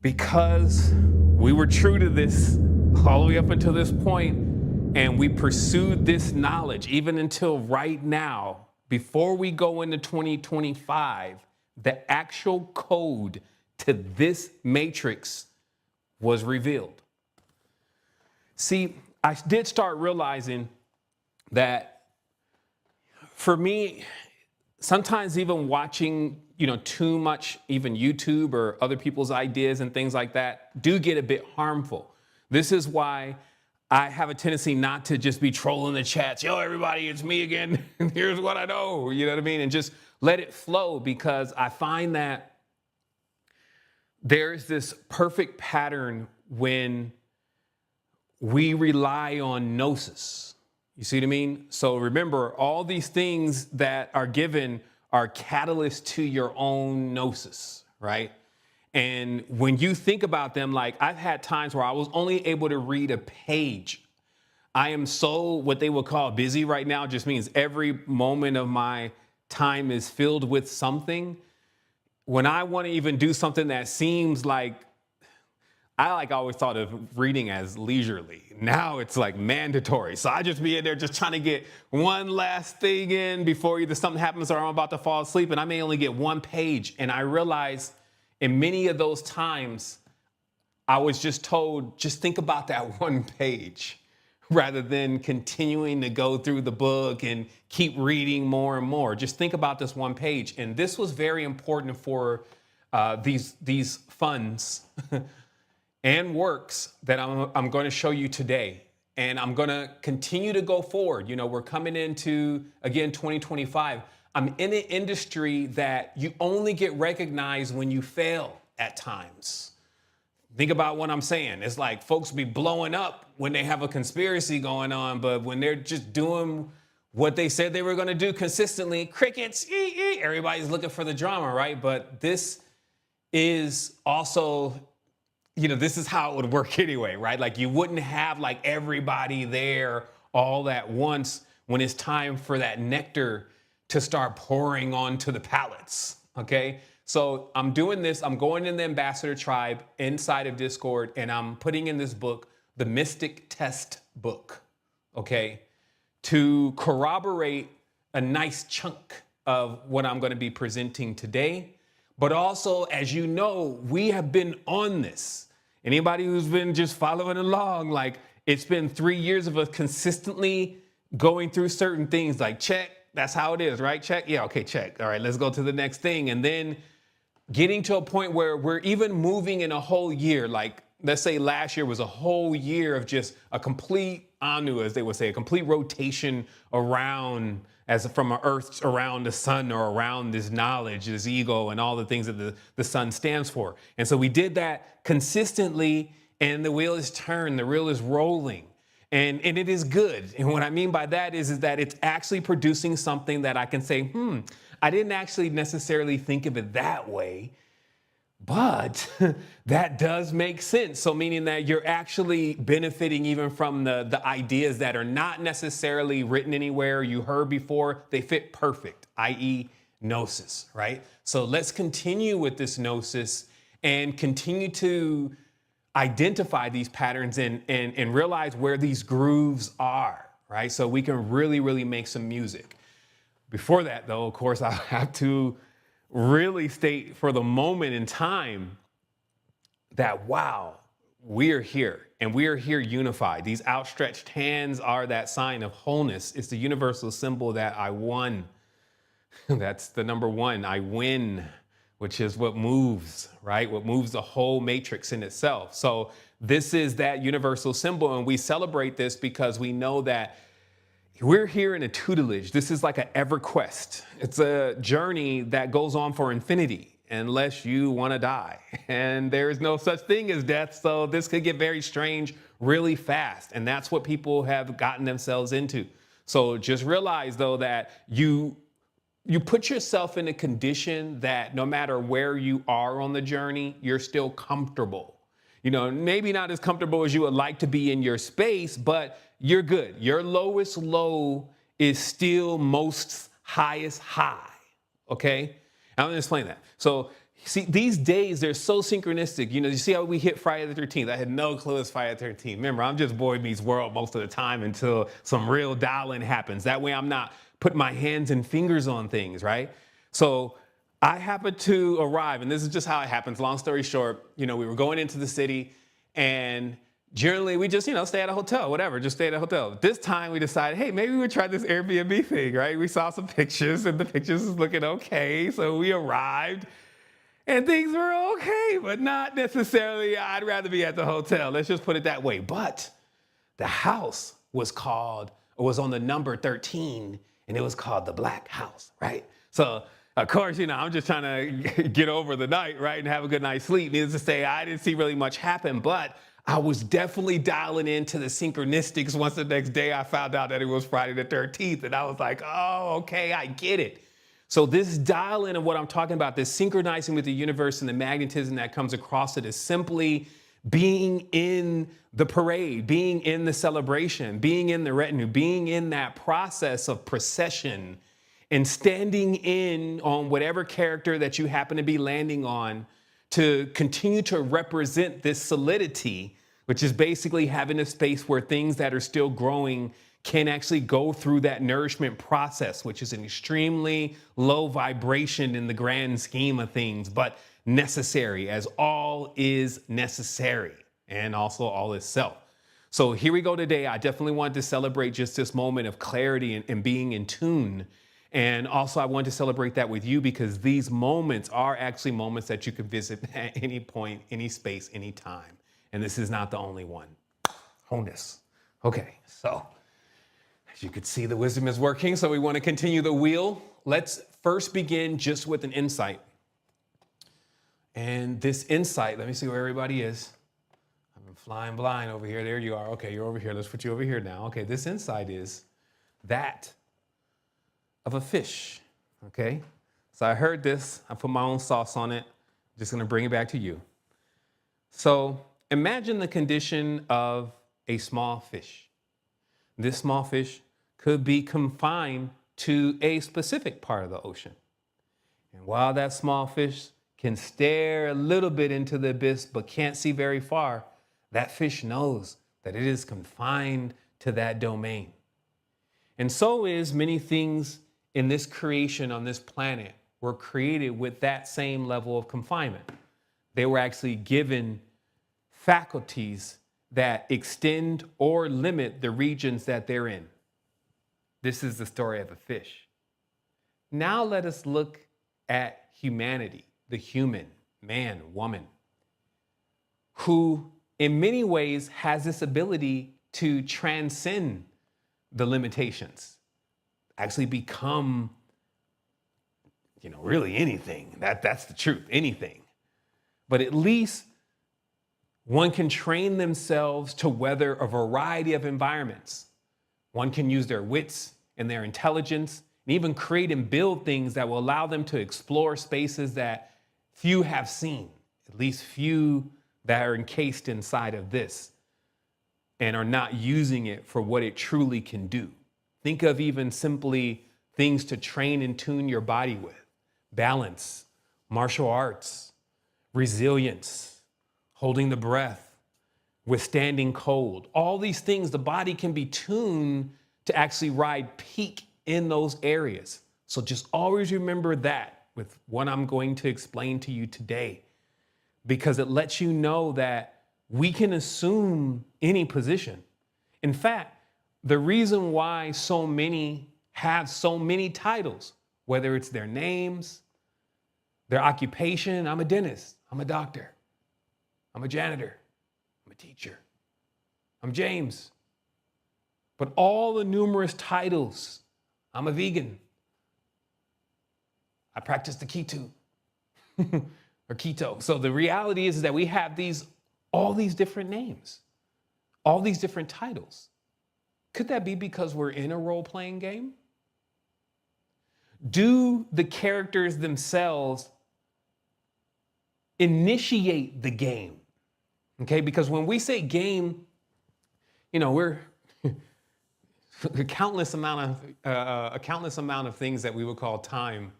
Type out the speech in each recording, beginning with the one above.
because we were true to this all the way up until this point, and we pursued this knowledge even until right now, before we go into 2025, the actual code to this matrix was revealed. See, I did start realizing that for me, sometimes even watching, too much, even YouTube or other people's ideas and things like that do get a bit harmful. This is why I have a tendency not to just be trolling the chats. Yo, everybody, it's me again. Here's what I know. You know what I mean? And just let it flow, because I find that there's this perfect pattern when we rely on gnosis. You see what I mean? So remember, all these things that are given are catalysts to your own gnosis, right? And when you think about them, like I've had times where I was only able to read a page. I am so what they would call busy right now, just means every moment of my time is filled with something. When I want to even do something that seems like, I always thought of reading as leisurely. Now it's like mandatory. So I just be in there just trying to get one last thing in before either something happens or I'm about to fall asleep, and I may only get one page. And I realized in many of those times, I was just told, just think about that one page rather than continuing to go through the book and keep reading more and more. Just think about this one page. And this was very important for these funds and works that I'm going to show you today. And I'm going to continue to go forward. We're coming into, again, 2025. I'm in an industry that you only get recognized when you fail at times. Think about what I'm saying. It's like folks be blowing up when they have a conspiracy going on, but when they're just doing what they said they were going to do consistently, crickets, everybody's looking for the drama, right? But this is also, this is how it would work anyway, right? Like you wouldn't have like everybody there all at once when it's time for that nectar to start pouring onto the palates, okay? So I'm doing this, I'm going in the Ambassador Tribe inside of Discord, and I'm putting in this book, the Mystic Test Book, okay? To corroborate a nice chunk of what I'm gonna be presenting today. But also, as you know, we have been on this. Anybody who's been just following along, like it's been 3 years of us consistently going through certain things, like check, that's how it is, right? Check, yeah, okay, check. All right, let's go to the next thing. And then getting to a point where we're even moving in a whole year. Like, let's say last year was a whole year of just a complete anu, as they would say, a complete rotation around, as from our Earth around the sun, or around this knowledge, this ego, and all the things that the sun stands for. And so we did that consistently, and the wheel is turned, the wheel is rolling. And it is good. And what I mean by that is that it's actually producing something that I can say, I didn't actually necessarily think of it that way, but that does make sense. So meaning that you're actually benefiting even from the ideas that are not necessarily written anywhere, you heard before, they fit perfect, i.e. gnosis, right? So let's continue with this gnosis and continue to identify these patterns and realize where these grooves are, right? So we can really, really make some music. Before that, though, of course, I have to really state for the moment in time that, wow, we are here, and we are here unified. These outstretched hands are that sign of wholeness. It's the universal symbol that I won. That's the number one, I win, which is what moves, right? What moves the whole matrix in itself. So this is that universal symbol, and we celebrate this because we know that we're here in a tutelage. This is like an EverQuest. It's a journey that goes on for infinity unless you want to die. And there is no such thing as death, so this could get very strange really fast. And that's what people have gotten themselves into. So just realize, though, that you put yourself in a condition that no matter where you are on the journey, you're still comfortable. Maybe not as comfortable as you would like to be in your space, but you're good. Your lowest low is still most highest high, okay? I'm gonna explain that. So see, these days, they're so synchronistic. You know, you see how we hit Friday the 13th. I had no clue it's Friday the 13th. Remember, I'm just Boy Meets World most of the time until some real dialing happens. That way I'm not putting my hands and fingers on things, right? So I happened to arrive, and this is just how it happens. Long story short, you know, we were going into the city, and generally we just, you know, stay at a hotel, whatever, just stay at a hotel. This time we decided, hey, maybe we'll try this Airbnb thing, right? We saw some pictures, and the pictures is looking okay. So we arrived. And things were okay, but not necessarily, I'd rather be at the hotel. Let's just put it that way. But the house was on the number 13, and it was called the Black House, right? So, of course, you know, I'm just trying to get over the night, right, and have a good night's sleep. Needless to say, I didn't see really much happen, but I was definitely dialing into the synchronicities once the next day I found out that it was Friday the 13th, and I was like, oh, okay, I get it. So this dial in of what I'm talking about, this synchronizing with the universe and the magnetism that comes across it is simply being in the parade, being in the celebration, being in the retinue, being in that process of procession and standing in on whatever character that you happen to be landing on to continue to represent this solidity, which is basically having a space where things that are still growing can actually go through that nourishment process, which is an extremely low vibration in the grand scheme of things, but necessary, as all is necessary and also all is self. So here we go today. I definitely wanted to celebrate just this moment of clarity and being in tune. And also I wanted to celebrate that with you because these moments are actually moments that you can visit at any point, any space, any time. And this is not the only one. Wholeness. Okay, so as you can see, the wisdom is working, so we want to continue the wheel. Let's first begin just with an insight. And this insight, let me see where everybody is. I've been flying blind over here. There you are. Okay, you're over here. Let's put you over here now. Okay, this insight is that of a fish. Okay, so I heard this. I put my own sauce on it. Just going to bring it back to you. So imagine the condition of a small fish. This small fish could be confined to a specific part of the ocean. And while that small fish can stare a little bit into the abyss but can't see very far, that fish knows that it is confined to that domain. And so is many things in this creation on this planet were created with that same level of confinement. They were actually given faculties that extend or limit the regions that they're in. This is the story of a fish. Now let us look at humanity, the human, man, woman, who in many ways has this ability to transcend the limitations, actually become, really anything. That's the truth, anything. But at least one can train themselves to weather a variety of environments. One can use their wits and their intelligence and even create and build things that will allow them to explore spaces that few have seen, at least few that are encased inside of this and are not using it for what it truly can do. Think of even simply things to train and tune your body with: balance, martial arts, resilience, holding the breath, withstanding cold. All these things, the body can be tuned to actually ride peak in those areas. So just always remember that with what I'm going to explain to you today, because it lets you know that we can assume any position. In fact, the reason why so many have so many titles, whether it's their names, their occupation: I'm a dentist, I'm a doctor, I'm a janitor, I'm a teacher, I'm James. But all the numerous titles: I'm a vegan, I practice the keto or keto. So the reality is that we have all these different names, all these different titles. Could that be because we're in a role-playing game? Do the characters themselves initiate the game? Okay, because when we say game, we're a countless amount of things that we would call time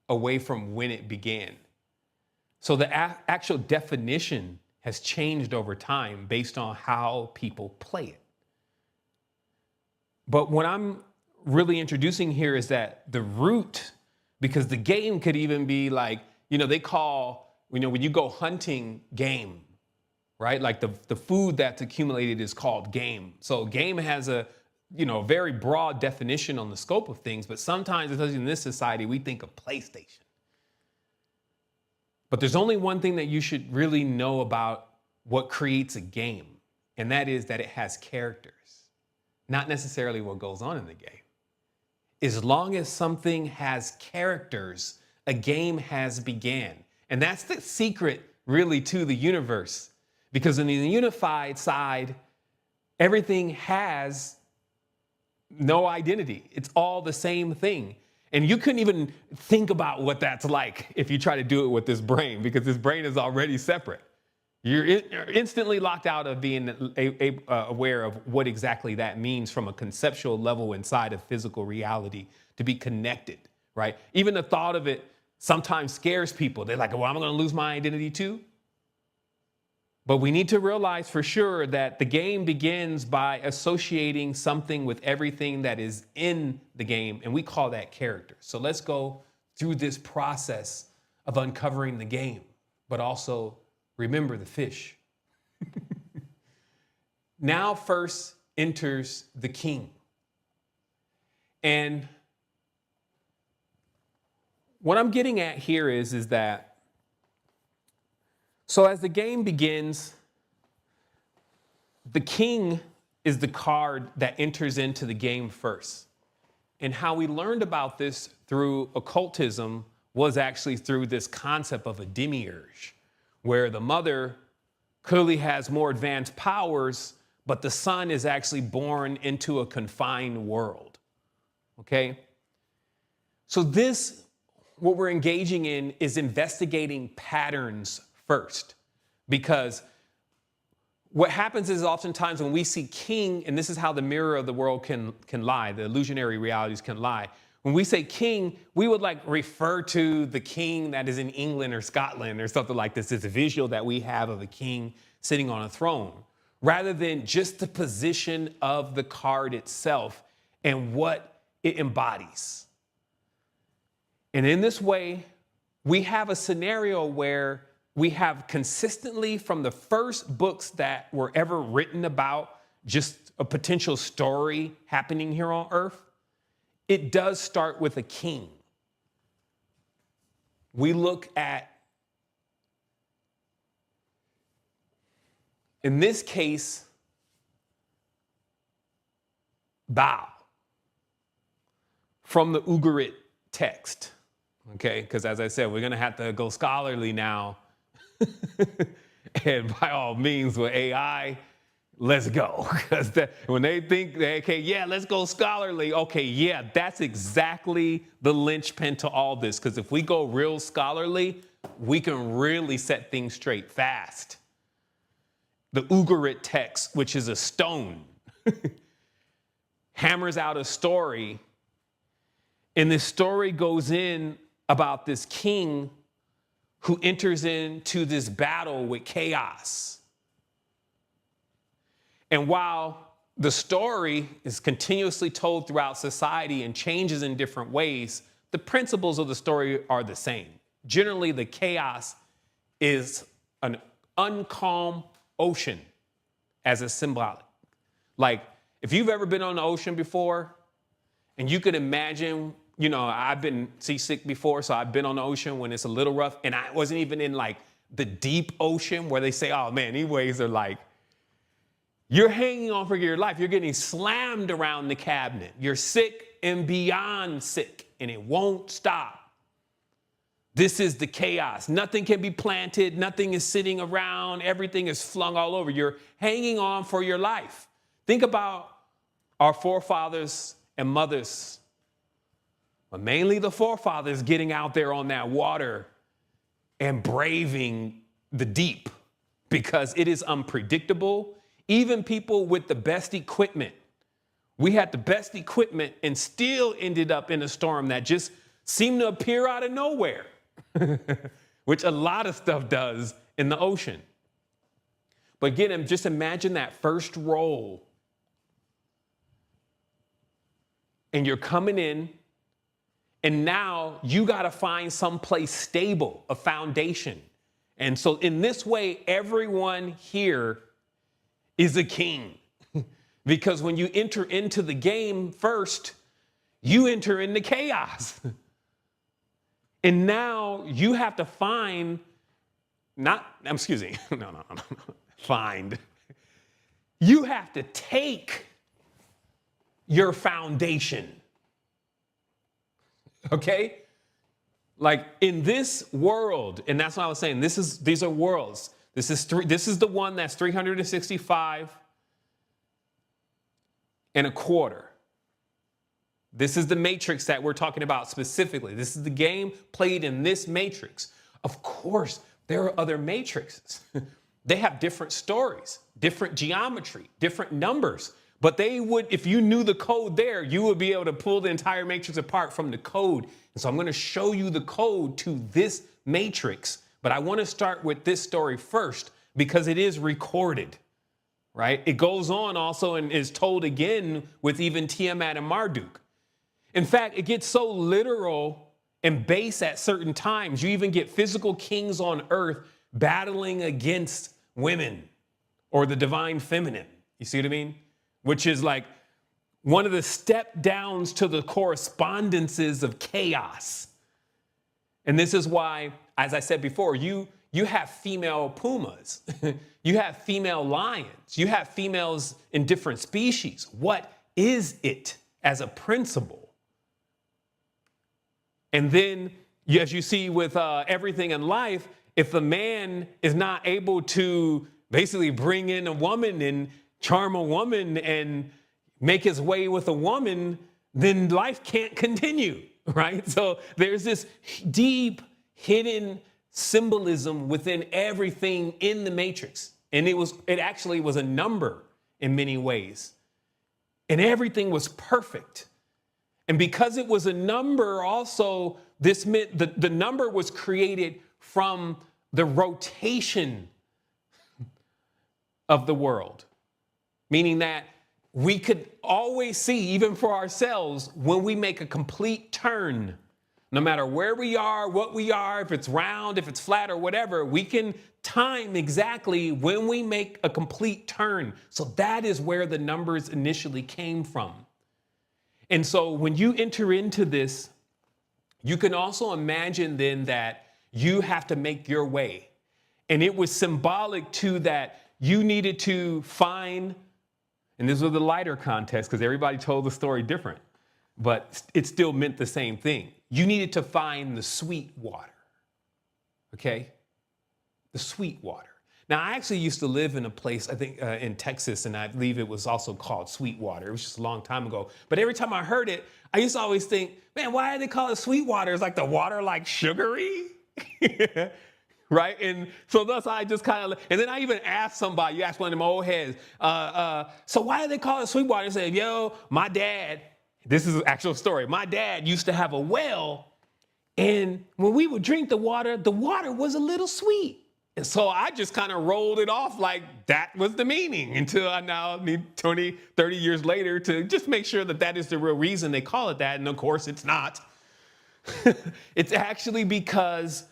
away from when it began. So the actual definition has changed over time based on how people play it. But what I'm really introducing here is that the root, because the game could even be like, they call, when you go hunting, game, right? Like the food that's accumulated is called game. So game has a, very broad definition on the scope of things, but sometimes, especially in this society, we think of PlayStation. But there's only one thing that you should really know about what creates a game, and that is that it has characters, not necessarily what goes on in the game. As long as something has characters, a game has began. And that's the secret really to the universe, because in the unified side, everything has no identity. It's all the same thing. And you couldn't even think about what that's like if you try to do it with this brain, because this brain is already separate. You're instantly locked out of being aware of what exactly that means from a conceptual level inside of physical reality, to be connected, right? Even the thought of it sometimes scares people. They're like, well, I'm going to lose my identity too. But we need to realize for sure that the game begins by associating something with everything that is in the game, and we call that character. So let's go through this process of uncovering the game, but also remember the fish. Now first enters the king. And what I'm getting at here is that, so as the game begins, the king is the card that enters into the game first. And how we learned about this through occultism was actually through this concept of a demiurge, where the mother clearly has more advanced powers, but the son is actually born into a confined world. Okay? So this, what we're engaging in, is investigating patterns first, because what happens is oftentimes when we see king, and this is how the mirror of the world can lie, the illusionary realities can lie. When we say king, we would like refer to the king that is in England or Scotland or something like this. It's a visual that we have of a king sitting on a throne, rather than just the position of the card itself and what it embodies. And in this way, we have a scenario where we have consistently, from the first books that were ever written about just a potential story happening here on earth, it does start with a king. We look at, in this case, Bao from the Ugarit text. Okay, because as I said, we're going to have to go scholarly now. And by all means, with AI, let's go. Because when they think, okay, yeah, let's go scholarly. Okay, yeah, that's exactly the linchpin to all this. Because if we go real scholarly, we can really set things straight fast. The Ugarit text, which is a stone, hammers out a story. And this story goes in about this king who enters into this battle with chaos. And while the story is continuously told throughout society and changes in different ways, the principles of the story are the same. Generally, the chaos is an uncalm ocean as a symbolic. Like, if you've ever been on the ocean before, and you could imagine, I've been seasick before, so I've been on the ocean when it's a little rough, and I wasn't even in like the deep ocean where they say, oh man, these waves are like, you're hanging on for your life. You're getting slammed around the cabinet. You're sick and beyond sick, and it won't stop. This is the chaos. Nothing can be planted. Nothing is sitting around. Everything is flung all over. You're hanging on for your life. Think about our forefathers and mothers, but mainly the forefathers, getting out there on that water and braving the deep, because it is unpredictable. Even people with the best equipment, we had the best equipment and still ended up in a storm that just seemed to appear out of nowhere. which a lot of stuff does in the ocean. But again, just imagine that first roll. And you're coming in, and now you got to find someplace stable, a foundation. And so in this way, everyone here is a king. Because when you enter into the game first, you enter into chaos. And now you have to find, find. You have to take your foundation. Okay? Like in this world, and that's what I was saying, these are worlds. This is the one that's 365 and a quarter. This is the matrix that we're talking about specifically. This is the game played in this matrix. Of course, there are other matrices. They have different stories, different geometry, different numbers. But they would, if you knew the code there, you would be able to pull the entire matrix apart from the code. And so I'm going to show you the code to this matrix. But I want to start with this story first because it is recorded, right? It goes on also and is told again with even Tiamat and Marduk. In fact, it gets so literal and base at certain times. You even get physical kings on earth battling against women or the divine feminine. You see what I mean? Which is like one of the step downs to the correspondences of chaos. And this is why, as I said before, you have female pumas, you have female lions, you have females in different species. What is it as a principle? And then, as you see with everything in life, if a man is not able to basically bring in a woman and charm a woman and make his way with a woman, then life can't continue, right? So there's this deep hidden symbolism within everything in the matrix. And it actually was a number in many ways. And everything was perfect. And because it was a number also, this meant the number was created from the rotation of the world. Meaning that we could always see, even for ourselves, when we make a complete turn, no matter where we are, what we are, if it's round, if it's flat or whatever, we can time exactly when we make a complete turn. So that is where the numbers initially came from. And so when you enter into this, you can also imagine then that you have to make your way. And it was symbolic to that you needed to find, and this was the lighter context because everybody told the story different, but it still meant the same thing. You needed to find the sweet water, okay? The sweet water. Now, I actually used to live in a place, I think in Texas, and I believe it was also called Sweetwater. It was just a long time ago. But every time I heard it, I used to always think, man, why do they call it Sweetwater? It's like the water like sugary, right? And so thus I just kind of, and then I even asked somebody, you asked one of them old heads, so why do they call it Sweetwater? They said, yo, my dad, this is an actual story. My dad used to have a well, and when we would drink the water was a little sweet. And so I just kind of rolled it off like that was the meaning until I now need 20, 30 years later to just make sure that that is the real reason they call it that. And of course it's not. It's actually because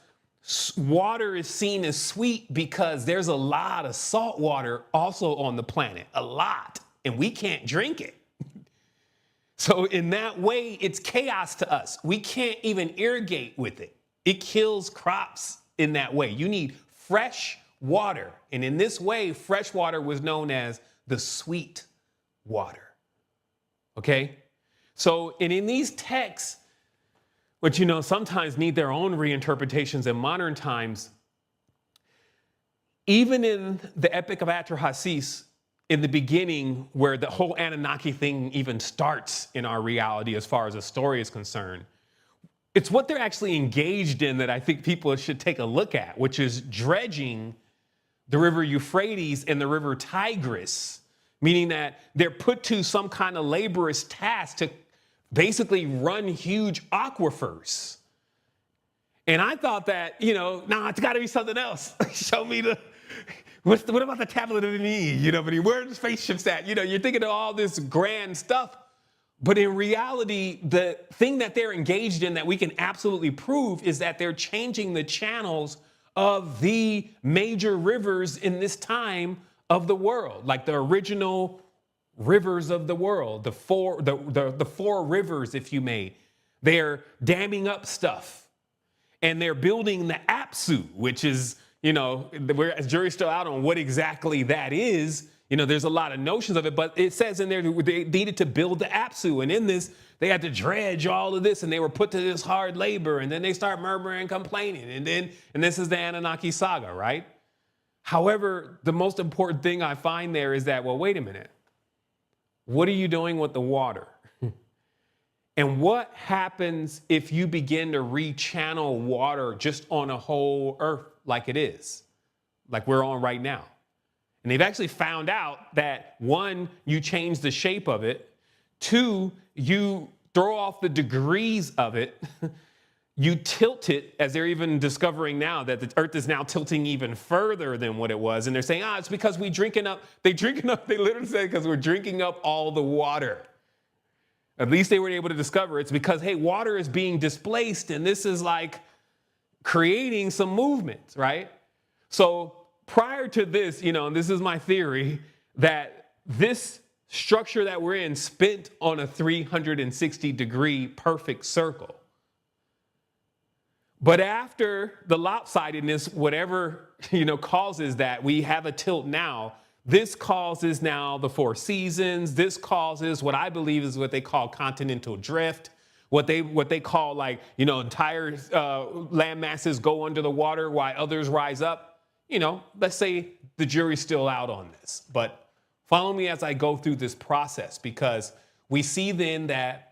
water is seen as sweet because there's a lot of salt water also on the planet, a lot, and we can't drink it. So in that way, it's chaos to us. We can't even irrigate with it. It kills crops in that way. You need fresh water. And in this way, fresh water was known as the sweet water. Okay? So, and in these texts, which, sometimes need their own reinterpretations in modern times, even in the Epic of Atrahasis, in the beginning, where the whole Anunnaki thing even starts in our reality as far as the story is concerned, it's what they're actually engaged in that I think people should take a look at, which is dredging the river Euphrates and the river Tigris, meaning that they're put to some kind of laborious task to basically run huge aquifers. And I thought that, nah, it's got to be something else. Show me what about the tablet of the knee? But where are the spaceships at? You're thinking of all this grand stuff. But in reality, the thing that they're engaged in that we can absolutely prove is that they're changing the channels of the major rivers in this time of the world, like the original rivers of the world, the four rivers, if you may. They're damming up stuff. And they're building the Apsu, which is, whereas jury's still out on what exactly that is. There's a lot of notions of it, but it says in there they needed to build the Apsu. And in this, they had to dredge all of this, and they were put to this hard labor. And then they start murmuring and complaining. And this is the Anunnaki saga, right? However, the most important thing I find there is that, well, wait a minute. What are you doing with the water? And what happens if you begin to rechannel water just on a whole earth like it is, like we're on right now? And they've actually found out that, one, you change the shape of it. Two, you throw off the degrees of it. You tilt it, as they're even discovering now that the earth is now tilting even further than what it was. And they're saying, it's because they literally say because we're drinking up all the water. At least they were able to discover it's because, hey, water is being displaced, and this is like creating some movement, right? So prior to this, and this is my theory, that this structure that we're in spent on a 360-degree perfect circle. But after the lopsidedness, whatever, causes that, we have a tilt now. This causes now the four seasons. This causes what I believe is what they call continental drift, what they call entire land masses go under the water while others rise up. Let's say the jury's still out on this, but follow me as I go through this process, because we see then that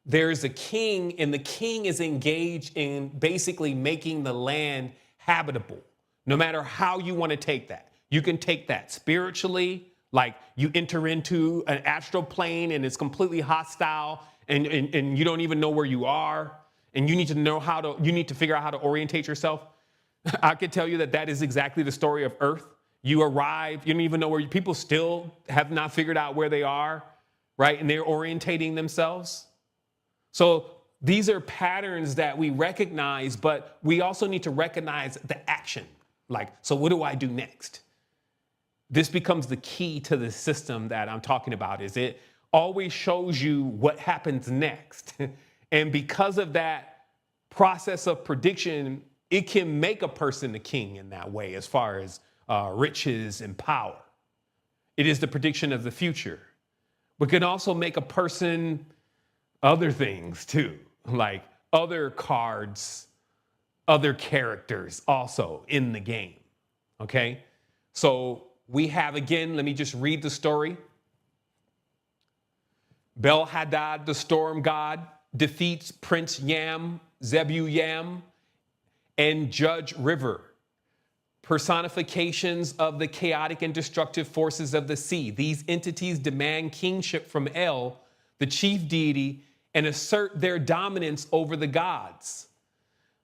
there's a king, and the king is engaged in basically making the land habitable, no matter how you want to take that. You can take that spiritually, like you enter into an astral plane and it's completely hostile and you don't even know where you are, and you need to figure out how to orientate yourself. I could tell you that is exactly the story of Earth. You arrive, you don't even know people still have not figured out where they are, right? And they're orientating themselves. So these are patterns that we recognize, but we also need to recognize the action. So what do I do next? This becomes the key to the system that I'm talking about. Is it always shows you what happens next. And because of that process of prediction, it can make a person a king in that way, as far as riches and power. It is the prediction of the future, but can also make a person other things too, like other cards, other characters also in the game. Okay. So we have, again, let me just read the story. Bel-Hadad, the storm god, defeats Prince Yam, Zebu Yam, and Judge River, personifications of the chaotic and destructive forces of the sea. These entities demand kingship from El, the chief deity, and assert their dominance over the gods.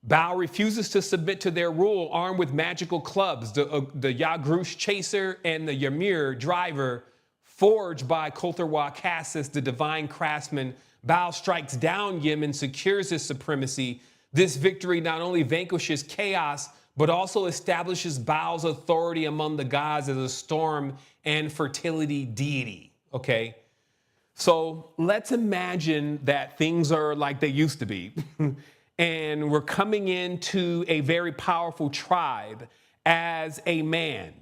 Baal refuses to submit to their rule, armed with magical clubs, the Yagrush chaser and the Ymir driver, forged by Koltherwa Cassis, the divine craftsman. Baal strikes down Yim and secures his supremacy. This victory not only vanquishes chaos, but also establishes Baal's authority among the gods as a storm and fertility deity. Okay? So let's imagine that things are like they used to be. And we're coming into a very powerful tribe as a man.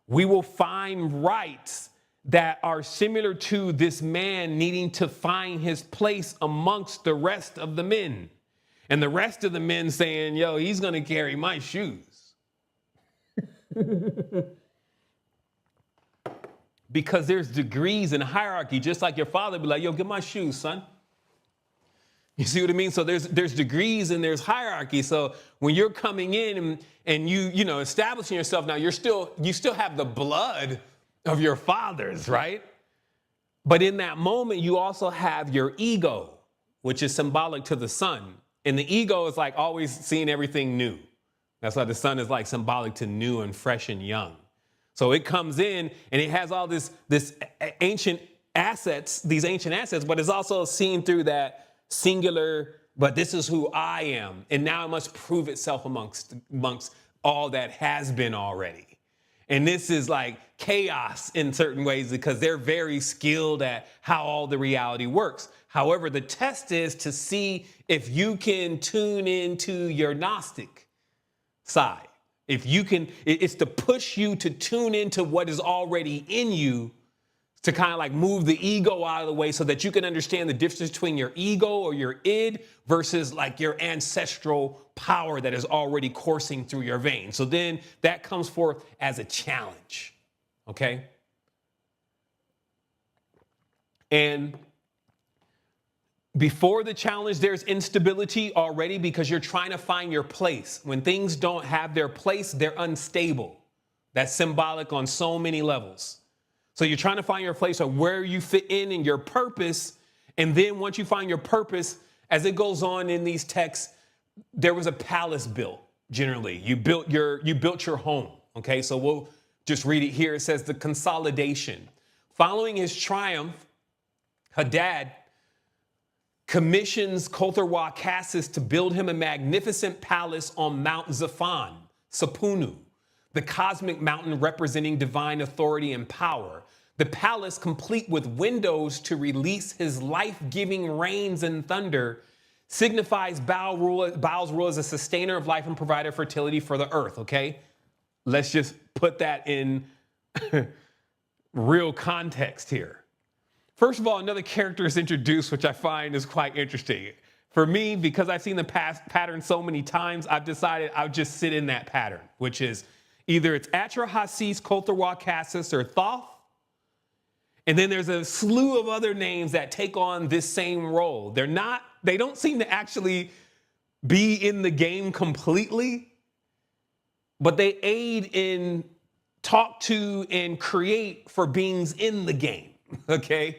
We will find rights that are similar to this man needing to find his place amongst the rest of the men. And the rest of the men saying, yo, he's going to carry my shoes. Because there's degrees in hierarchy, just like your father be like, yo, get my shoes, son. You see what I mean? So there's degrees and there's hierarchy. So when you're coming in and you establishing yourself now, you still have the blood of your fathers, right? But in that moment, you also have your ego, which is symbolic to the sun. And the ego is like always seeing everything new. That's why the sun is like symbolic to new and fresh and young. So it comes in and it has all these ancient assets, but it's also seen through that singular, but this is who I am. And now it must prove itself amongst all that has been already. And this is like chaos in certain ways because they're very skilled at how all the reality works. However, the test is to see if you can tune into your Gnostic side. If you can, it's to push you to tune into what is already in you, to kind of like move the ego out of the way so that you can understand the difference between your ego or your id versus like your ancestral power that is already coursing through your veins. So then that comes forth as a challenge, okay? And before the challenge, there's instability already because you're trying to find your place. When things don't have their place, they're unstable. That's symbolic on so many levels. So you're trying to find your place or where you fit in your purpose. And then once you find your purpose, as it goes on in these texts, there was a palace built, generally. You built your home, okay? So we'll just read it here. It says the consolidation. Following his triumph, Hadad commissions Khosrow-Khasis to build him a magnificent palace on Mount Zaphon, Sapunu, the cosmic mountain representing divine authority and power. The palace, complete with windows to release his life-giving rains and thunder, signifies Baal's rule as a sustainer of life and provider of fertility for the earth, okay? Let's just put that in real context here. First of all, another character is introduced, which I find is quite interesting. For me, because I've seen the past pattern so many times, I've decided I'll just sit in that pattern, which is either it's Atra-Hasis, Khosrow-Khasis, or Thoth. And then there's a slew of other names that take on this same role. They don't seem to actually be in the game completely, but they aid in talk to and create for beings in the game, okay?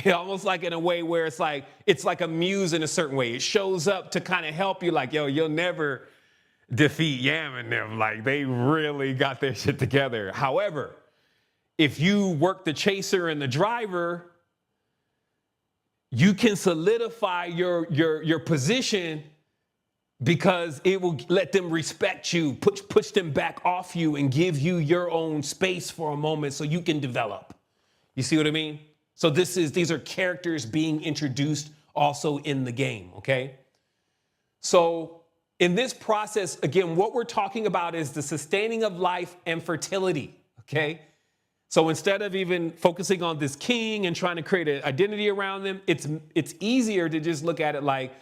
Almost like in a way where it's like a muse in a certain way. It shows up to kind of help you like, yo, you'll never defeat Yam and them. Like they really got their shit together. However, if you work the chaser and the driver, you can solidify your position because it will let them respect you, push them back off you and give you your own space for a moment so you can develop. You see what I mean? So these are characters being introduced also in the game, okay? So in this process, again, what we're talking about is the sustaining of life and fertility, okay? So instead of even focusing on this king and trying to create an identity around them, it's easier to just look at it like,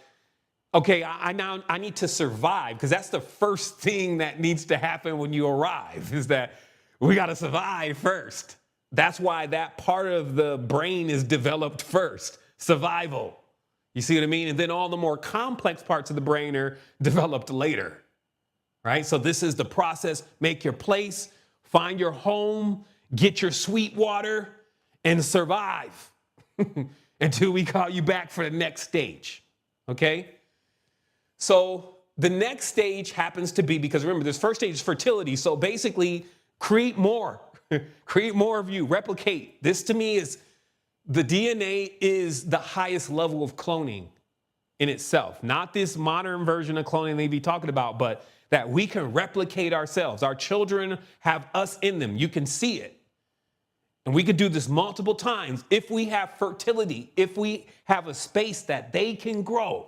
okay, I need to survive, because that's the first thing that needs to happen when you arrive, is that we got to survive first. That's why that part of the brain is developed first, survival. You see what I mean? And then all the more complex parts of the brain are developed later, right? So this is the process. Make your place, find your home, get your sweet water, and survive until we call you back for the next stage, okay? So the next stage happens to be, because remember, this first stage is fertility. So basically, create more. Create more of you, replicate. This to me is, the DNA is the highest level of cloning in itself. Not this modern version of cloning they be talking about, but that we can replicate ourselves. Our children have us in them. You can see it. And we could do this multiple times if we have fertility, if we have a space that they can grow.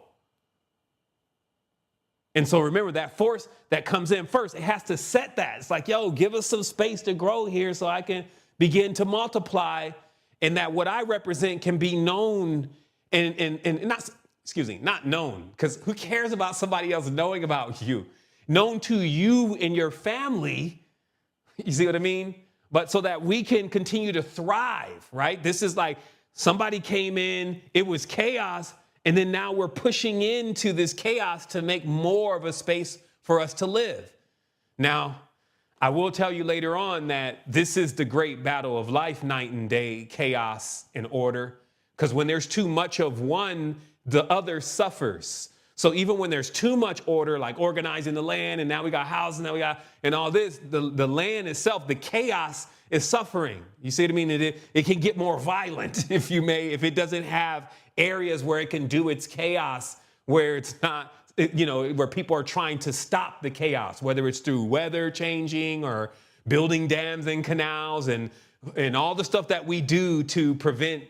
And so remember, that force that comes in first, it has to set that. It's like, yo, give us some space to grow here so I can begin to multiply, and that what I represent can be known and not known, because who cares about somebody else knowing about you? Known to you and your family, you see what I mean? But so that we can continue to thrive, right? This is like somebody came in, it was chaos, and then now we're pushing into this chaos to make more of a space for us to live. Now, I will tell you later on that this is the great battle of life, night and day, chaos and order. Because when there's too much of one, the other suffers. So even when there's too much order, like organizing the land, and now we got houses, now we got, and all this, the land itself, the chaos is suffering. You see what I mean? It can get more violent, if you may, if it doesn't have areas where it can do its chaos, where it's not, where people are trying to stop the chaos, whether it's through weather changing or building dams and canals and all the stuff that we do to prevent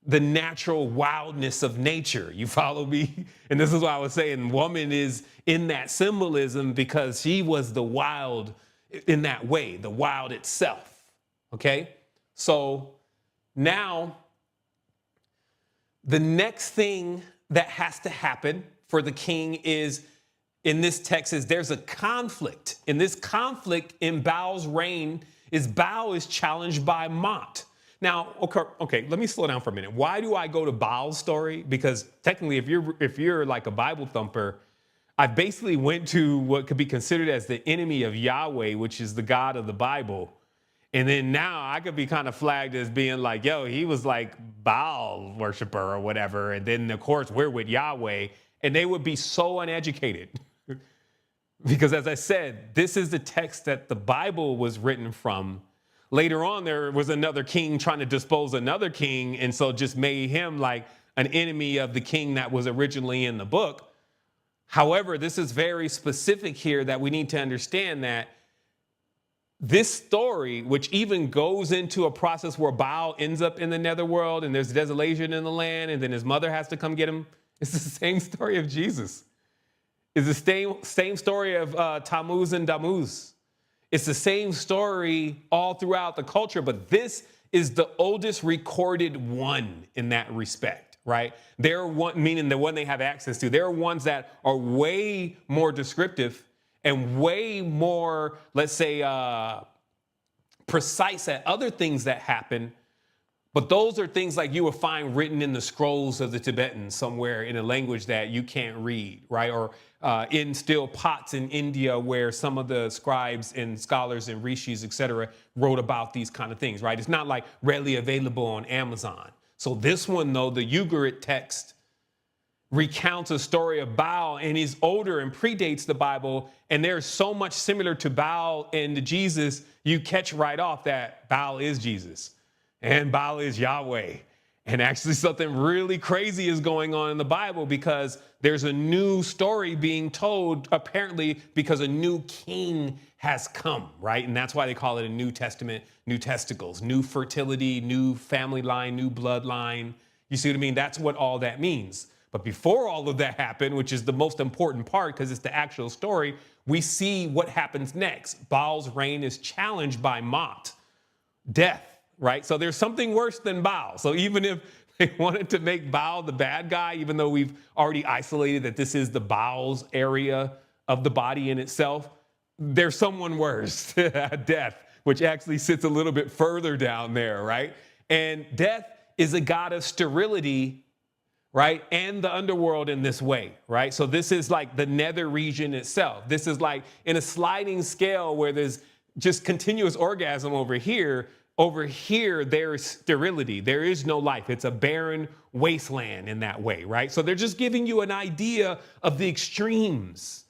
the natural wildness of nature. You follow me? And this is why I was saying woman is in that symbolism, because she was the wild in that way, the wild itself. Okay? So now the next thing that has to happen for the king is, in this text, is there's a conflict. In this conflict in Baal's reign, Baal is challenged by Mot. Now, okay, let me slow down for a minute. Why do I go to Baal's story? Because technically, if you're like a Bible thumper, I basically went to what could be considered as the enemy of Yahweh, which is the God of the Bible. And then now I could be kind of flagged as being like, yo, he was like Baal worshiper or whatever. And then, of course, we're with Yahweh. And they would be so uneducated. Because as I said, this is the text that the Bible was written from. Later on, there was another king trying to dispose another king, and so just made him like an enemy of the king that was originally in the book. However, this is very specific here, that we need to understand that this story, which even goes into a process where Baal ends up in the netherworld and there's desolation in the land, and then his mother has to come get him, it's the same story of Jesus. It's the same story of Tammuz and Dammuz. It's the same story all throughout the culture, but this is the oldest recorded one in that respect, right? They're one, meaning the one they have access to. There are ones that are way more descriptive and way more, let's say, precise at other things that happen. But those are things like you will find written in the scrolls of the Tibetans somewhere in a language that you can't read, right? Or in still pots in India, where some of the scribes and scholars and rishis, et cetera, wrote about these kind of things, right? It's not like readily available on Amazon. So this one, though, the Ugarit text recounts a story of Baal, and he's older and predates the Bible. And there's so much similar to Baal and to Jesus, you catch right off that Baal is Jesus. And Baal is Yahweh. And actually something really crazy is going on in the Bible, because there's a new story being told, apparently because a new king has come, right? And that's why they call it a New Testament, new testicles, new fertility, new family line, new bloodline. You see what I mean? That's what all that means. But before all of that happened, which is the most important part because it's the actual story, we see what happens next. Baal's reign is challenged by Mot, death. Right? So there's something worse than Baal. So even if they wanted to make Baal the bad guy, even though we've already isolated that this is the Baal's area of the body in itself, there's someone worse, death, which actually sits a little bit further down there, right? And death is a god of sterility, right? And the underworld in this way, right? So this is like the nether region itself. This is like in a sliding scale where there's just continuous orgasm over here. Over here, there's sterility. There is no life. It's a barren wasteland in that way, right? So they're just giving you an idea of the extremes.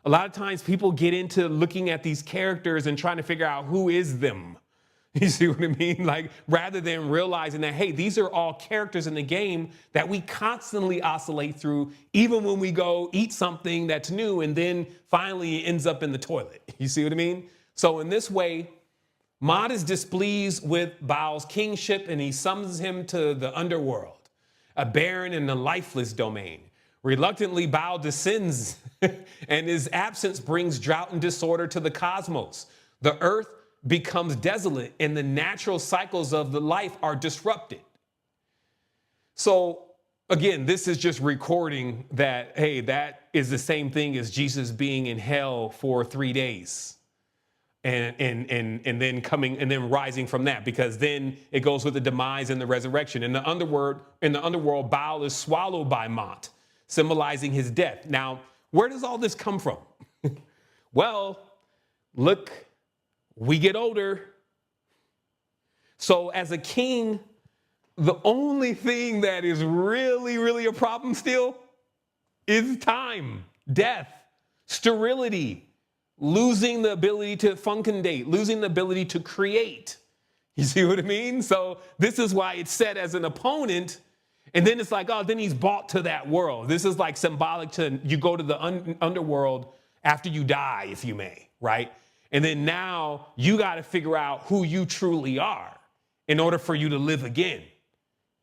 A lot of times people get into looking at these characters and trying to figure out who is them. You see what I mean? Like, rather than realizing that, hey, these are all characters in the game that we constantly oscillate through, even when we go eat something that's new and then finally it ends up in the toilet. You see what I mean? So in this way, Mot is displeased with Baal's kingship, and he summons him to the underworld, a barren and a lifeless domain. Reluctantly, Baal descends, and his absence brings drought and disorder to the cosmos. The earth becomes desolate, and the natural cycles of the life are disrupted. So, again, this is just recording that, hey, that is the same thing as Jesus being in hell for 3 days. And then coming and then rising from that, because then it goes with the demise and the resurrection. In the underworld, Baal is swallowed by Mot, symbolizing his death. Now, where does all this come from? Well, look, we get older. So as a king, the only thing that is really, really a problem still is time, death, sterility, losing the ability to fecundate, losing the ability to create. You see what I mean? So this is why it's set as an opponent. And then it's like, oh, then he's brought to that world. This is like symbolic to you go to the underworld after you die, if you may, right? And then now you got to figure out who you truly are in order for you to live again.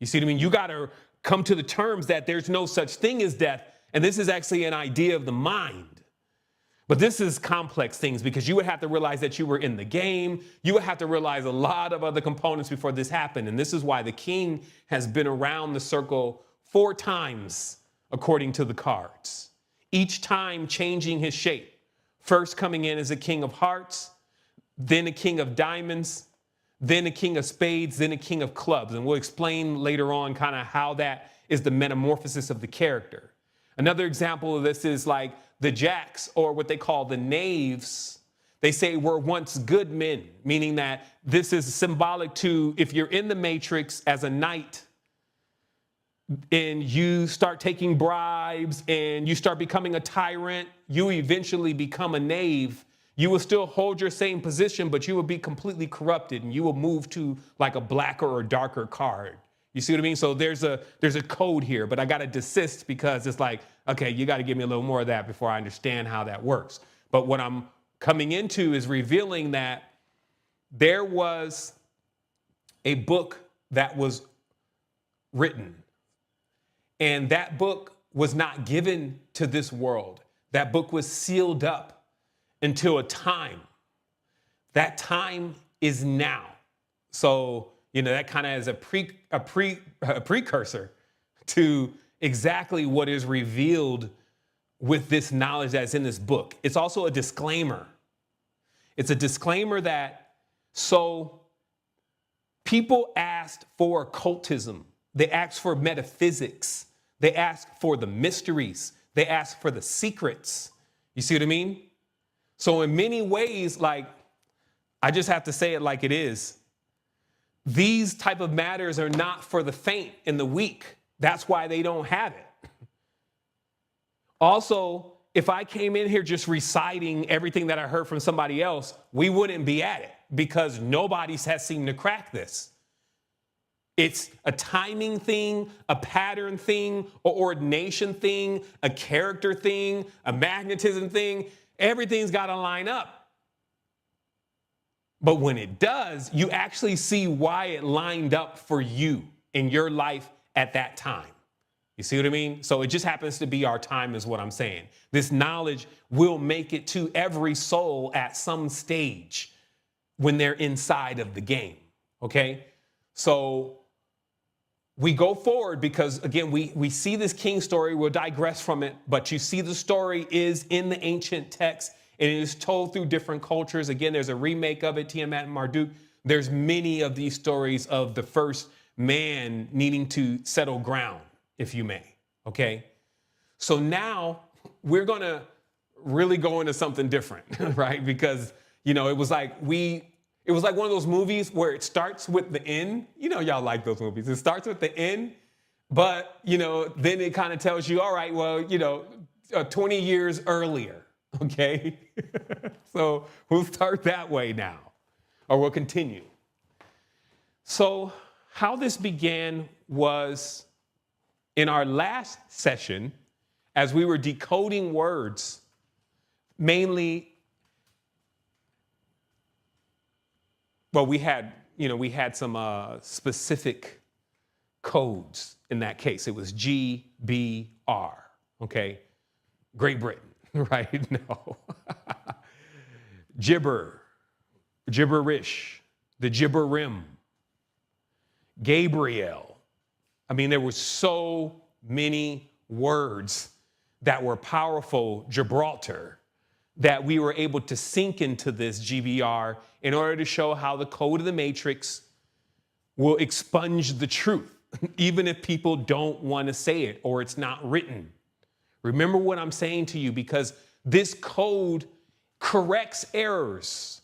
You see what I mean? You got to come to the terms that there's no such thing as death. And this is actually an idea of the mind. But this is complex things because you would have to realize that you were in the game. You would have to realize a lot of other components before this happened. And this is why the king has been around the circle 4 times, according to the cards, each time changing his shape. First coming in as a king of hearts, then a king of diamonds, then a king of spades, then a king of clubs. And we'll explain later on kind of how that is the metamorphosis of the character. Another example of this is like the jacks, or what they call the knaves. They say were once good men, meaning that this is symbolic to if you're in the matrix as a knight and you start taking bribes and you start becoming a tyrant, you eventually become a knave. You will still hold your same position, but you will be completely corrupted and you will move to like a blacker or darker card. You see what I mean? So there's a code here, but I got to desist because it's like, okay, you got to give me a little more of that before I understand how that works. But what I'm coming into is revealing that there was a book that was written, and that book was not given to this world. That book was sealed up until a time. That time is now. So, you know, that kind of is a precursor to exactly what is revealed with this knowledge that's in this book. It's also a disclaimer. It's a disclaimer that so people asked for occultism. They asked for metaphysics. They asked for the mysteries. They asked for the secrets. You see what I mean? So in many ways, like, I just have to say it like it is. These type of matters are not for the faint and the weak. That's why they don't have it. Also, if I came in here just reciting everything that I heard from somebody else, we wouldn't be at it because nobody has seemed to crack this. It's a timing thing, a pattern thing, an ordination thing, a character thing, a magnetism thing. Everything's got to line up. But when it does, you actually see why it lined up for you in your life at that time. You see what I mean? So it just happens to be our time is what I'm saying. This knowledge will make it to every soul at some stage when they're inside of the game. Okay? So we go forward because, again, we see this king story. We'll digress from it. But you see the story is in the ancient text. And it is told through different cultures. Again, there's a remake of it, Tiamat and Marduk. There's many of these stories of the first man needing to settle ground, if you may, okay? So now we're gonna really go into something different, right? Because, you know, it was like one of those movies where it starts with the end. You know, y'all like those movies. It starts with the end, but, you know, then it kind of tells you, all right, well, you know, 20 years earlier. Okay, so we'll start that way now, or we'll continue. So how this began was in our last session, as we were decoding words, mainly, well, we had some specific codes in that case. It was GBR, okay, Great Britain. Right? No. Gibberish, the gibberim, Gabriel. I mean, there were so many words that were powerful, Gibraltar, that we were able to sink into this GBR in order to show how the code of the matrix will expunge the truth, even if people don't want to say it or it's not written. Remember what I'm saying to you, because this code corrects errors.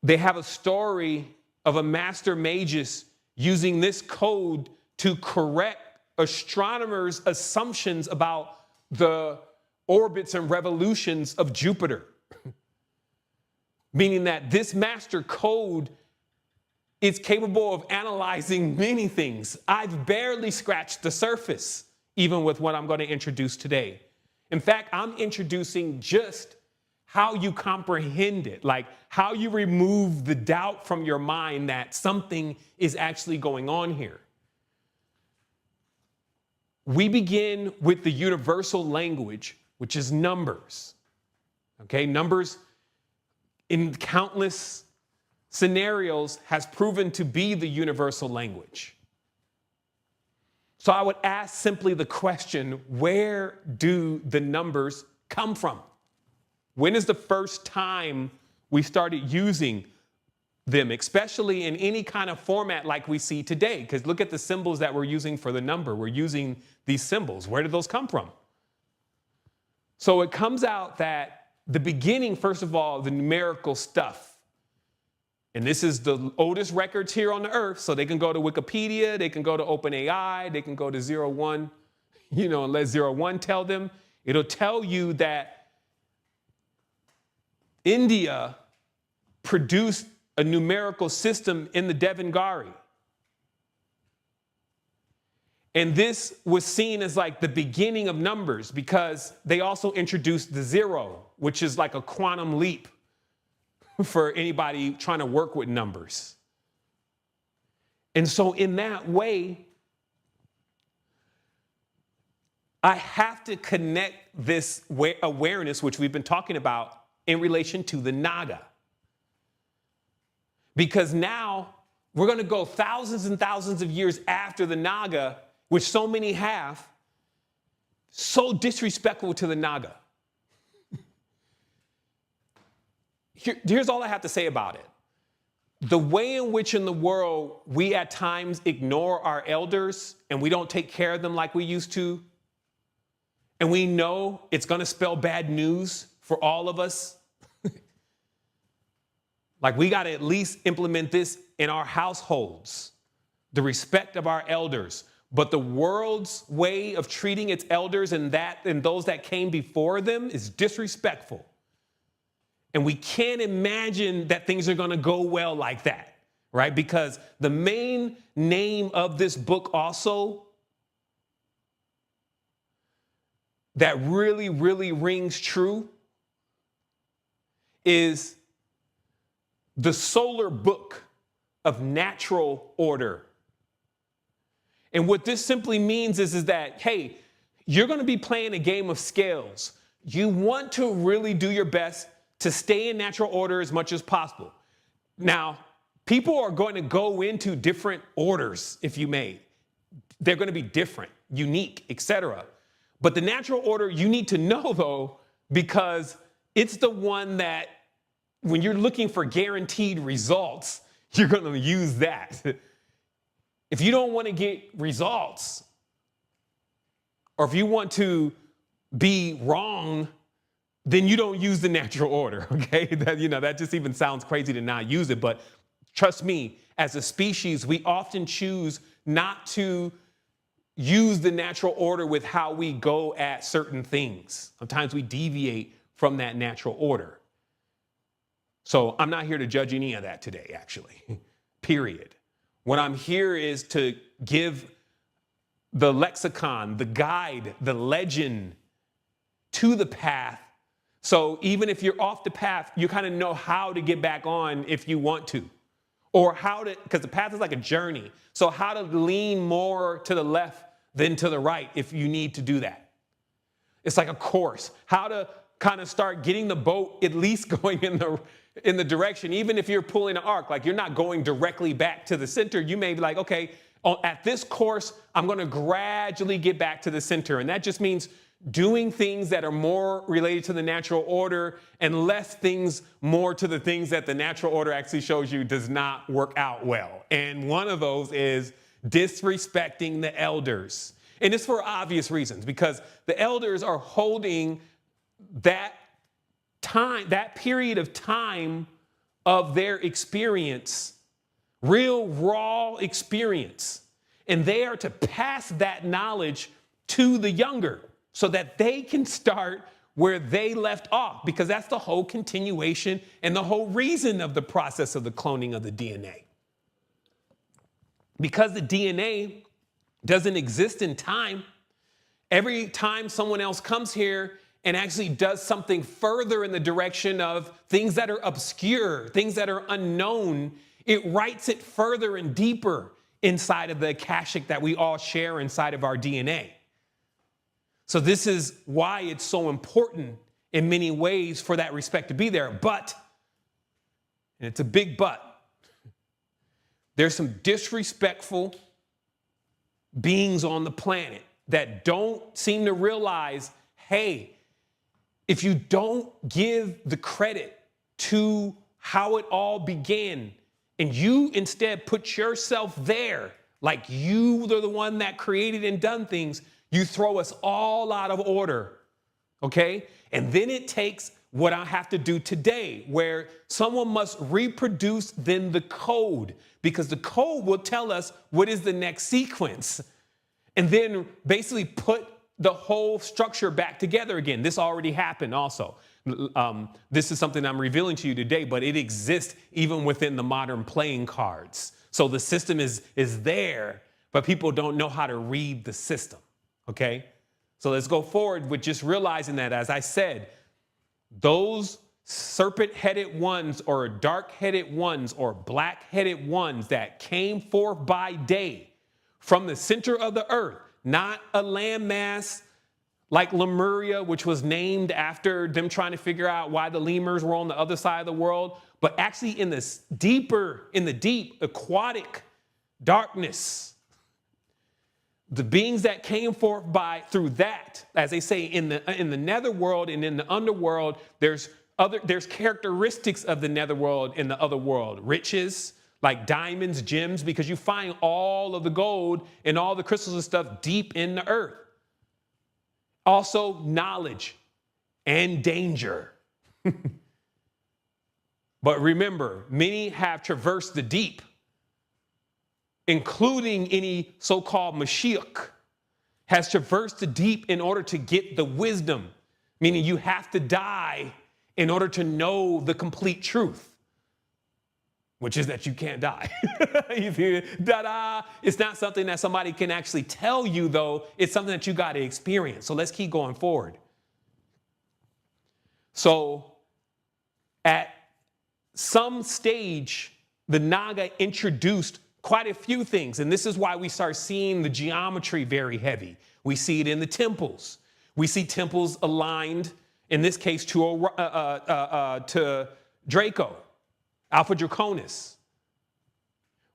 They have a story of a master magus using this code to correct astronomers' assumptions about the orbits and revolutions of Jupiter. Meaning that this master code is capable of analyzing many things. I've barely scratched the surface, even with what I'm going to introduce today. In fact, I'm introducing just how you comprehend it, like how you remove the doubt from your mind that something is actually going on here. We begin with the universal language, which is numbers. Okay, numbers in countless scenarios has proven to be the universal language. So I would ask simply the question, where do the numbers come from? When is the first time we started using them, especially in any kind of format like we see today? Because look at the symbols that we're using for the number. We're using these symbols. Where did those come from? So it comes out that the beginning, first of all, the numerical stuff. And this is the oldest records here on the earth. So they can go to Wikipedia, they can go to OpenAI, they can go to 01, and let 01 tell them. It'll tell you that India produced a numerical system in the Devanagari. And this was seen as like the beginning of numbers because they also introduced the 0, which is like a quantum leap for anybody trying to work with numbers. And so in that way, I have to connect this awareness, which we've been talking about, in relation to the Naga. Because now we're going to go thousands and thousands of years after the Naga, which so many have, so disrespectful to the Naga. Here's all I have to say about it. The way in which in the world we at times ignore our elders and we don't take care of them like we used to, and we know it's going to spell bad news for all of us. Like we got to at least implement this in our households, the respect of our elders. But the world's way of treating its elders and those that came before them is disrespectful. And we can't imagine that things are going to go well like that, right? Because the main name of this book also that really, really rings true is the solar book of natural order. And what this simply means is that, hey, you're going to be playing a game of scales. You want to really do your best to stay in natural order as much as possible. Now, people are going to go into different orders, if you may. They're going to be different, unique, etc. But the natural order you need to know, though, because it's the one that when you're looking for guaranteed results, you're going to use that. If you don't want to get results, or if you want to be wrong, then you don't use the natural order, okay? That just even sounds crazy to not use it, but trust me, as a species, we often choose not to use the natural order with how we go at certain things. Sometimes we deviate from that natural order. So I'm not here to judge any of that today, actually, period. What I'm here is to give the lexicon, the guide, the legend to the path. So even if you're off the path, you kind of know how to get back on if you want to, or how to, because the path is like a journey. So how to lean more to the left than to the right if you need to do that. It's like a course, how to kind of start getting the boat at least going in the direction, even if you're pulling an arc, like you're not going directly back to the center. You may be like, okay, at this course, I'm going to gradually get back to the center. And that just means doing things that are more related to the natural order and less things more to the things that the natural order actually shows you does not work out well. And one of those is disrespecting the elders. And it's for obvious reasons, because the elders are holding that time, that period of time of their experience, real raw experience. And they are to pass that knowledge to the younger so that they can start where they left off, because that's the whole continuation and the whole reason of the process of the cloning of the DNA. Because the DNA doesn't exist in time, every time someone else comes here and actually does something further in the direction of things that are obscure, things that are unknown, it writes it further and deeper inside of the akashic that we all share inside of our DNA. So this is why it's so important in many ways for that respect to be there. But, and it's a big but, there's some disrespectful beings on the planet that don't seem to realize, hey, if you don't give the credit to how it all began, and you instead put yourself there, like you are the one that created and done things, you throw us all out of order, okay? And then it takes what I have to do today, where someone must reproduce then the code, because the code will tell us what is the next sequence, and then basically put the whole structure back together again. This already happened also. This is something I'm revealing to you today, but it exists even within the modern playing cards. So the system is there, but people don't know how to read the system, okay? So let's go forward with just realizing that, as I said, those serpent-headed ones or dark-headed ones or black-headed ones that came forth by day from the center of the earth, not a landmass like Lemuria, which was named after them trying to figure out why the lemurs were on the other side of the world, but actually in the deep aquatic darkness. The beings that came forth through that, as they say, in the netherworld and in the underworld, there's characteristics of the netherworld in the other world. Riches, like diamonds, gems, because you find all of the gold and all the crystals and stuff deep in the earth. Also, knowledge and danger. But remember, many have traversed the deep, including any so-called Mashiach, has traversed the deep in order to get the wisdom, meaning you have to die in order to know the complete truth, which is that you can't die. It's not something that somebody can actually tell you, though. It's something that you got to experience. So let's keep going forward. So at some stage, the Naga introduced quite a few things. And this is why we start seeing the geometry very heavy. We see it in the temples. We see temples aligned, in this case, to Draco, Alpha Draconis.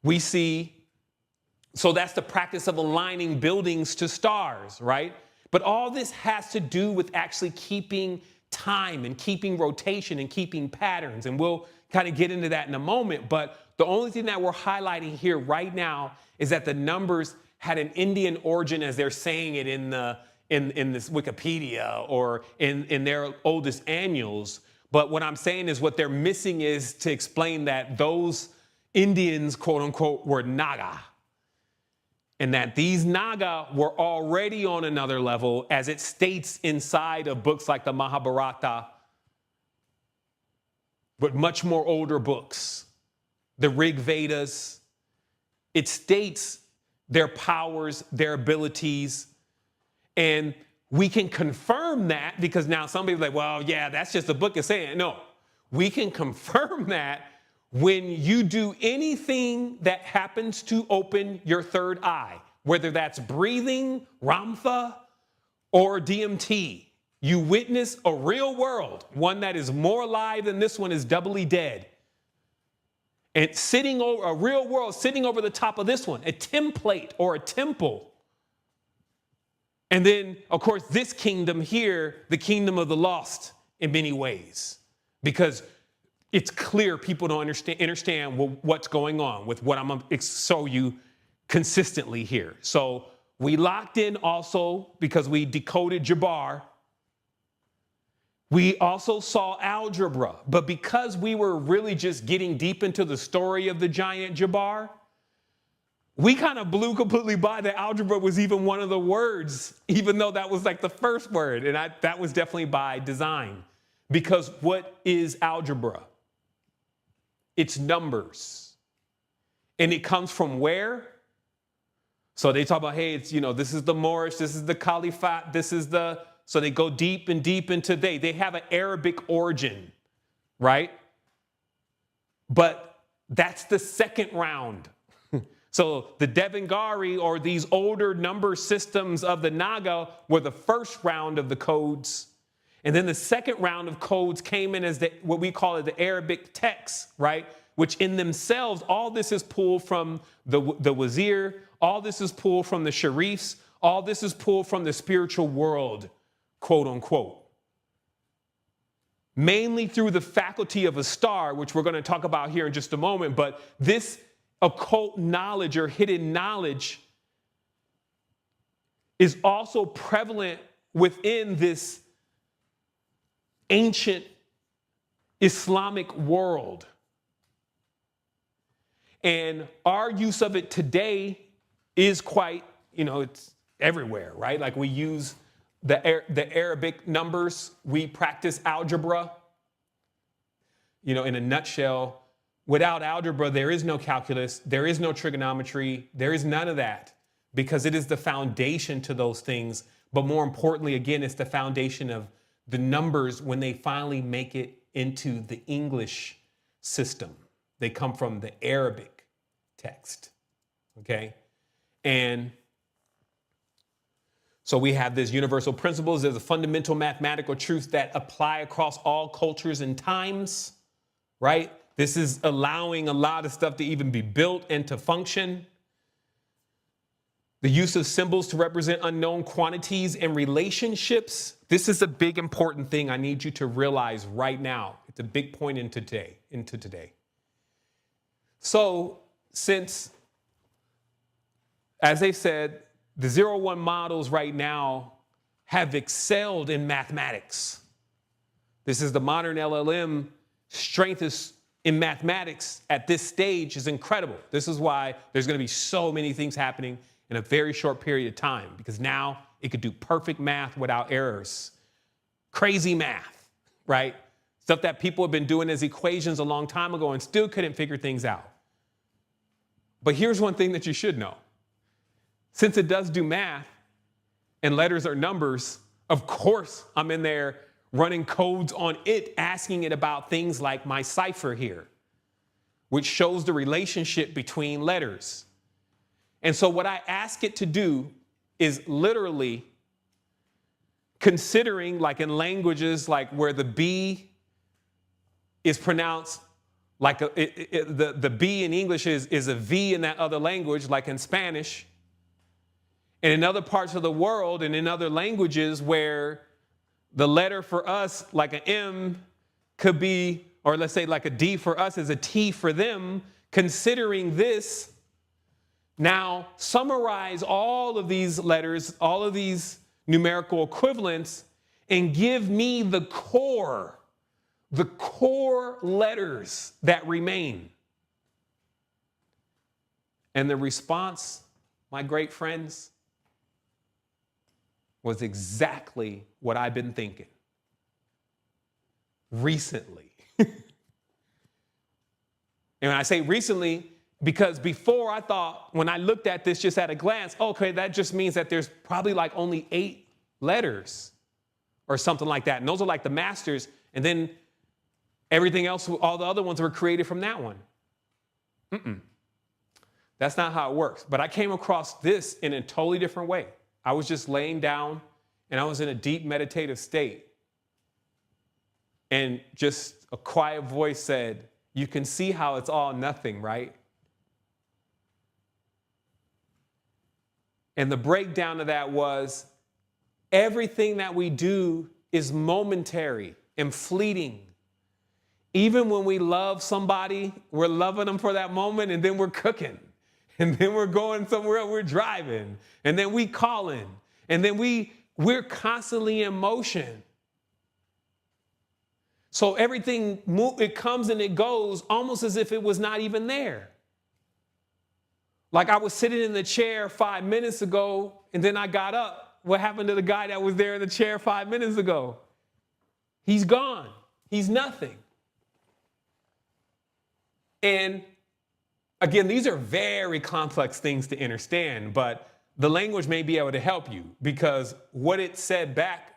We see, so that's the practice of aligning buildings to stars, right? But all this has to do with actually keeping time and keeping rotation and keeping patterns. And we'll kind of get into that in a moment. But the only thing that we're highlighting here right now is that the numbers had an Indian origin, as they're saying it in this Wikipedia or in their oldest annuals. But what I'm saying is what they're missing is to explain that those Indians, quote unquote, were Naga. And that these Naga were already on another level, as it states inside of books like the Mahabharata, but much more older books, the Rig Vedas. It states their powers, their abilities, and we can confirm that, because now some people are like, well, yeah, that's just the book is saying. No, we can confirm that when you do anything that happens to open your third eye, whether that's breathing, Ramtha, or DMT. You witness a real world, one that is more alive than this one is doubly dead. And sitting over a real world, sitting over the top of this one, a template or a temple. And then, of course, this kingdom here, the kingdom of the lost in many ways, because it's clear people don't understand what's going on with what I'm going to show you consistently here. So we locked in also because we decoded Jabbar. We also saw algebra, but because we were really just getting deep into the story of the giant Jabbar, We kind of blew completely by that algebra was even one of the words, even though that was like the first word. And that was definitely by design. Because what is algebra? It's numbers. And it comes from where? So they talk about, hey, it's, this is the Moorish, this is the Caliphate, so they go deep and deep into they have an Arabic origin, right? But that's the second round. So the Devanagari, or these older number systems of the Naga, were the first round of the codes. And then the second round of codes came in as what we call the Arabic texts, right? Which in themselves, all this is pulled from the wazir, all this is pulled from the sharifs, all this is pulled from the spiritual world, quote unquote. Mainly through the faculty of a star, which we're going to talk about here in just a moment. But this occult knowledge or hidden knowledge is also prevalent within this ancient Islamic world. And our use of it today is quite, it's everywhere, right? Like we use the Arabic numbers. We practice algebra. In a nutshell, without algebra, there is no calculus, there is no trigonometry, there is none of that, because it is the foundation to those things. But more importantly, again, it's the foundation of the numbers when they finally make it into the English system. They come from the Arabic text, okay? And so we have this universal principles. There's a fundamental mathematical truth that apply across all cultures and times, right? This is allowing a lot of stuff to even be built and to function. The use of symbols to represent unknown quantities and relationships. This is a big important thing I need you to realize right now. It's a big point into today. So since, as they said, the 0-1 models right now have excelled in mathematics. This is the modern LLM strength is in mathematics at this stage is incredible. This is why there's going to be so many things happening in a very short period of time, because now it could do perfect math without errors. Crazy math, right? Stuff that people have been doing as equations a long time ago and still couldn't figure things out. But here's one thing that you should know. Since it does do math and letters are numbers, of course I'm in there running codes on it, asking it about things like my cipher here, which shows the relationship between letters. And so what I ask it to do is literally considering, like in languages like where the B is pronounced like the B in English is a V in that other language, like in Spanish. And in other parts of the world and in other languages where the letter for us, like an M, could be, or let's say like a D for us is a T for them, considering this, now summarize all of these letters, all of these numerical equivalents, and give me the core letters that remain. And the response, my great friends, was exactly what I've been thinking recently. And when I say recently, because before I thought, when I looked at this just at a glance, okay, that just means that there's probably like only 8 letters or something like that. And those are like the masters. And then everything else, all the other ones were created from that one. That's not how it works. But I came across this in a totally different way. I was just laying down and I was in a deep meditative state. And just a quiet voice said, you can see how it's all nothing, right? And the breakdown of that was everything that we do is momentary and fleeting. Even when we love somebody, we're loving them for that moment and then we're cooking. And then we're going somewhere, we're driving, and then we calling, and then we're constantly in motion. So everything, it comes and it goes almost as if it was not even there. Like I was sitting in the chair 5 minutes ago and then I got up. What happened to the guy that was there in the chair 5 minutes ago? He's gone. He's nothing. And again, these are very complex things to understand, but the language may be able to help you because what it said back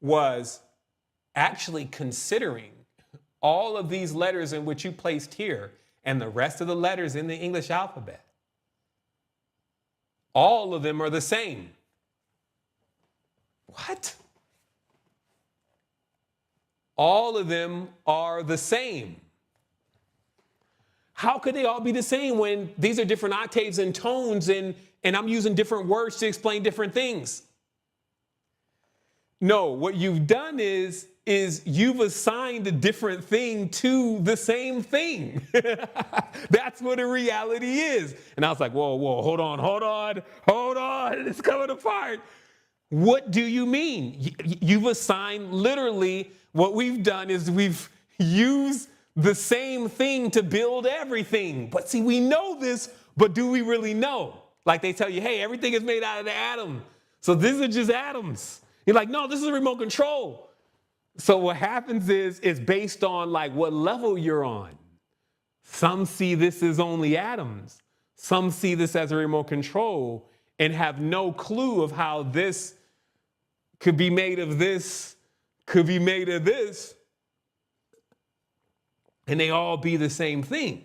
was actually considering all of these letters in which you placed here and the rest of the letters in the English alphabet. All of them are the same. What? All of them are the same. How could they all be the same when these are different octaves and tones and I'm using different words to explain different things? No, what you've done is you've assigned a different thing to the same thing. That's what a reality is. And I was like, whoa, hold on. It's coming apart. What do you mean? You've assigned literally what we've done is we've used the same thing to build everything. But see, we know this, but do we really know? Like they tell you, hey, everything is made out of the atom. So these are just atoms. You're like, no, this is a remote control. So what happens is it's based on like what level you're on. Some see this as only atoms. Some see this as a remote control and have no clue of how this could be made of this, could be made of this, and they all be the same thing.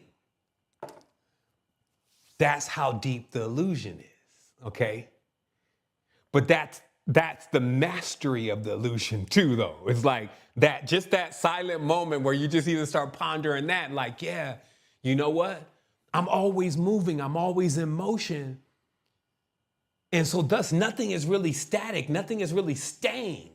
That's how deep the illusion is, okay? But that's the mastery of the illusion too, though. It's like that, just that silent moment where you just even start pondering that, like, yeah, you know what? I'm always moving, I'm always in motion. And so thus nothing is really static, nothing is really staying.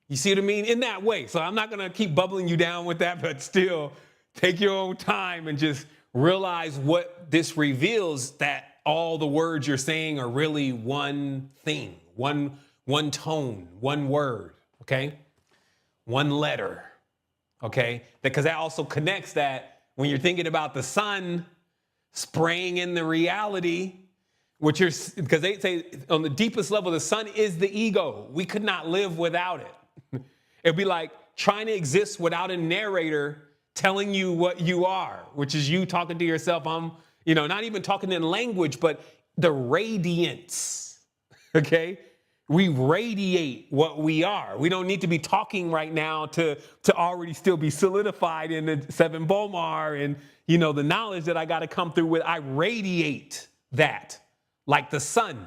You see what I mean? In that way. So I'm not gonna keep bubbling you down with that, but still take your own time and just realize what this reveals, that all the words you're saying are really one thing, one tone, one word, okay? One letter, okay? Because that also connects that when you're thinking about the sun spraying in the reality, because they say on the deepest level, the sun is the ego. We could not live without it. It'd be like trying to exist without a narrator telling you what you are, which is you talking to yourself. I'm, not even talking in language, but the radiance, okay? We radiate what we are. We don't need to be talking right now to already still be solidified in the Sevan Bomar and, the knowledge that I got to come through with. I radiate that like the sun.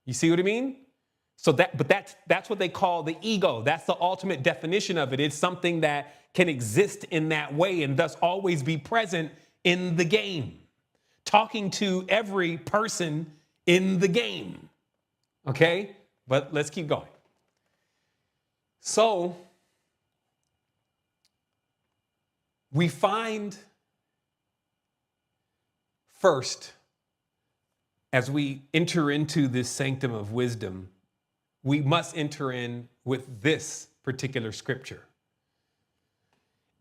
You see what I mean? So that's what they call the ego. That's the ultimate definition of it. It's something that can exist in that way and thus always be present in the game, talking to every person in the game. Okay? But let's keep going. So we find first, as we enter into this sanctum of wisdom, we must enter in with this particular scripture.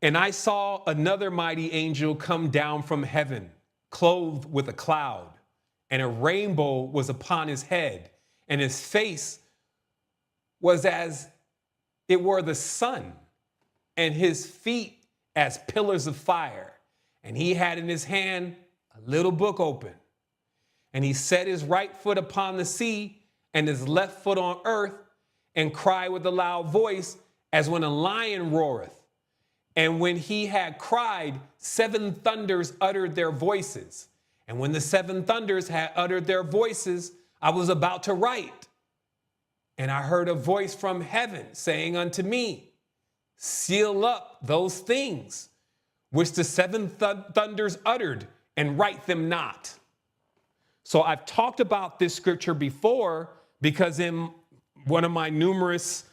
And I saw another mighty angel come down from heaven, clothed with a cloud, and a rainbow was upon his head, and his face was as it were the sun, and his feet as pillars of fire. And he had in his hand a little book open. And he set his right foot upon the sea and his left foot on earth, and cried with a loud voice as when a lion roareth. And when he had cried, 7 thunders uttered their voices. And when the 7 thunders had uttered their voices, I was about to write. And I heard a voice from heaven saying unto me, seal up those things which the 7 thunders uttered, and write them not. So I've talked about this scripture before because in one of my numerous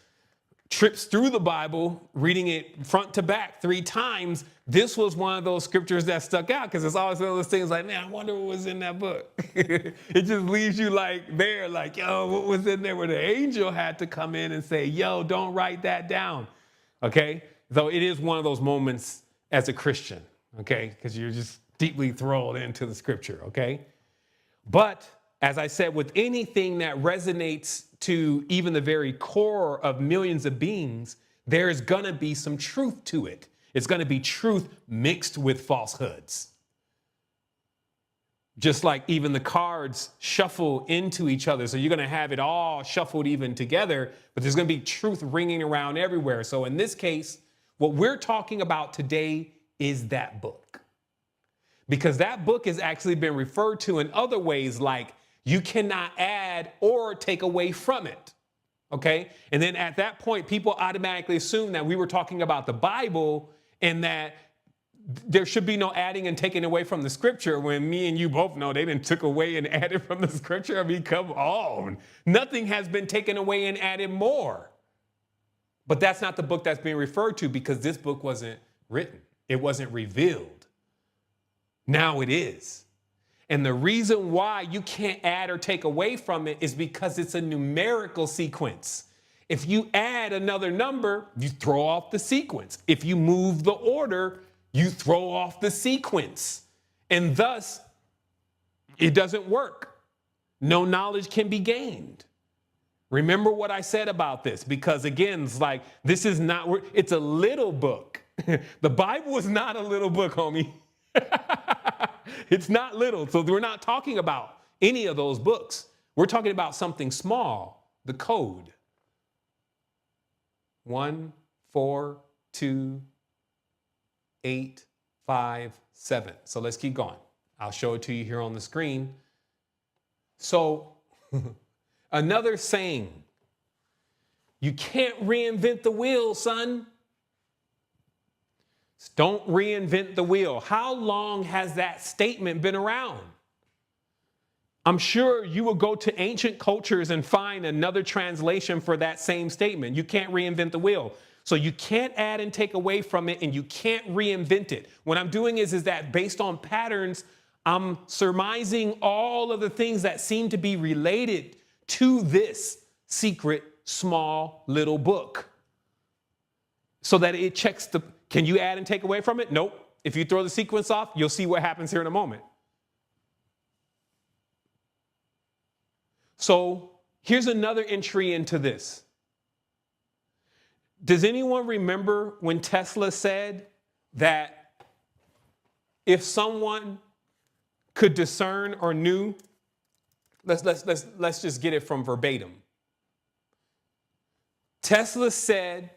trips through the Bible, reading it front to back 3 times, this was one of those scriptures that stuck out because it's always one of those things like, man, I wonder what was in that book. It just leaves you like there, like, yo, what was in there where the angel had to come in and say, yo, don't write that down. Okay. So it is one of those moments as a Christian, okay, because you're just deeply thrilled into the scripture. Okay. But as I said, with anything that resonates to even the very core of millions of beings, there's going to be some truth to it. It's going to be truth mixed with falsehoods. Just like even the cards shuffle into each other. So you're going to have it all shuffled even together, but there's going to be truth ringing around everywhere. So in this case, what we're talking about today is that book. Because that book has actually been referred to in other ways, like you cannot add or take away from it. Okay. And then at that point, people automatically assume that we were talking about the Bible and that there should be no adding and taking away from the scripture, when me and you both know they didn't took away and added from the scripture. I mean, come on. Nothing has been taken away and added more. But that's not the book that's being referred to, because this book wasn't written. It wasn't revealed. Now it is. And the reason why you can't add or take away from it is because it's a numerical sequence. If you add another number, you throw off the sequence. If you move the order, you throw off the sequence. And thus, it doesn't work. No knowledge can be gained. Remember what I said about this, because again, it's like, this is not, it's a little book. The Bible is not a little book, homie. It's not little. So we're not talking about any of those books. We're talking about something small, the code. 1, 4, 2, 8, 5, 7. So let's keep going. I'll show it to you here on the screen. So another saying, you can't reinvent the wheel, son. Don't reinvent the wheel. How long has that statement been around? I'm sure you will go to ancient cultures and find another translation for that same statement. You can't reinvent the wheel. So you can't add and take away from it, and you can't reinvent it. What I'm doing is that based on patterns, I'm surmising all of the things that seem to be related to this secret, small, little book, so that it checks the, can you add and take away from it? Nope. If you throw the sequence off, you'll see what happens here in a moment. So here's another entry into this. Does anyone remember when Tesla said that if someone could discern or knew, let's just get it from verbatim. Tesla said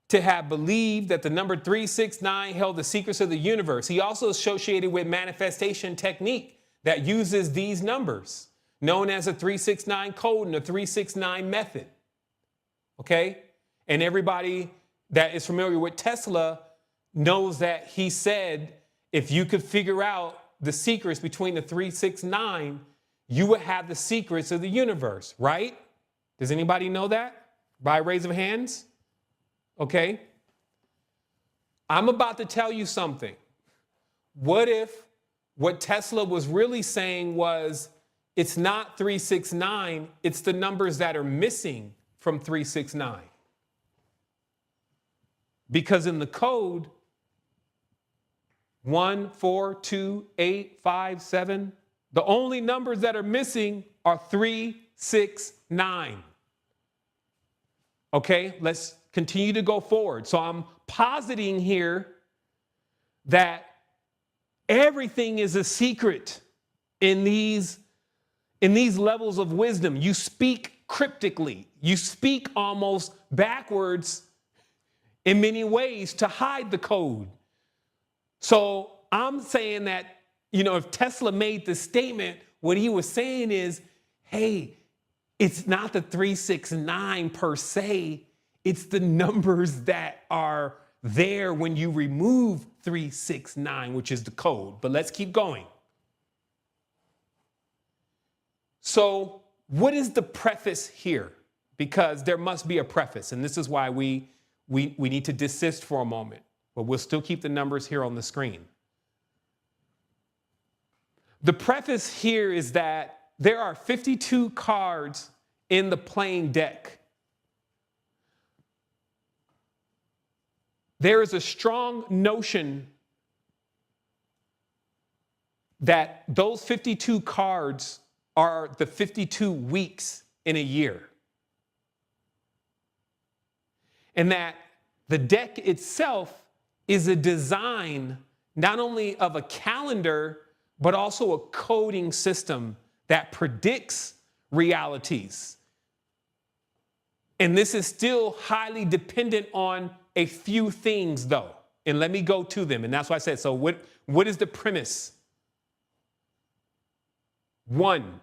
to have believed that the number 369 held the secrets of the universe. He also associated with manifestation technique that uses these numbers, known as a 369 code and a 369 method. Okay? And everybody that is familiar with Tesla knows that he said if you could figure out the secrets between the 369, you would have the secrets of the universe, right? Does anybody know that? By raise of hands? Okay. I'm about to tell you something. What if what Tesla was really saying was, it's not 369, it's the numbers that are missing from 369. Because in the code, 1, 4, 2, 8, 5, 7, the only numbers that are missing are 3, 6, 9. Okay, let's continue to go forward. So I'm positing here that everything is a secret in these levels of wisdom. You speak cryptically. You speak almost backwards in many ways to hide the code. So I'm saying that, if Tesla made the statement, what he was saying is, hey, it's not the 369 per se. It's the numbers that are there when you remove 369, which is the code. But let's keep going. So what is the preface here? Because there must be a preface. And this is why we need to desist for a moment. But we'll still keep the numbers here on the screen. The preface here is that there are 52 cards in the playing deck. There is a strong notion that those 52 cards are the 52 weeks in a year. And that the deck itself is a design not only of a calendar, but also a coding system that predicts realities. And this is still highly dependent on a few things, though. And let me go to them. And that's why I said, so what is the premise? One,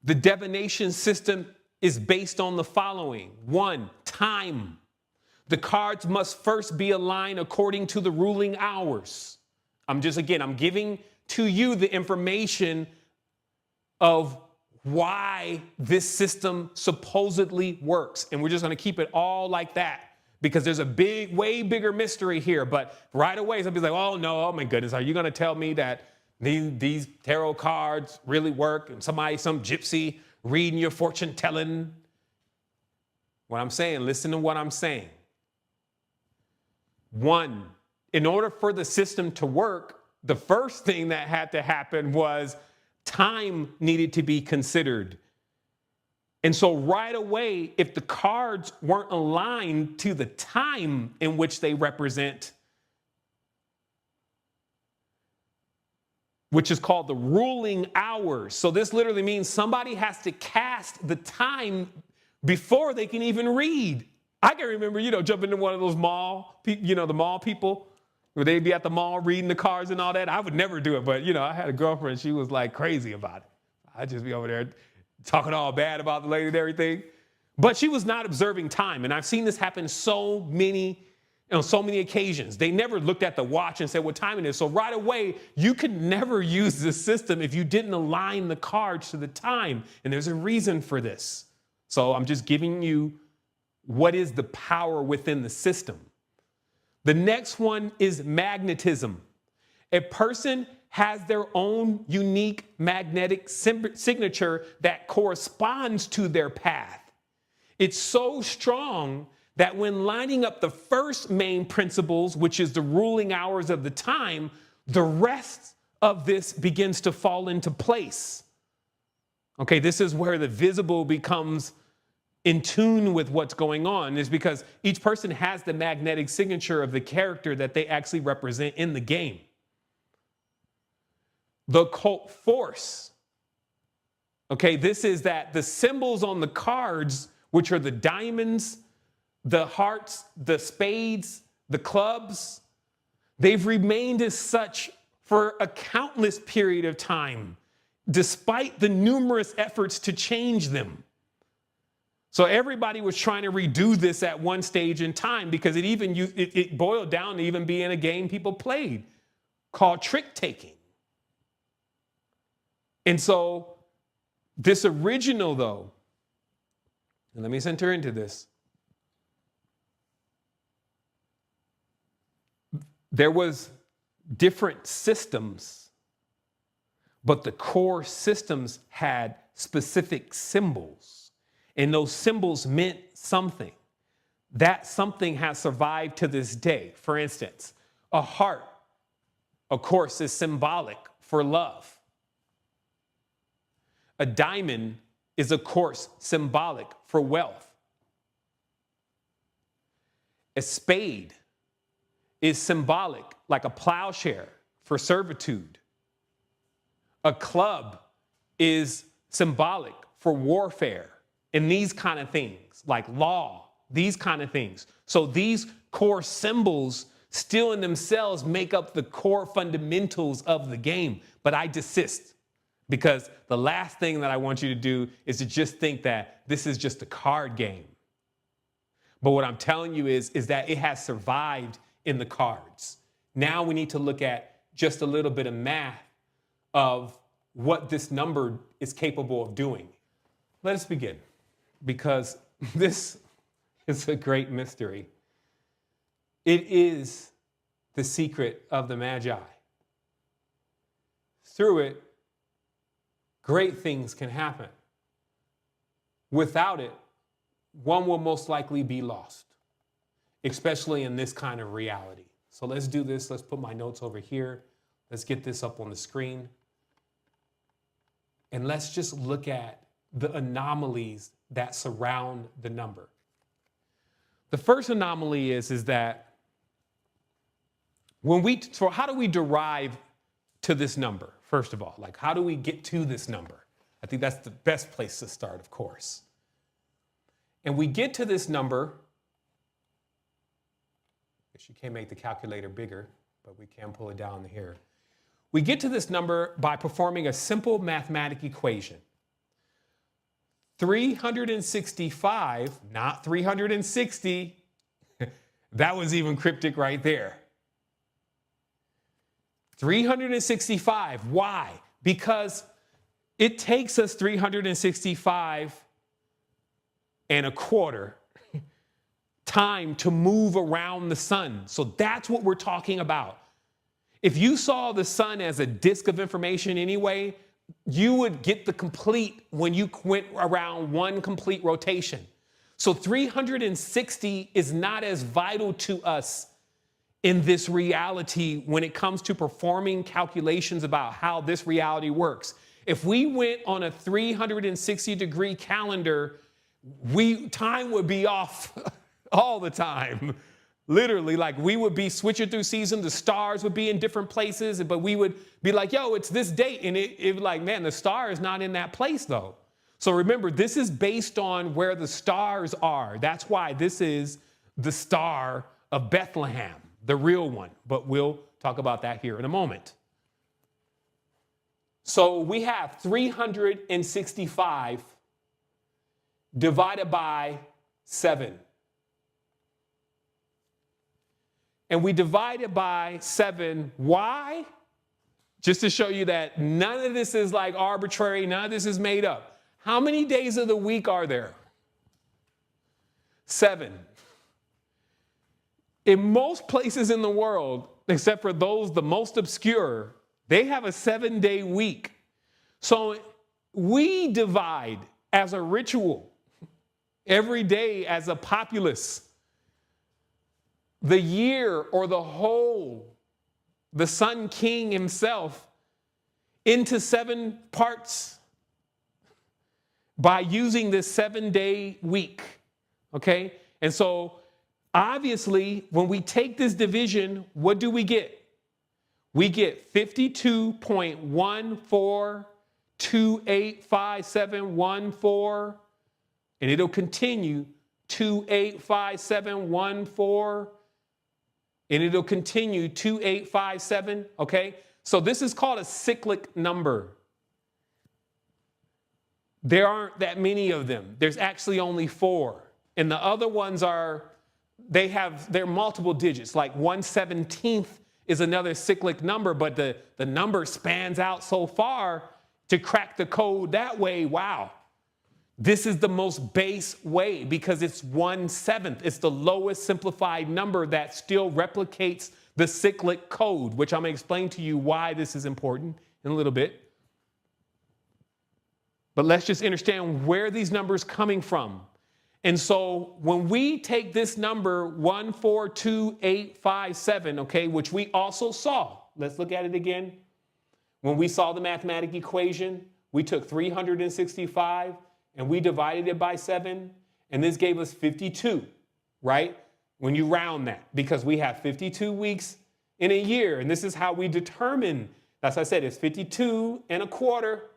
the divination system is based on the following. One, time. The cards must first be aligned according to the ruling hours. I'm giving to you the information of why this system supposedly works. And we're just going to keep it all like that because there's a way bigger mystery here. But right away, somebody's like, oh no, oh my goodness, are you going to tell me that these tarot cards really work and some gypsy reading your fortune telling? What I'm saying, listen to what I'm saying. One, in order for the system to work, the first thing that had to happen was time needed to be considered. And so right away, if the cards weren't aligned to the time in which they represent, which is called the ruling hours. So this literally means somebody has to cast the time before they can even read. I can remember, jumping into one of those the mall people, where they'd be at the mall reading the cards and all that. I would never do it, but, I had a girlfriend. She was like crazy about it. I'd just be over there talking all bad about the lady and everything. But she was not observing time. And I've seen this happen on so many occasions. They never looked at the watch and said what time it is. So right away, you could never use this system if you didn't align the cards to the time. And there's a reason for this. So I'm just giving you what is the power within the system. The next one is magnetism. A person has their own unique magnetic signature that corresponds to their path. It's so strong that when lining up the first main principles, which is the ruling hours of the time, the rest of this begins to fall into place. Okay, this is where the visible becomes in tune with what's going on, is because each person has the magnetic signature of the character that they actually represent in the game. The occult force. Okay, this is that the symbols on the cards, which are the diamonds, the hearts, the spades, the clubs, they've remained as such for a countless period of time, despite the numerous efforts to change them. So everybody was trying to redo this at one stage in time because it boiled down to even being a game people played called trick taking. And so this original, though, and let me enter into this. There was different systems, but the core systems had specific symbols. And those symbols meant something. That something has survived to this day. For instance, a heart, of course, is symbolic for love. A diamond is, of course, symbolic for wealth. A spade is symbolic, like a plowshare, for servitude. A club is symbolic for warfare. And these kind of things, like law, these kind of things. So these core symbols still in themselves make up the core fundamentals of the game. But I desist, because the last thing that I want you to do is to just think that this is just a card game. But what I'm telling you is that it has survived in the cards. Now we need to look at just a little bit of math of what this number is capable of doing. Let us begin, because this is a great mystery. It is the secret of the Magi. Through it, great things can happen. Without it, one will most likely be lost, especially in this kind of reality. So let's do this. Let's put my notes over here. Let's get this up on the screen. And let's just look at the anomalies that surround the number. The first anomaly is that so how do we derive to this number? First of all, like, how do we get to this number? I think that's the best place to start, of course. And we get to this number. I guess you can't make the calculator bigger, but we can pull it down here. We get to this number by performing a simple mathematical equation. 365, not 360. That was even cryptic right there. 365. Why? Because it takes us 365 and a quarter time to move around the sun. So that's what we're talking about. If you saw the sun as a disk of information anyway, you would get the complete when you went around one complete rotation. So 360 is not as vital to us in this reality when it comes to performing calculations about how this reality works. If we went on a 360-degree calendar, time would be off all the time. Literally, like, we would be switching through season, the stars would be in different places, but we would be like, yo, it's this date. And it like, man, the star is not in that place though. So remember, this is based on where the stars are. That's why this is the Star of Bethlehem, the real one. But we'll talk about that here in a moment. So we have 365 divided by 7. And we divide it by 7. Why? Just to show you that none of this is like arbitrary. None of this is made up. How many days of the week are there? 7. In most places in the world, except for those the most obscure, they have a 7-day week. So we divide as a ritual every day as a populace. The year or the whole, the Sun King himself, into 7 parts by using this 7-day week, okay? And so obviously, when we take this division, what do we get? We get 52.14285714, and it'll continue 285714. And it'll continue 2857, okay? So this is called a cyclic number. There aren't that many of them. There's actually only 4. And the other ones they're multiple digits. Like 1/17 is another cyclic number, but the number spans out so far to crack the code that way. Wow. This is the most base way because it's 1/7. It's the lowest simplified number that still replicates the cyclic code, which I'm going to explain to you why this is important in a little bit. But let's just understand where these numbers coming from. And so when we take this number 142857, okay, which we also saw, let's look at it again. When we saw the mathematical equation, we took 365 and we divided it by 7, and this gave us 52, right? When you round that, because we have 52 weeks in a year, and this is how we determine, as I said, it's 52 and a quarter.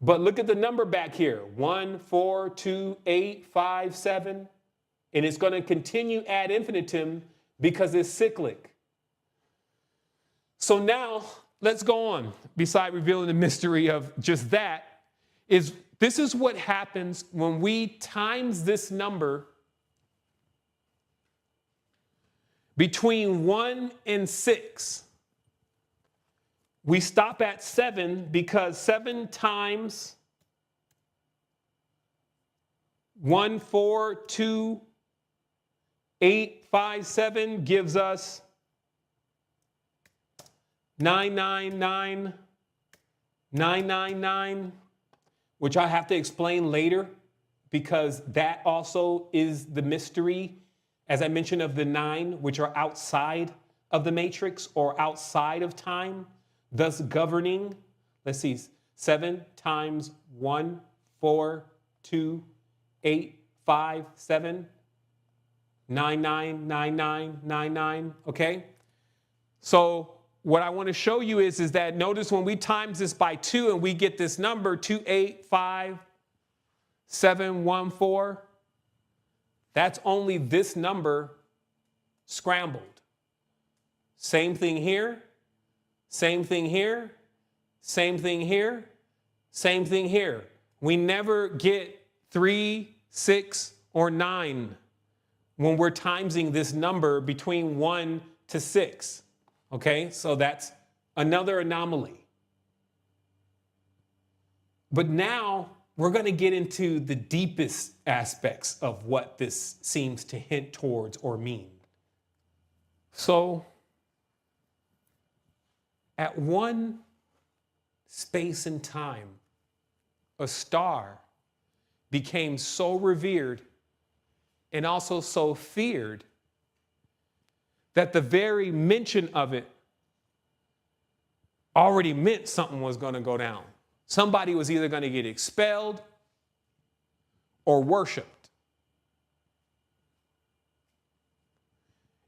But look at the number back here, 142857, and it's going to continue ad infinitum because it's cyclic. So now let's go on. Beside revealing the mystery of just that, this is what happens when we times this number between 1 and 6. We stop at 7 because 7 times 142857 gives us 999,999, which I have to explain later because that also is the mystery as I mentioned, of the 9, which are outside of the matrix or outside of time, thus governing, let's see, 7 times 1, 4, 2, 8, 5, 7, 9, 9, 9, 9, 9, 9, okay? So what I want to show you is that notice when we times this by 2 and we get this number, 2, 8, 5, 7, 1, 4, that's only this number scrambled. Same thing here, same thing here, same thing here, same thing here. We never get 3, 6, or 9 when we're timesing this number between 1 to 6. Okay, so that's another anomaly. But now we're going to get into the deepest aspects of what this seems to hint towards or mean. So at one space and time, a star became so revered and also so feared that the very mention of it already meant something was going to go down. Somebody was either going to get expelled or worshiped.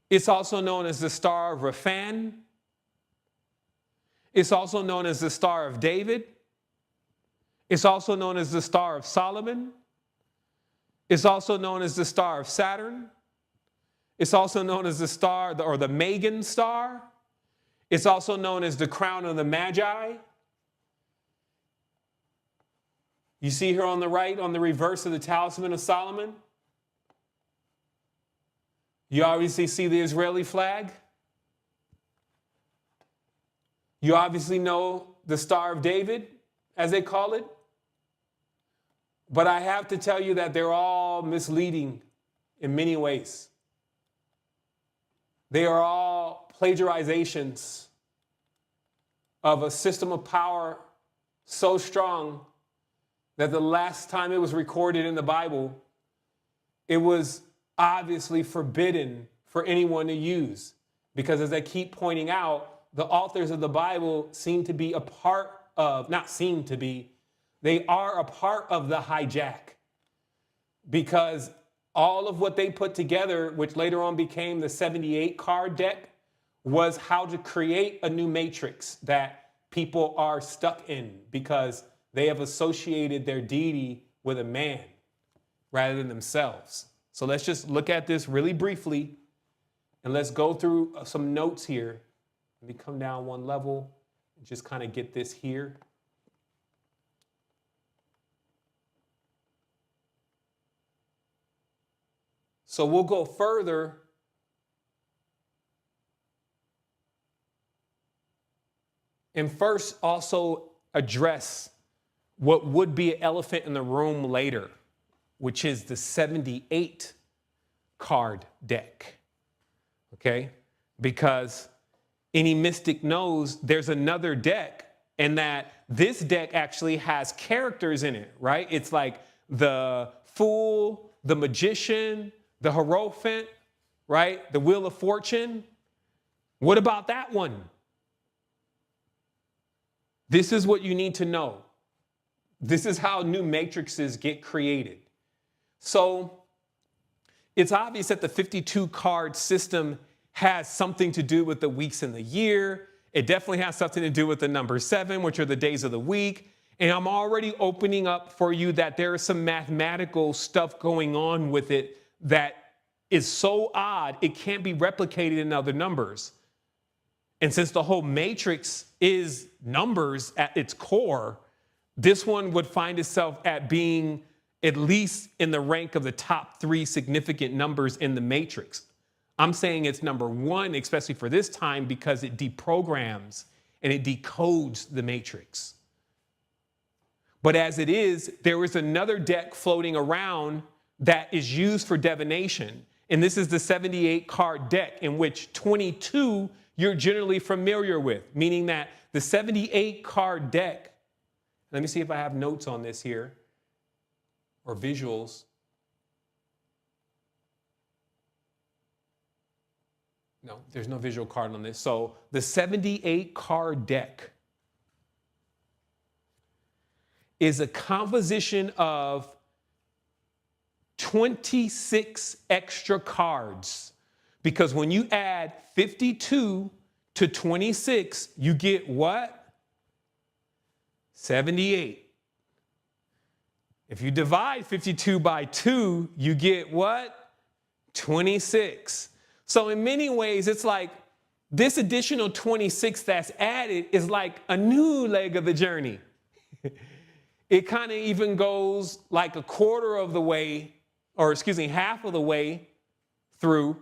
It's also known as the Star of Rephan. It's also known as the Star of David. It's also known as the Star of Solomon. It's also known as the Star of Saturn. It's also known as the star or the Magan star. It's also known as the crown of the Magi. You see here on the right, on the reverse of the Talisman of Solomon, you obviously see the Israeli flag. You obviously know the Star of David, as they call it. But I have to tell you that they're all misleading in many ways. They are all plagiarizations of a system of power so strong that the last time it was recorded in the Bible, it was obviously forbidden for anyone to use. Because as I keep pointing out, the authors of the Bible seem to be a part of, not seem to be, they are a part of the hijack. Because all of what they put together, which later on became the 78 card deck, was how to create a new matrix that people are stuck in because they have associated their deity with a man rather than themselves. So let's just look at this really briefly and let's go through some notes here. Let me come down one level and just kind of get this here. So we'll go further and first also address what would be an elephant in the room later, which is the 78 card deck, okay? Because any mystic knows there's another deck and that this deck actually has characters in it, right? It's like the Fool, the Magician, the Hierophant, right? The Wheel of Fortune. What about that one? This is what you need to know. This is how new matrices get created. So it's obvious that the 52 card system has something to do with the weeks in the year. It definitely has something to do with the number 7, which are the days of the week. And I'm already opening up for you that there is some mathematical stuff going on with it that is so odd, it can't be replicated in other numbers. And since the whole matrix is numbers at its core, this one would find itself at being at least in the rank of the top 3 significant numbers in the matrix. I'm saying it's number 1, especially for this time, because it deprograms and it decodes the matrix. But as it is, there is another deck floating around that is used for divination. And this is the 78 card deck, in which 22 you're generally familiar with, meaning that the 78 card deck, let me see if I have notes on this here, or visuals. No, there's no visual card on this. So the 78 card deck is a composition of 26 extra cards. Because when you add 52 to 26, you get what? 78. If you divide 52 by 2, you get what? 26. So in many ways, it's like this additional 26 that's added is like a new leg of the journey. It kind of even goes like a quarter of the way, or excuse me, half of the way through,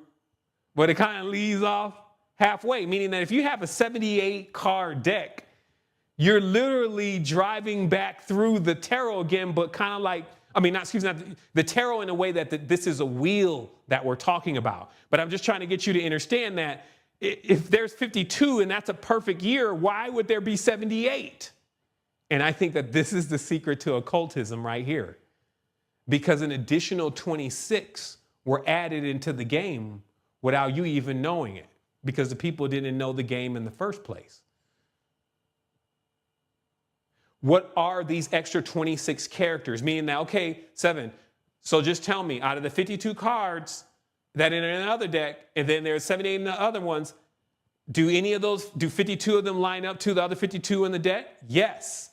but it kind of leaves off halfway, meaning that if you have a 78 card deck, you're literally driving back through the tarot again, but kind of like, the tarot in a way that this is a wheel that we're talking about. But I'm just trying to get you to understand that if there's 52 and that's a perfect year, why would there be 78? And I think that this is the secret to occultism right here. Because an additional 26 were added into the game without you even knowing it. Because the people didn't know the game in the first place. What are these extra 26 characters? Meaning that, okay, Sevan, so just tell me, out of the 52 cards that are in another deck, and then there's 78 in the other ones, do 52 of them line up to the other 52 in the deck? Yes.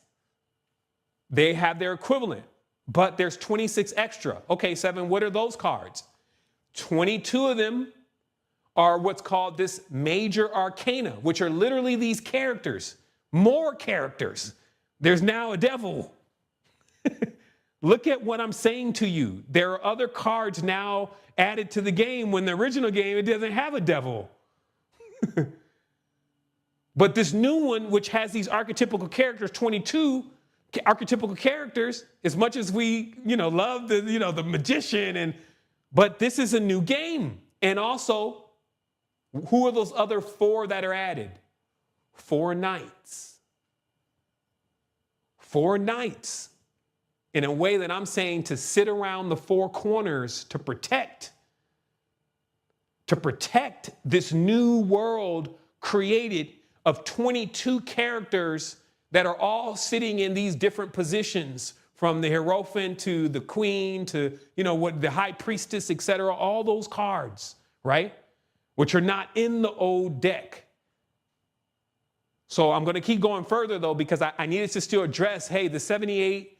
They have their equivalent, but there's 26 extra. Okay, Sevan, what are those cards? 22 of them are what's called this major arcana, which are literally these characters, more characters. There's now a devil. Look at what I'm saying to you. There are other cards now added to the game when the original game, it doesn't have a devil. But this new one, which has these archetypical characters, 22 archetypical characters, as much as we, love the magician, but this is a new game. And also, who are those other 4 that are added? 4 knights. 4 knights. In a way that I'm saying to sit around the 4 corners to protect this new world created of 22 characters that are all sitting in these different positions, from the Hierophant to the Queen to, what the High Priestess, etc. All those cards, right? Which are not in the old deck. So I'm going to keep going further, though, because I needed to still address, hey, the 78,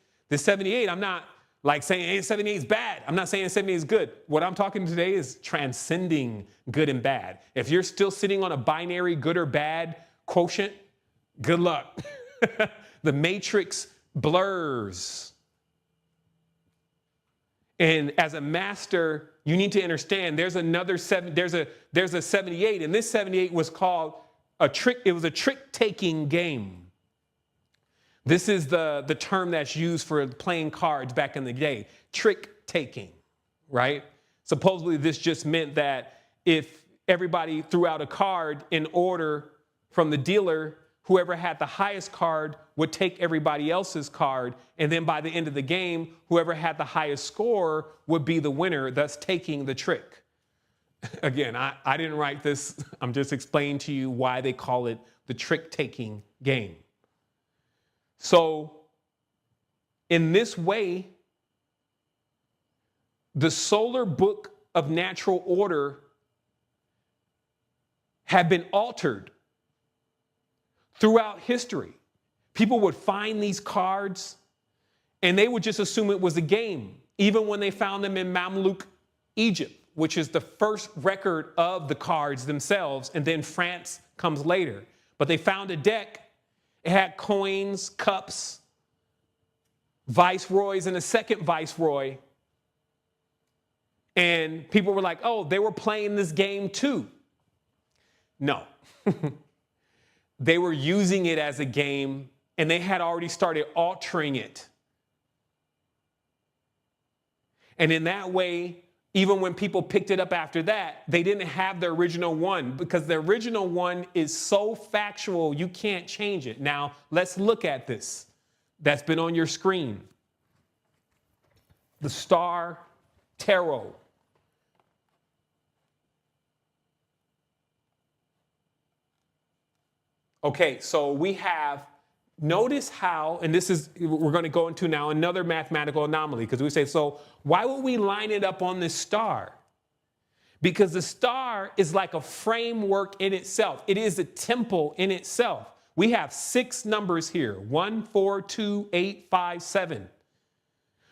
I'm not like saying, hey, 78 is bad. I'm not saying 78 is good. What I'm talking today is transcending good and bad. If you're still sitting on a binary good or bad quotient, good luck. The matrix blurs. And as a master, you need to understand there's a 78, and this 78 was called it was a trick-taking game. This is the term that's used for playing cards back in the day, trick-taking, right? Supposedly this just meant that if everybody threw out a card in order from the dealer, whoever had the highest card would take everybody else's card, and then by the end of the game, whoever had the highest score would be the winner, thus taking the trick. Again, I didn't write this. I'm just explaining to you why they call it the trick-taking game. So, in this way, the solar book of natural order had been altered throughout history. People would find these cards and they would just assume it was a game, even when they found them in Mamluk, Egypt, which is the first record of the cards themselves, and then France comes later. But they found a deck. It had coins, cups, viceroys, and a second viceroy. And people were like, oh, they were playing this game too. No. They were using it as a game, and they had already started altering it. And in that way, even when people picked it up after that, they didn't have the original one, because the original one is so factual, you can't change it. Now, let's look at this. That's been on your screen. The Star Tarot. Okay, so we have, notice how, and this is, we're going to go into now another mathematical anomaly, because we say, so why would we line it up on this star? Because the star is like a framework in itself. It is a temple in itself. We have 6 numbers here, 1, 4, 2, 8, 5, 7.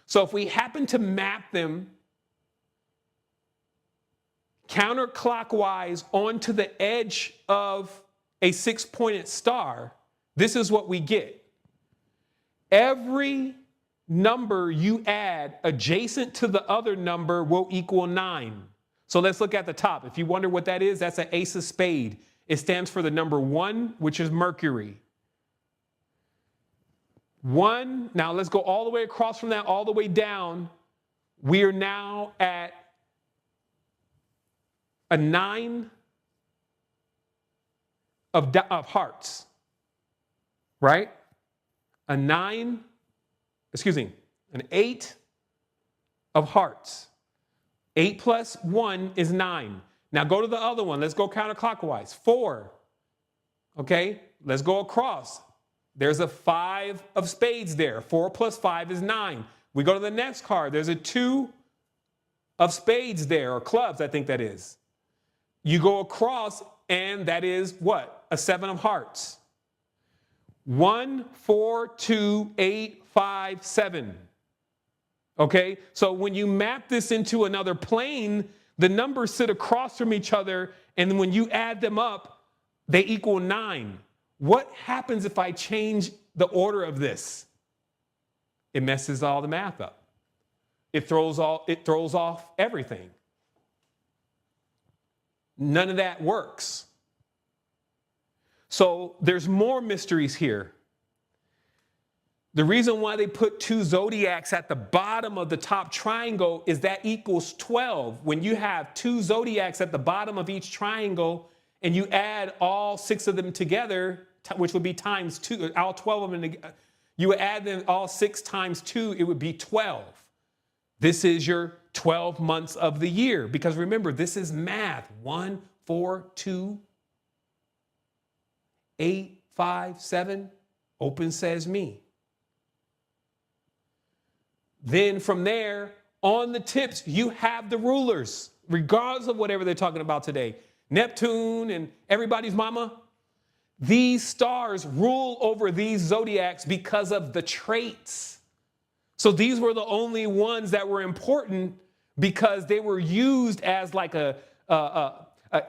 So if we happen to map them counterclockwise onto the edge of a 6-pointed star, this is what we get. Every number you add adjacent to the other number will equal 9. So let's look at the top. If you wonder what that is, that's an ace of spade. It stands for the number 1, which is Mercury. 1, now let's go all the way across from that, all the way down. We are now at a 9 of hearts, right? An 8 of hearts. 8 plus 1 is 9. Now go to the other one. Let's go counterclockwise. 4. Okay, let's go across. There's a 5 of spades there. 4 plus 5 is 9. We go to the next card. There's a 2 of spades there, or clubs, I think that is. You go across, and that is what? A 7 of hearts. 1, 4, 2, 8, 5, 7. Okay, so when you map this into another plane, the numbers sit across from each other, and when you add them up, they equal 9. What happens if I change the order of this? It messes all the math up. It throws off everything. None of that works. So there's more mysteries here. The reason why they put 2 zodiacs at the bottom of the top triangle is that equals 12. When you have 2 zodiacs at the bottom of each triangle and you add all 6 of them together, which would be times 2, all 12 of them, you would add them all 6 times 2, it would be 12. This is your 12 months of the year, because remember, this is math. 1, 4, 2, 8, 5, 7, open says me. Then from there, on the tips, you have the rulers, regardless of whatever they're talking about today. Neptune and everybody's mama. These stars rule over these zodiacs because of the traits. So these were the only ones that were important because they were used as like a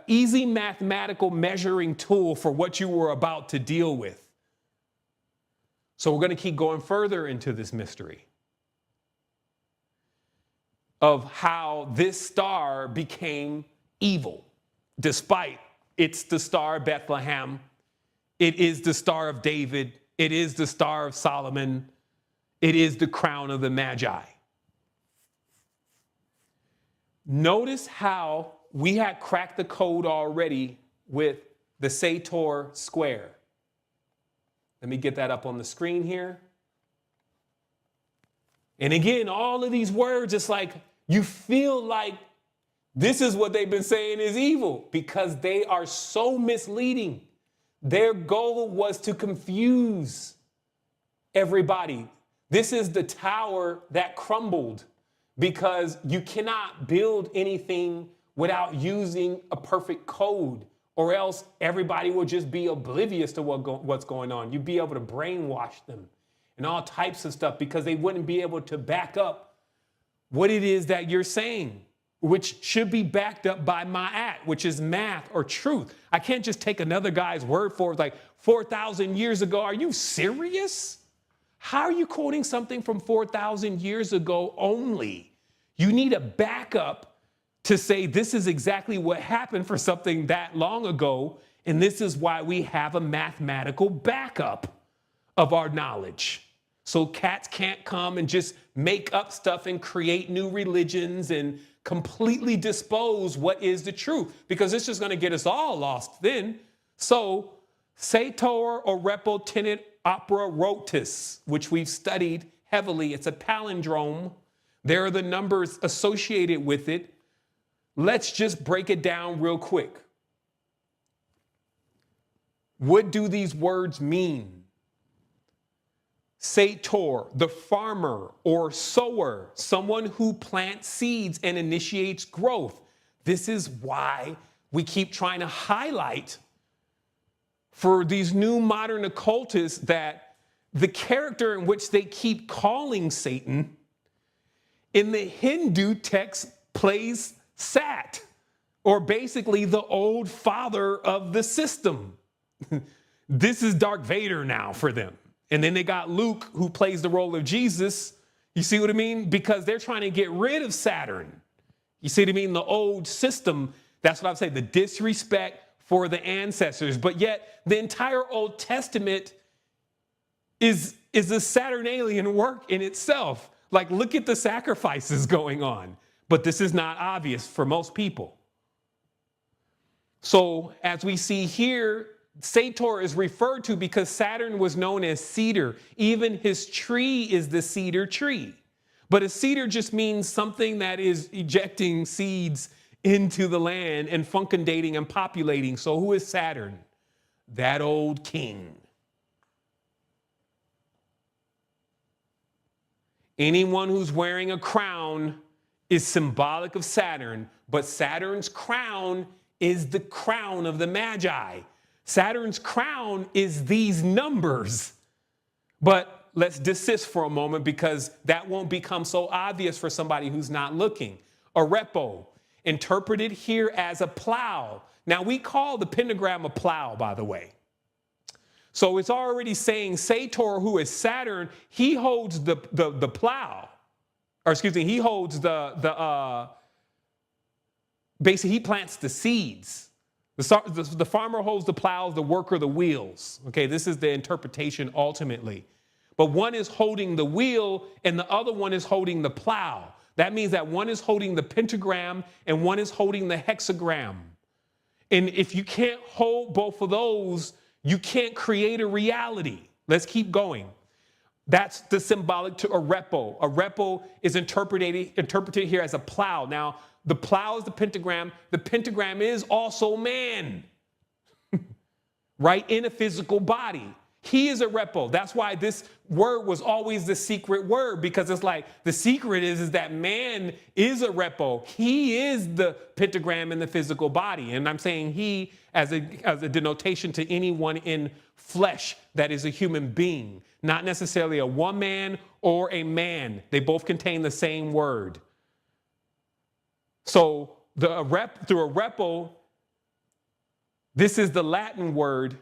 easy mathematical measuring tool for what you were about to deal with. So we're going to keep going further into this mystery of how this star became evil, despite it's the star of Bethlehem. It is the Star of David. It is the Star of Solomon. It is the crown of the Magi. Notice how we had cracked the code already with the Sator square. Let me get that up on the screen here. And again, all of these words, it's like you feel like this is what they've been saying is evil because they are so misleading. Their goal was to confuse everybody. This is the tower that crumbled because you cannot build anything without using a perfect code, or else everybody will just be oblivious to what's going on. You'd be able to brainwash them and all types of stuff because they wouldn't be able to back up what it is that you're saying, which should be backed up by ma'at, which is math or truth. I can't just take another guy's word for it, like 4,000 years ago. Are you serious? How are you quoting something from 4,000 years ago only? You need a backup to say this is exactly what happened for something that long ago, and this is why we have a mathematical backup of our knowledge. So cats can't come and just make up stuff and create new religions and completely dispose what is the truth, because it's just going to get us all lost then. So Sator or Repo Tenet Opera Rotus, which we've studied heavily, it's a palindrome. There are the numbers associated with it. Let's just break it down real quick. What do these words mean? Sator, the farmer or sower, someone who plants seeds and initiates growth. This is why we keep trying to highlight for these new modern occultists that the character in which they keep calling Satan in the Hindu text plays Sat, or basically the old father of the system. This is Darth Vader now for them. And then they got Luke, who plays the role of Jesus. You see what I mean? Because they're trying to get rid of Saturn. You see what I mean? The old system, that's what I'm saying, the disrespect for the ancestors. But yet the entire Old Testament is a Saturnalian work in itself. Like, look at the sacrifices going on. But this is not obvious for most people. So as we see here, Sator is referred to because Saturn was known as cedar. Even his tree is the cedar tree. But a cedar just means something that is ejecting seeds into the land and fecundating and populating. So who is Saturn? That old king. Anyone who's wearing a crown is symbolic of Saturn, but Saturn's crown is the crown of the Magi. Saturn's crown is these numbers. But let's desist for a moment because that won't become so obvious for somebody who's not looking. A repo, interpreted here as a plow. Now we call the pentagram a plow, by the way. So it's already saying Sator, who is Saturn, he holds the plow. Or excuse me, he holds basically he plants the seeds. The farmer holds the plows, the worker the wheels. Okay, this is the interpretation ultimately. But one is holding the wheel and the other one is holding the plow. That means that one is holding the pentagram and one is holding the hexagram. And if you can't hold both of those, you can't create a reality. Let's keep going. That's the symbolic to a repo. A repo is interpreted here as a plow. Now, the plow is the pentagram. The pentagram is also man, right? In a physical body. He is a repo. That's why this word was always the secret word, because it's like the secret is that man is a repo. He is the pentagram in the physical body. And I'm saying he as a denotation to anyone in flesh that is a human being, not necessarily a woman or a man. They both contain the same word. So through a repo, this is the Latin word.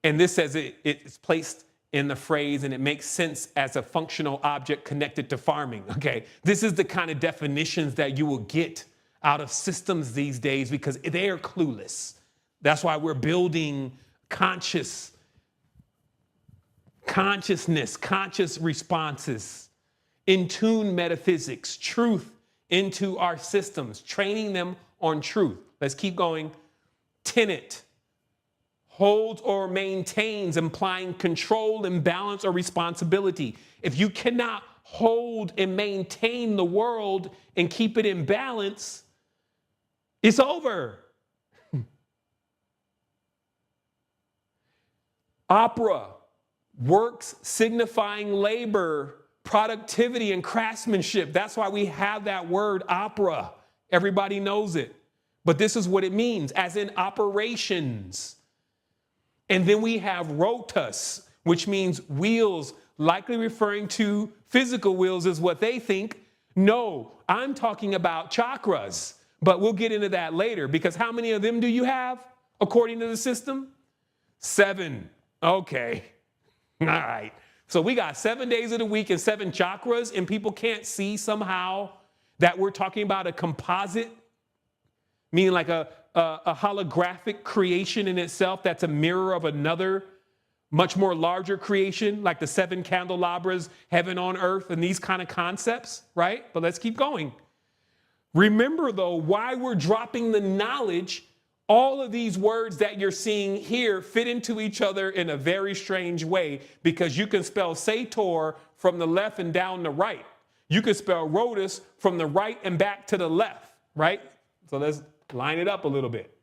And this says it's placed in the phrase and it makes sense as a functional object connected to farming. Okay, this is the kind of definitions that you will get out of systems these days because they are clueless. That's why we're building conscious responses, in tune metaphysics, truth into our systems, training them on truth. Let's keep going. Tenet. Holds or maintains, implying control, imbalance, or responsibility. If you cannot hold and maintain the world and keep it in balance, it's over. Opera, works signifying labor, productivity, and craftsmanship. That's why we have that word opera. Everybody knows it. But this is what it means, as in operations. And then we have rotus, which means wheels, likely referring to physical wheels is what they think. No, I'm talking about chakras, but we'll get into that later because how many of them do you have according to the system? 7. Okay. All right. So we got 7 days of the week and 7 chakras, and people can't see somehow that we're talking about a composite, meaning like a holographic creation in itself that's a mirror of another much more larger creation, like the 7 candelabras, heaven on earth, and these kind of concepts, right? But let's keep going. Remember, though, why we're dropping the knowledge. All of these words that you're seeing here fit into each other in a very strange way because you can spell Sator from the left and down the right. You can spell rotus from the right and back to the left, right? So let's line it up a little bit.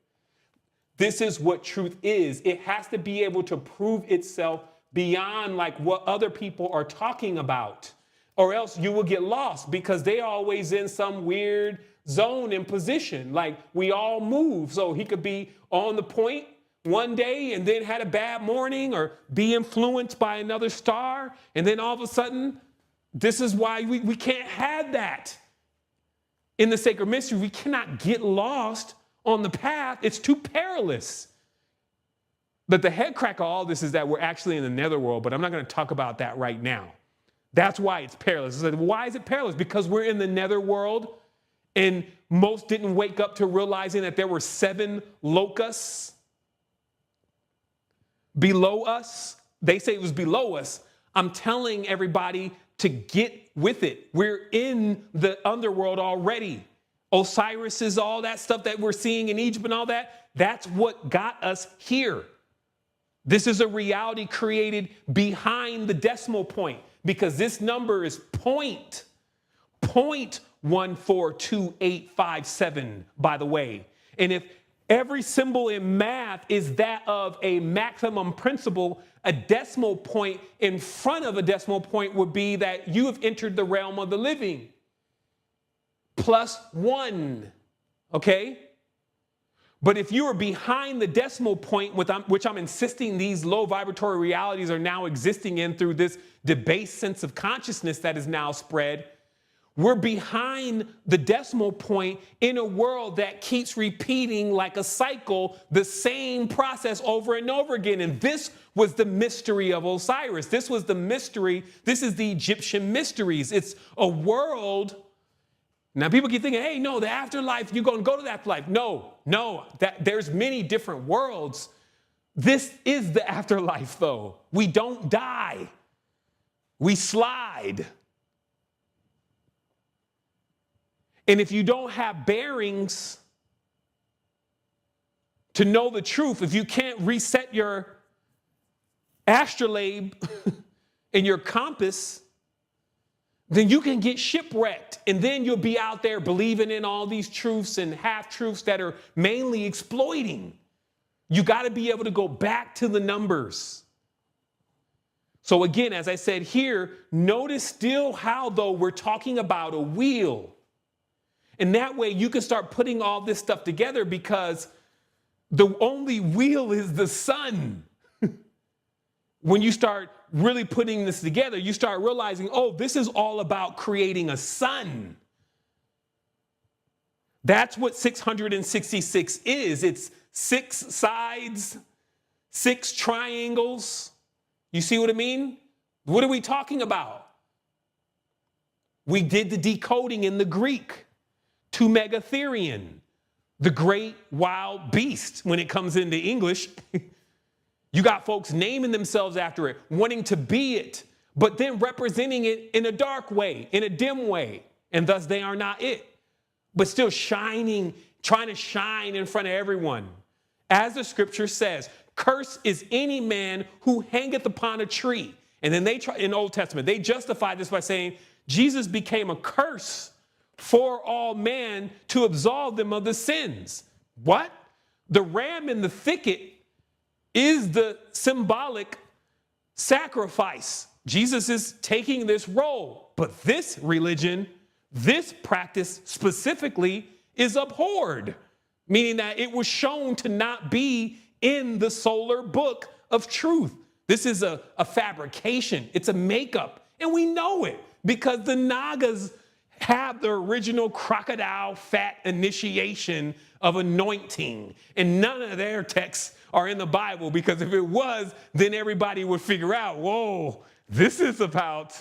This is what truth is. It has to be able to prove itself beyond like what other people are talking about, or else you will get lost because they are always in some weird zone and position. Like we all move. So he could be on the point one day and then had a bad morning, or be influenced by another star. And then all of a sudden, this is why we can't have that in the sacred mystery. We cannot get lost on the path. It's too perilous. But the head crack of all this is that we're actually in the netherworld, but I'm not going to talk about that right now. That's why it's perilous. Like, why is it perilous? Because we're in the netherworld, and most didn't wake up to realizing that there were 7 locusts below us. They say it was below us. I'm telling everybody to get with it. We're in the underworld already. Osiris is all that stuff that we're seeing in Egypt and all that. That's what got us here. This is a reality created behind the decimal point, because this number is 0.142857, by the way. And if every symbol in math is that of a maximum principle, a decimal point in front of a decimal point would be that you have entered the realm of the living. +1, okay? But if you are behind the decimal point, which I'm insisting these low vibratory realities are now existing in through this debased sense of consciousness that is now spread, we're behind the decimal point in a world that keeps repeating like a cycle, the same process over and over again. And this was the mystery of Osiris. This was the mystery. This is the Egyptian mysteries. It's a world. Now people keep thinking, hey, no, the afterlife, you're going to go to the afterlife. No, there's many different worlds. This is the afterlife, though. We don't die. We slide. And if you don't have bearings to know the truth, if you can't reset your astrolabe and your compass, then you can get shipwrecked. And then you'll be out there believing in all these truths and half-truths that are mainly exploiting. You got to be able to go back to the numbers. So again, as I said here, notice still how, though, we're talking about a wheel. And that way you can start putting all this stuff together, because the only wheel is the sun. When you start really putting this together, you start realizing, oh, this is all about creating a sun. That's what 666 is. It's 6 sides, 6 triangles. You see what I mean? What are we talking about? We did the decoding in the Greek. To Megatherion, the great wild beast, when it comes into English. You got folks naming themselves after it, wanting to be it, but then representing it in a dark way, in a dim way, and thus they are not it, but still shining, trying to shine in front of everyone. As the scripture says, cursed is any man who hangeth upon a tree. And then they try, in Old Testament, they justify this by saying Jesus became a curse for all man to absolve them of the sins. What? The ram in the thicket is the symbolic sacrifice. Jesus is taking this role. But this religion, this practice specifically, is abhorred, meaning that it was shown to not be in the solar book of truth. This is a fabrication. It's a makeup. And we know it because the Nagas have the original crocodile fat initiation of anointing. And none of their texts are in the Bible, because if it was, then everybody would figure out, whoa, this is about,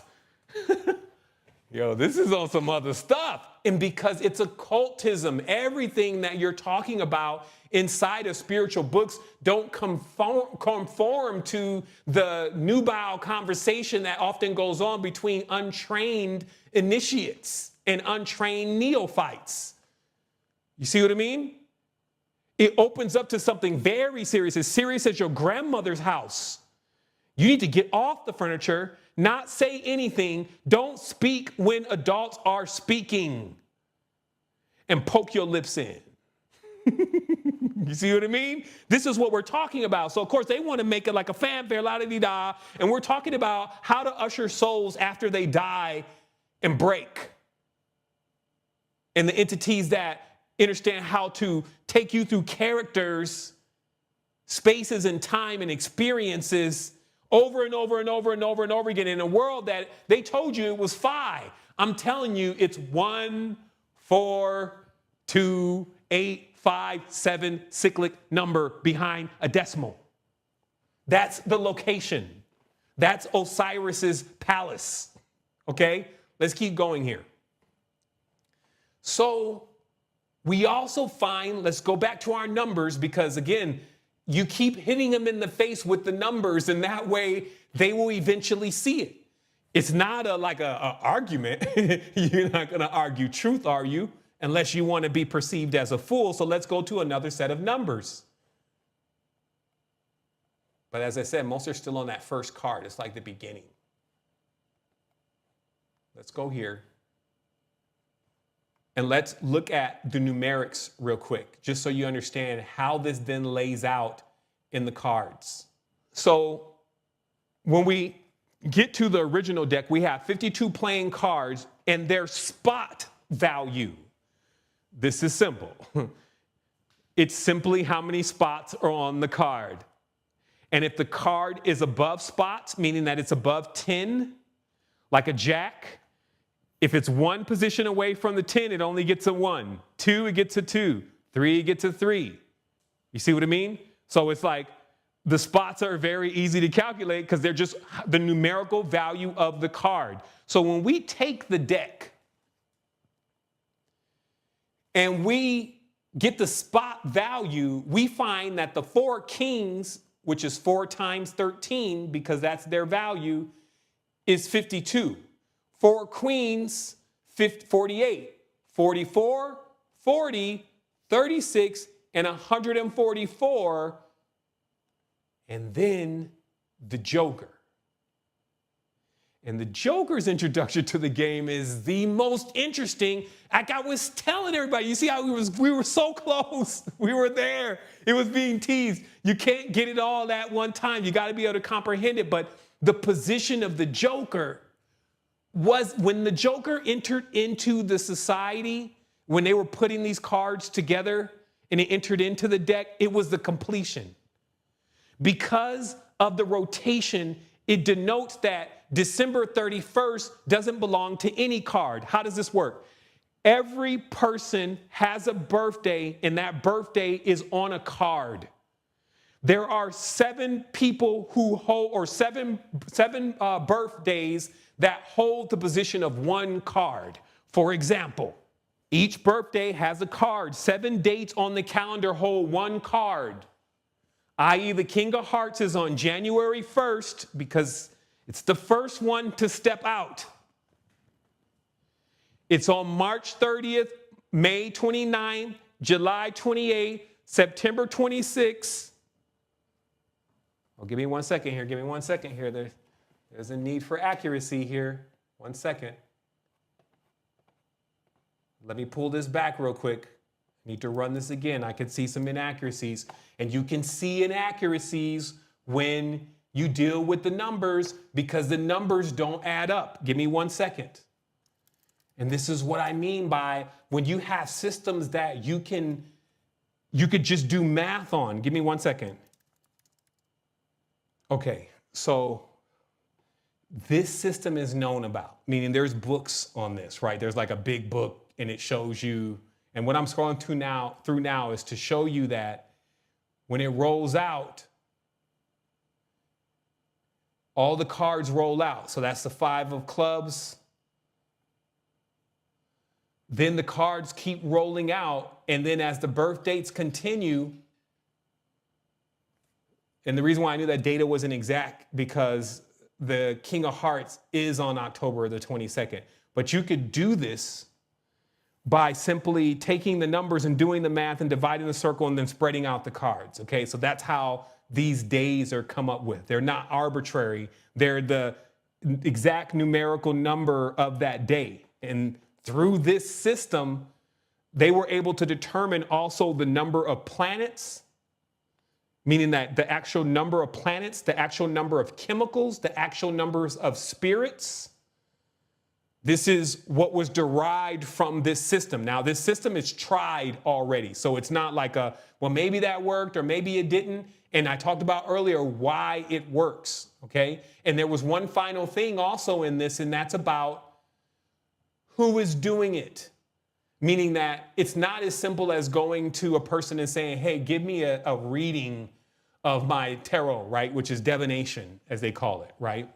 this is on some other stuff. And because it's occultism, everything that you're talking about inside of spiritual books don't conform to the nubile conversation that often goes on between untrained initiates and untrained neophytes. You see what I mean? It opens up to something very serious, as serious as your grandmother's house. You need to get off the furniture, not say anything, don't speak when adults are speaking, and poke your lips in. You see what I mean? This is what we're talking about. So, of course, they want to make it like a fanfare, la-da-dee-da. And we're talking about how to usher souls after they die and break. And the entities that understand how to take you through characters, spaces and time and experiences over and over and over and over and over again in a world that they told you it was 5. I'm telling you, it's 1, 4, 2, 8, 5, 7 cyclic number behind a decimal. That's the location. That's Osiris's palace. Okay, let's keep going here. So we also find, let's go back to our numbers, because again, you keep hitting them in the face with the numbers, and that way they will eventually see it. It's not like an argument. You're not going to argue truth, are you? Unless you want to be perceived as a fool. So let's go to another set of numbers. But as I said, most are still on that first card. It's like the beginning. Let's go here. And let's look at the numerics real quick, just so you understand how this then lays out in the cards. So when we get to the original deck, we have 52 playing cards and their spot value. This is simple. It's simply how many spots are on the card. And if the card is above spots, meaning that it's above 10, like a jack, if it's 1 position away from the 10, it only gets a 1. 2, it gets a 2. 3, it gets a 3. You see what I mean? So it's like the spots are very easy to calculate because they're just the numerical value of the card. So when we take the deck and we get the spot value, we find that the 4 kings, which is 4 times 13, because that's their value, is 52. 4 queens, 48, 44, 40, 36, and 144. And then the Joker. And the Joker's introduction to the game is the most interesting. Like I was telling everybody, you see how we were so close. We were there. It was being teased. You can't get it all at one time. You got to be able to comprehend it. But the position of the Joker was when the Joker entered into the society, when they were putting these cards together and it entered into the deck, it was the completion. Because of the rotation, it denotes that December 31st doesn't belong to any card. How does this work? Every person has a birthday, and that birthday is on a card. There are 7 people who hold, or seven birthdays that hold the position of 1 card. For example, each birthday has a card. 7 dates on the calendar hold 1 card. I.e., the King of Hearts is on January 1st because it's the first one to step out. It's on March 30th, May 29th, July 28th, September 26th. Oh, give me 1 second here. Give me 1 second here. There's a need for accuracy here. 1 second. Let me pull this back real quick. I need to run this again. I can see some inaccuracies. And you can see inaccuracies when you deal with the numbers because the numbers don't add up. Give me 1 second. And this is what I mean by when you have systems that you could just do math on. Give me 1 second. Okay, so this system is known about, meaning there's books on this, right? There's like a big book and it shows you, and what I'm scrolling through now is to show you that when it rolls out, all the cards roll out. So that's the 5 of clubs. Then the cards keep rolling out. And then as the birth dates continue, and the reason why I knew that data wasn't exact because the King of Hearts is on October the 22nd. But you could do this by simply taking the numbers and doing the math and dividing the circle and then spreading out the cards. Okay, so that's how these days are come up with. They're not arbitrary. They're the exact numerical number of that day. And through this system, they were able to determine also the number of planets, meaning that the actual number of planets, the actual number of chemicals, the actual numbers of spirits. This is what was derived from this system. Now, this system is tried already. So it's not like well, maybe that worked or maybe it didn't. And I talked about earlier why it works, okay? And there was one final thing also in this, and that's about who is doing it. Meaning that it's not as simple as going to a person and saying, hey, give me a reading of my tarot, right? Which is divination, as they call it, right?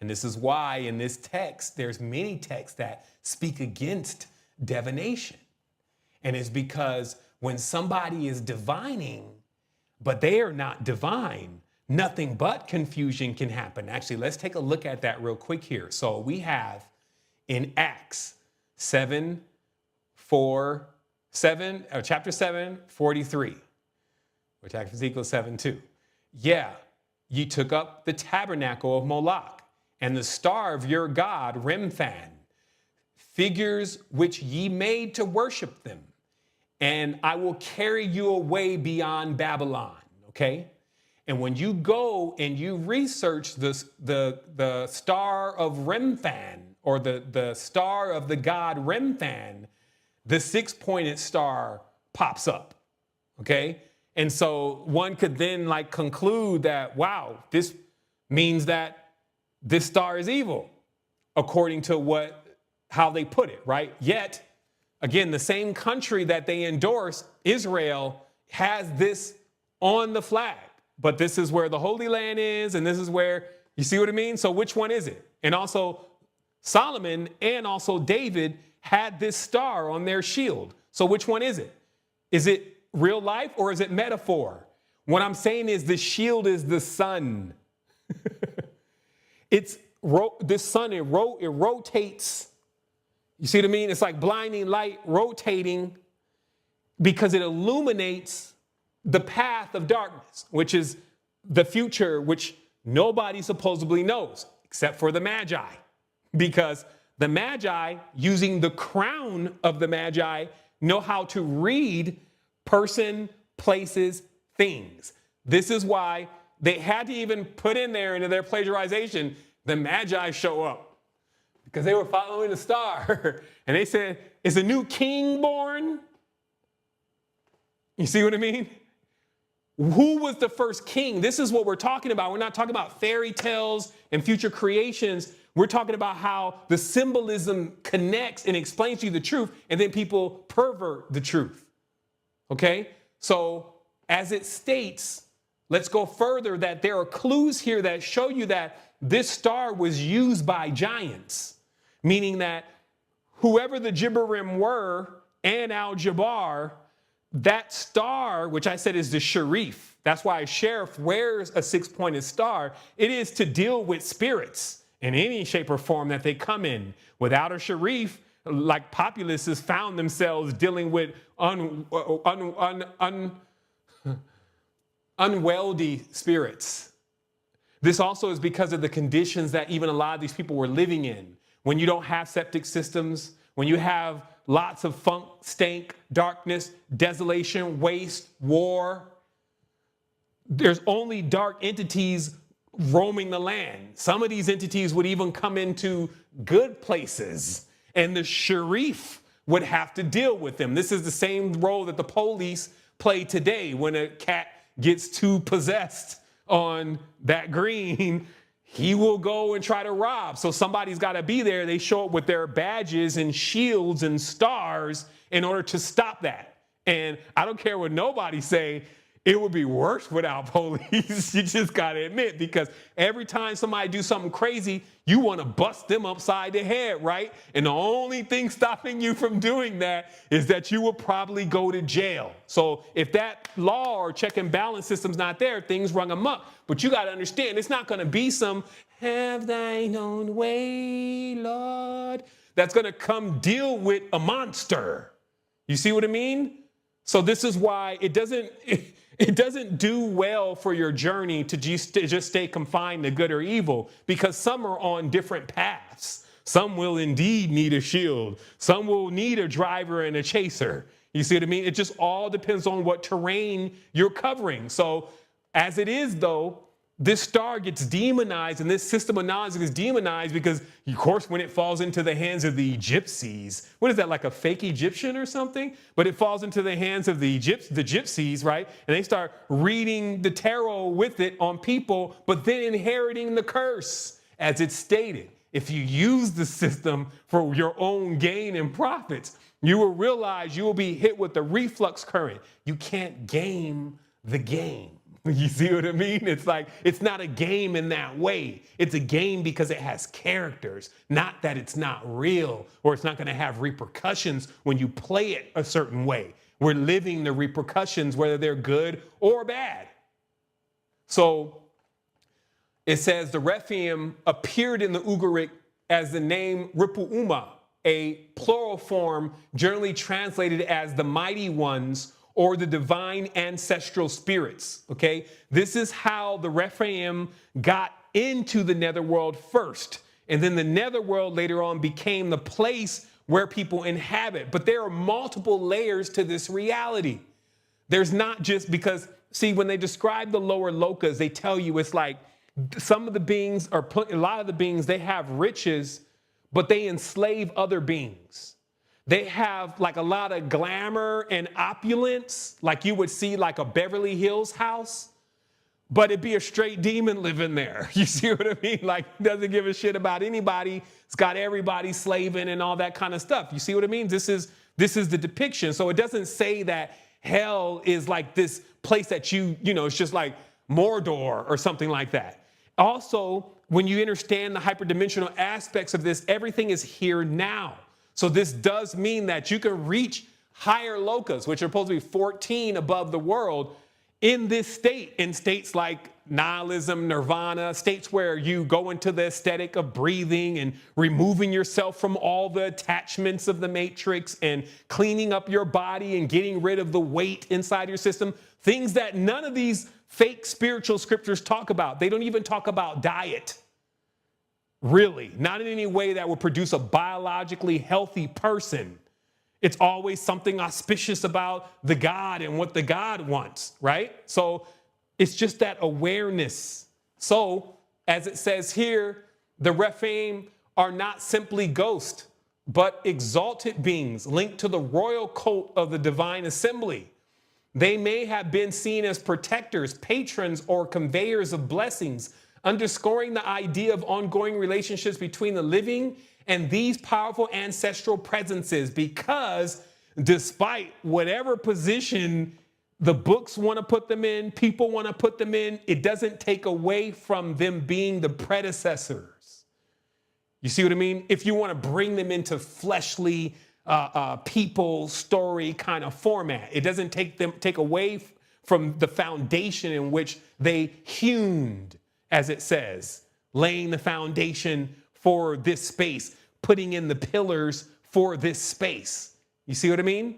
And this is why in this text, there's many texts that speak against divination. And it's because when somebody is divining, but they are not divine, nothing but confusion can happen. Actually, let's take a look at that real quick here. So we have in Acts chapter 7, 43, which actually equals 7:2. Yeah, you took up the tabernacle of Moloch and the star of your god Remphan, figures which ye made to worship them, and I will carry you away beyond Babylon. Okay, and when you go and you research this, the star of Remphan, or the star of the god Remphan, the 6-pointed star pops up. Okay, and so one could then like conclude that, wow, this means that this star is evil, according to how they put it, right? Yet, again, the same country that they endorse, Israel, has this on the flag. But this is where the Holy Land is, and this is where, you see what I mean? So which one is it? And also Solomon and also David had this star on their shield. So which one is it? Is it real life or is it metaphor? What I'm saying is the shield is the sun. This sun, it rotates. You see what I mean? It's like blinding light rotating because it illuminates the path of darkness, which is the future, which nobody supposedly knows except for the Magi, because the Magi, using the crown of the Magi, know how to read person, places, things. This is why they had to even put in there into their plagiarization, the Magi show up, because they were following the star. And they said, is a new king born? You see what I mean? Who was the first king? This is what we're talking about. We're not talking about fairy tales and future creations. We're talking about how the symbolism connects and explains to you the truth, and then people pervert the truth. Okay? So as it states, let's go further, that there are clues here that show you that this star was used by giants, meaning that whoever the Gibberim were and Al-Jabbar, that star, which I said is the Sharif, that's why a sheriff wears a 6-pointed star. It is to deal with spirits in any shape or form that they come in. Without a Sharif, like populaces found themselves dealing with unwieldy spirits. This also is because of the conditions that even a lot of these people were living in. When you don't have septic systems, when you have lots of funk, stank, darkness, desolation, waste, war, there's only dark entities roaming the land. Some of these entities would even come into good places, and the Sharif would have to deal with them. This is the same role that the police play today. When a cat gets too possessed on that green, he will go and try to rob. So somebody's got to be there. They show up with their badges and shields and stars in order to stop that. And I don't care what nobody say, it would be worse without police. You just got to admit, because every time somebody do something crazy, you want to bust them upside the head, right? And the only thing stopping you from doing that is that you will probably go to jail. So if that law or check and balance system's not there, things run amok. But you got to understand, it's not going to be some have thine own way, Lord, that's going to come deal with a monster. You see what I mean? So this is why it doesn't do well for your journey to just stay confined to good or evil, because some are on different paths. Some will indeed need a shield. Some will need a driver and a chaser. You see what I mean? It just all depends on what terrain you're covering. So as it is, though, this star gets demonized and this system of knowledge gets demonized because, of course, when it falls into the hands of the gypsies, what is that, like a fake Egyptian or something? But it falls into the hands of the gypsies, right? And they start reading the tarot with it on people, but then inheriting the curse, as it's stated. If you use the system for your own gain and profits, you will realize you will be hit with the reflux current. You can't game the game. You see what I mean? It's like, it's not a game in that way. It's a game because it has characters, not that it's not real or it's not going to have repercussions when you play it a certain way. We're living the repercussions, whether they're good or bad. So it says the Rephaim appeared in the Ugaritic as the name Ripu'uma, a plural form generally translated as the mighty ones or the divine ancestral spirits, okay? This is how the Rephaim got into the netherworld first. And then the netherworld later on became the place where people inhabit. But there are multiple layers to this reality. There's not just because, see, when they describe the lower lokas, they tell you it's like some of the beings, or a lot of the beings, they have riches, but they enslave other beings. They have like a lot of glamour and opulence, like you would see like a Beverly Hills house, but it'd be a straight demon living there. You see what I mean? Like, doesn't give a shit about anybody. It's got everybody slaving and all that kind of stuff. You see what I mean? This is the depiction. So it doesn't say that hell is like this place that you know, it's just like Mordor or something like that. Also, when you understand the hyperdimensional aspects of this, everything is here now. So this does mean that you can reach higher lokas, which are supposed to be 14 above the world, in this state, in states like nihilism, nirvana, states where you go into the aesthetic of breathing and removing yourself from all the attachments of the matrix and cleaning up your body and getting rid of the weight inside your system, things that none of these fake spiritual scriptures talk about. They don't even talk about diet. Really, not in any way that would produce a biologically healthy person. It's always something auspicious about the God and what the God wants, right? So it's just that awareness. So as it says here, the Rephaim are not simply ghosts, but exalted beings linked to the royal cult of the divine assembly. They may have been seen as protectors, patrons, or conveyors of blessings, underscoring the idea of ongoing relationships between the living and these powerful ancestral presences, because despite whatever position the books want to put them in, people want to put them in, it doesn't take away from them being the predecessors. You see what I mean? If you want to bring them into fleshly people story kind of format, it doesn't take away from the foundation in which they hewn, as it says, laying the foundation for this space, putting in the pillars for this space. You see what I mean?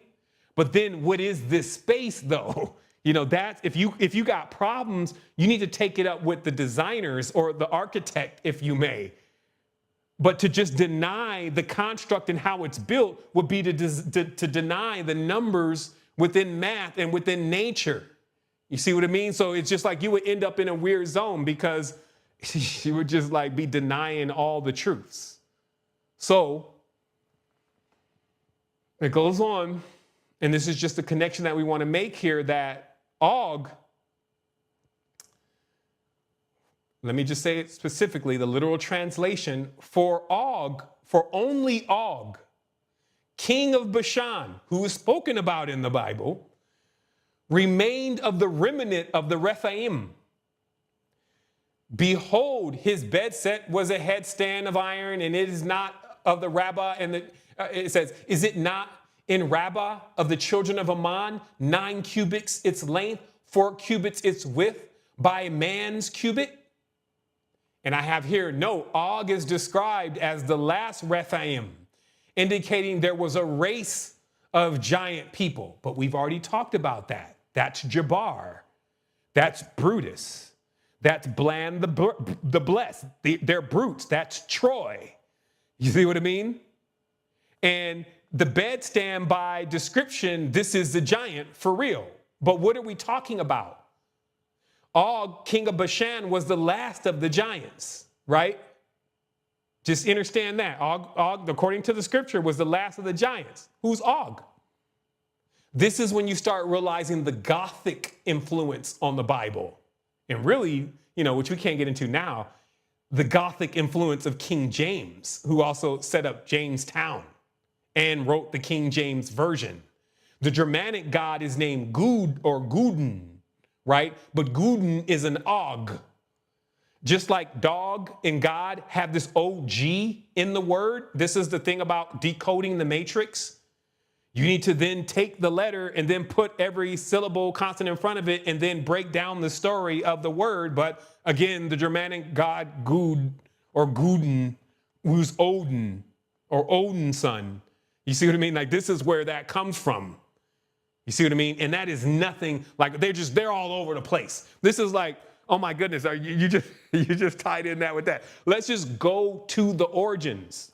But then what is this space though? You know, that if you got problems, you need to take it up with the designers or the architect, if you may. But to just deny the construct and how it's built would be to deny the numbers within math and within nature. You see what I mean? So it's just like you would end up in a weird zone because you would just like be denying all the truths. So it goes on, and this is just the connection that we want to make here, that Og, let me just say it specifically, the literal translation, for Og, for only Og, king of Bashan, who is spoken about in the Bible, remained of the remnant of the Rephaim. Behold, his bedset was a headstand of iron, and it is not of the Rabbah. And it says, is it not in Rabbah of the children of Ammon, 9 cubits its length, 4 cubits its width, by man's cubit? And I have here, no, Og is described as the last Rephaim, indicating there was a race of giant people. But we've already talked about that. That's Jabbar. That's Brutus. That's Bland the Blessed. They're brutes. That's Troy. You see what I mean? And the bedstand by description, this is the giant for real. But what are we talking about? Og, king of Bashan, was the last of the giants, right? Just understand that. Og, according to the scripture, was the last of the giants. Who's Og? This is when you start realizing the Gothic influence on the Bible. And really, which we can't get into now, the Gothic influence of King James, who also set up Jamestown and wrote the King James Version. The Germanic god is named Gud or Guden, right? But Guden is an Og. Just like dog and God have this OG in the word, this is the thing about decoding the matrix. You need to then take the letter and then put every syllable consonant in front of it and then break down the story of the word. But again, the Germanic god Gud or Guden, who's Odin or Odin's son. You see what I mean? Like, this is where that comes from. You see what I mean? And that is nothing like they're all over the place. This is like, oh my goodness, you just tied in that with that. Let's just go to the origins.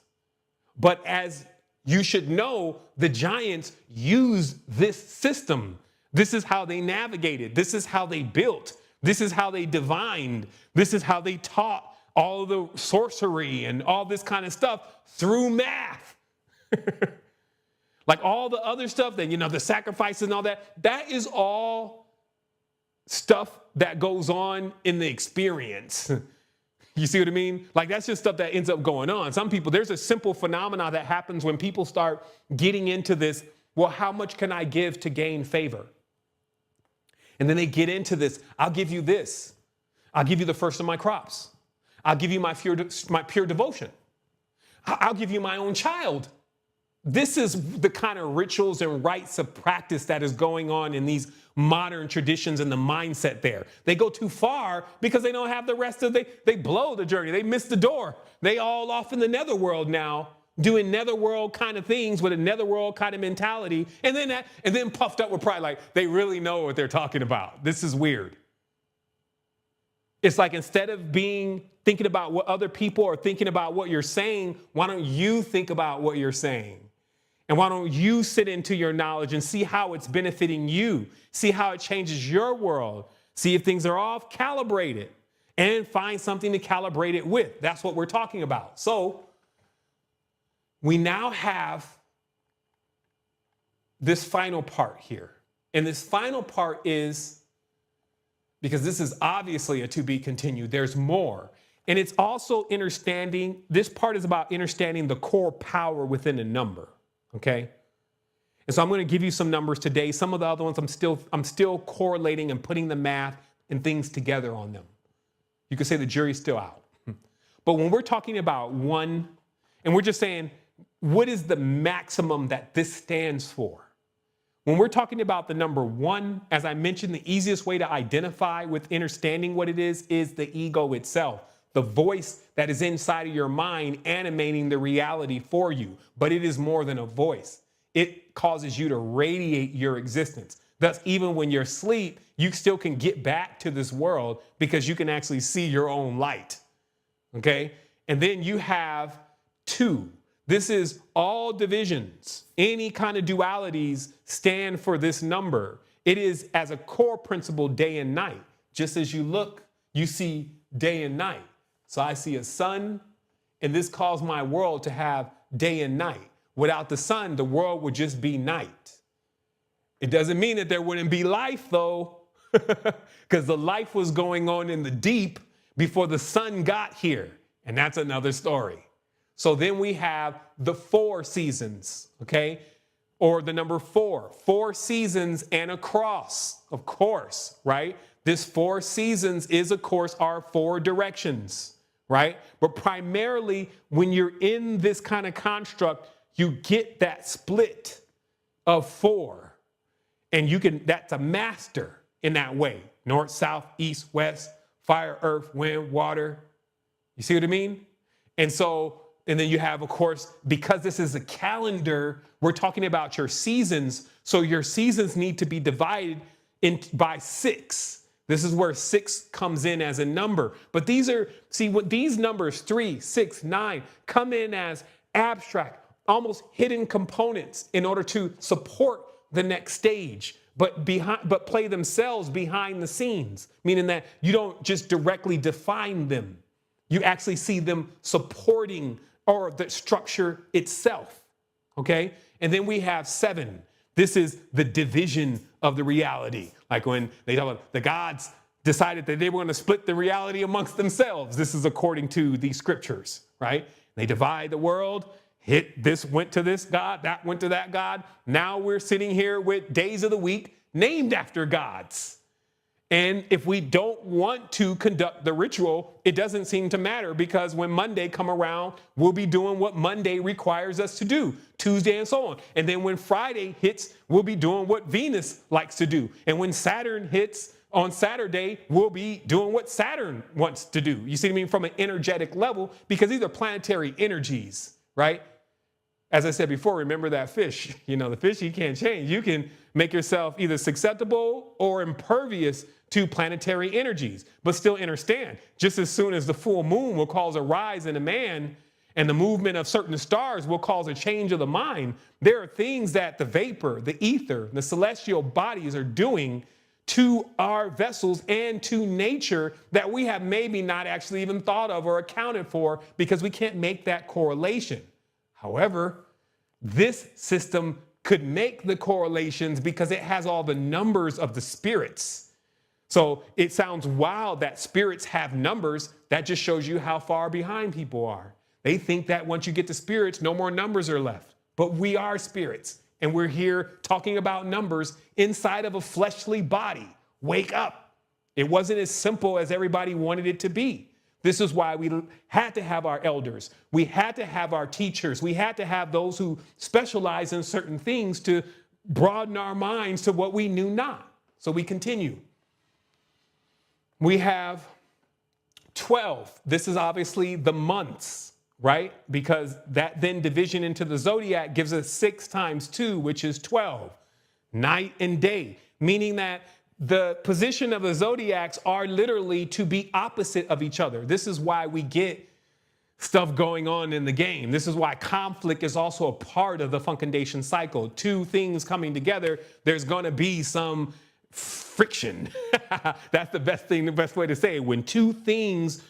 But as you should know, the giants used this system. This is how they navigated. This is how they built. This is how they divined. This is how they taught all of the sorcery and all this kind of stuff through math. Like all the other stuff that, the sacrifices and all that, that is all stuff that goes on in the experience. You see what I mean? Like, that's just stuff that ends up going on. Some people, there's a simple phenomena that happens when people start getting into this. Well, how much can I give to gain favor? And then they get into this. I'll give you this. I'll give you the first of my crops. I'll give you my pure devotion. I'll give you my own child. This is the kind of rituals and rites of practice that is going on in these modern traditions and the mindset there. They go too far because they don't have the rest of they blow the journey. They miss the door. They all off in the netherworld now, doing netherworld kind of things with a netherworld kind of mentality. And then puffed up with pride, like they really know what they're talking about. This is weird. It's like, instead of thinking about what other people are thinking about what you're saying, why don't you think about what you're saying? And why don't you sit into your knowledge and see how it's benefiting you? See how it changes your world. See if things are off, calibrate it, and find something to calibrate it with. That's what we're talking about. So we now have this final part here. And this final part is, because this is obviously a to be continued, there's more. And it's also understanding, this part is about understanding the core power within a number. Okay. And so I'm going to give you some numbers today. Some of the other ones I'm still correlating and putting the math and things together on them. You could say the jury's still out. But when we're talking about one, and we're just saying, what is the maximum that this stands for? When we're talking about the number one, as I mentioned, the easiest way to identify with understanding what it is the ego itself. The voice that is inside of your mind animating the reality for you. But it is more than a voice. It causes you to radiate your existence. Thus, even when you're asleep, you still can get back to this world because you can actually see your own light. Okay? And then you have two. This is all divisions. Any kind of dualities stand for this number. It is, as a core principle, day and night. Just as you look, you see day and night. So I see a sun, and this caused my world to have day and night. Without the sun, the world would just be night. It doesn't mean that there wouldn't be life, though, because the life was going on in the deep before the sun got here. And that's another story. So then we have the 4 seasons, okay? Or the number 4. 4 seasons and a cross, of course, right? This 4 seasons is, of course, our 4 directions. Right? But primarily, when you're in this kind of construct, you get that split of 4. And that's a master in that way. North, south, east, west, fire, earth, wind, water. You see what I mean? And then you have, of course, because this is a calendar, we're talking about your seasons. So your seasons need to be divided by 6. This is where 6 comes in as a number. But what these numbers, 3, 6, 9, come in as abstract, almost hidden components in order to support the next stage, but play themselves behind the scenes, meaning that you don't just directly define them. You actually see them supporting or the structure itself. Okay. And then we have 7. This is the division of the reality. Like when they talk about the gods decided that they were going to split the reality amongst themselves. This is according to the scriptures, right? They divide the world. This went to this God, that went to that God. Now we're sitting here with days of the week named after gods. And if we don't want to conduct the ritual, it doesn't seem to matter, because when Monday come around, we'll be doing what Monday requires us to do, Tuesday and so on. And then when Friday hits, we'll be doing what Venus likes to do. And when Saturn hits on Saturday, we'll be doing what Saturn wants to do. You see what I mean? From an energetic level, because these are planetary energies, right? As I said before, remember that fish. You know, the fish you can't change. You can make yourself either susceptible or impervious to planetary energies, but still understand, just as soon as the full moon will cause a rise in a man and the movement of certain stars will cause a change of the mind, there are things that the vapor, the ether, the celestial bodies are doing to our vessels and to nature that we have maybe not actually even thought of or accounted for, because we can't make that correlation. However, this system could make the correlations because it has all the numbers of the spirits. So it sounds wild that spirits have numbers. That just shows you how far behind people are. They think that once you get to spirits, no more numbers are left. But we are spirits, and we're here talking about numbers inside of a fleshly body. Wake up. It wasn't as simple as everybody wanted it to be. This is why we had to have our elders. We had to have our teachers. We had to have those who specialize in certain things to broaden our minds to what we knew not. So we continue. We have 12. This is obviously the months, right? Because that then division into the zodiac gives us 6 times 2, which is 12. Night and day, meaning that the position of the zodiacs are literally to be opposite of each other. This is why we get stuff going on in the game. This is why conflict is also a part of the fecundation cycle. 2 things coming together, there's going to be some friction. That's the best way to say it. When 2 things,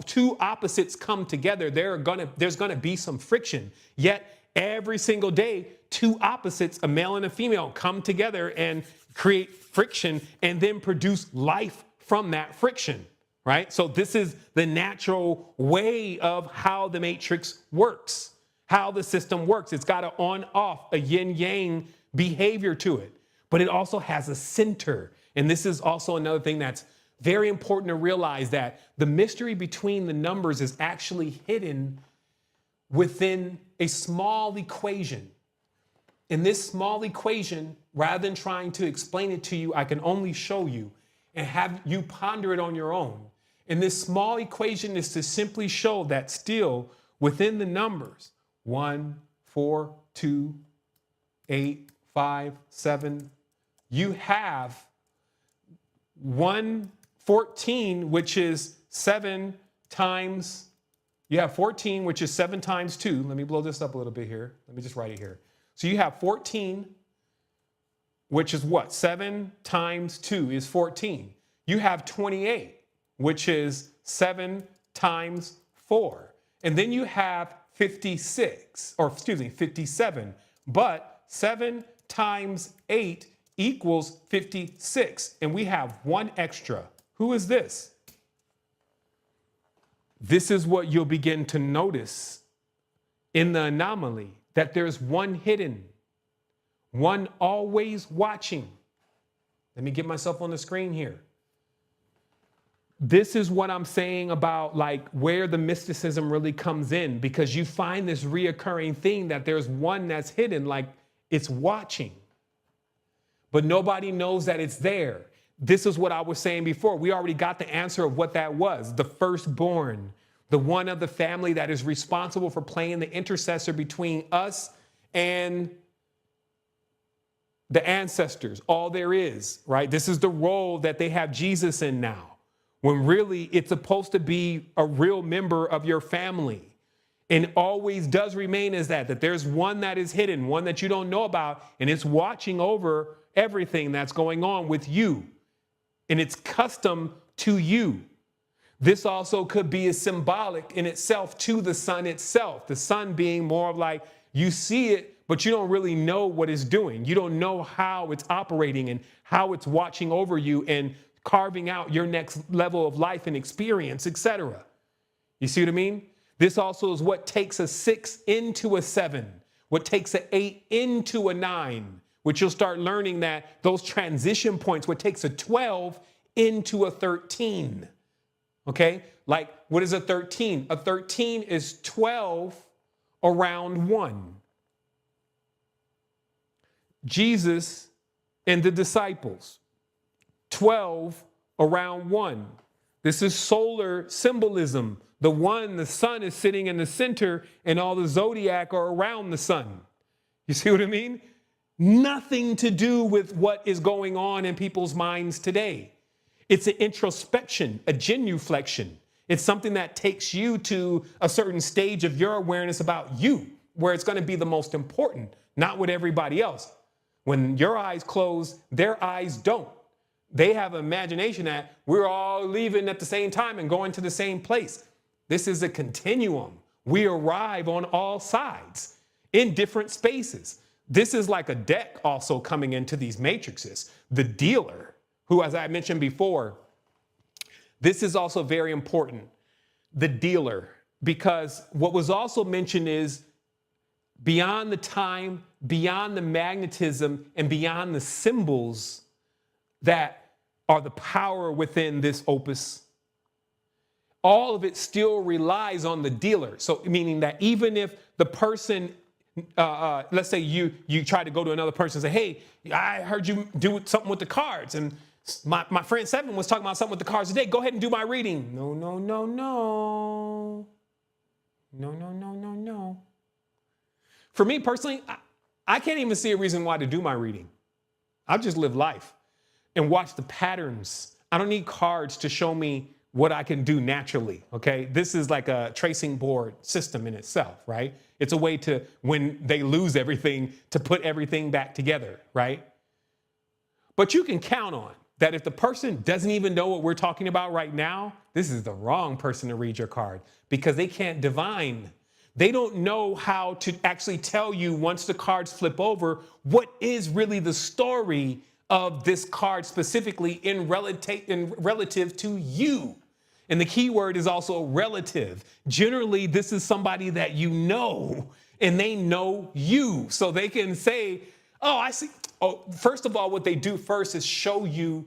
2 opposites come together, there's going to be some friction. Yet every single day, 2 opposites, a male and a female, come together and create friction and then produce life from that friction, right? So this is the natural way of how the matrix works, how the system works. It's got an on-off, a yin-yang behavior to it, but it also has a center. And this is also another thing that's very important to realize, that the mystery between the numbers is actually hidden within a small equation. In this small equation, rather than trying to explain it to you, I can only show you and have you ponder it on your own. And this small equation is to simply show that still within the numbers 1, 4, 2, 8, 5, 7, you have 114, which is 7 times, you have 14, which is 7 times 2. Let me blow this up a little bit here. Let me just write it here. So you have 14, which is what? 7 times 2 is 14. You have 28, which is 7 times 4. And then you have 57. But 7 times 8 equals 56. And we have 1 extra. Who is this? This is what you'll begin to notice in the anomaly, that there's 1 hidden, 1 always watching. Let me get myself on the screen here. This is what I'm saying about like where the mysticism really comes in, because you find this reoccurring thing that there's 1 that's hidden, like it's watching, but nobody knows that it's there. This is what I was saying before. We already got the answer of what that was. The firstborn, the one of the family that is responsible for playing the intercessor between us and the ancestors, all there is, right? This is the role that they have Jesus in now, when really it's supposed to be a real member of your family. and always does remain as that there's one that is hidden, one that you don't know about, and it's watching over everything that's going on with you, and it's custom to you. This also could be as symbolic in itself to the sun itself, the sun being more of like you see it, but you don't really know what it's doing. You don't know how it's operating and how it's watching over you and carving out your next level of life and experience, etc. You see what I mean? This also is what takes a 6 into a 7, what takes an 8 into a 9, which you'll start learning that those transition points, what takes a 12 into a 13. Okay, like what is a 13? A 13 is 12 around 1. Jesus and the disciples, 12 around 1. This is solar symbolism. The sun is sitting in the center and all the zodiac are around the sun. You see what I mean? Nothing to do with what is going on in people's minds today. It's an introspection, a genuflection. It's something that takes you to a certain stage of your awareness about you, where it's going to be the most important, not with everybody else. When your eyes close, their eyes don't. They have an imagination that we're all leaving at the same time and going to the same place. This is a continuum. We arrive on all sides in different spaces. This is like a deck also coming into these matrices. The dealer, who, as I mentioned before, this is also very important, the dealer, because what was also mentioned is beyond the time, beyond the magnetism, and beyond the symbols that are the power within this opus, all of it still relies on the dealer. So meaning that even if the person, let's say you try to go to another person and say, hey, I heard you do something with the cards, and my friend Sevan was talking about something with the cards today. Go ahead and do my reading. No, no, no, no. No, no, no, no, no. For me personally, I can't even see a reason why to do my reading. I'll just live life and watch the patterns. I don't need cards to show me what I can do naturally, okay? This is like a tracing board system in itself, right? It's a way to, when they lose everything, to put everything back together, right? But you can count on that if the person doesn't even know what we're talking about right now, this is the wrong person to read your card because they can't divine. They don't know how to actually tell you once the cards flip over, what is really the story of this card specifically in relative to you. And the key word is also relative. Generally, this is somebody that you know and they know you. So they can say, oh, I see. Oh, first of all, what they do first is show you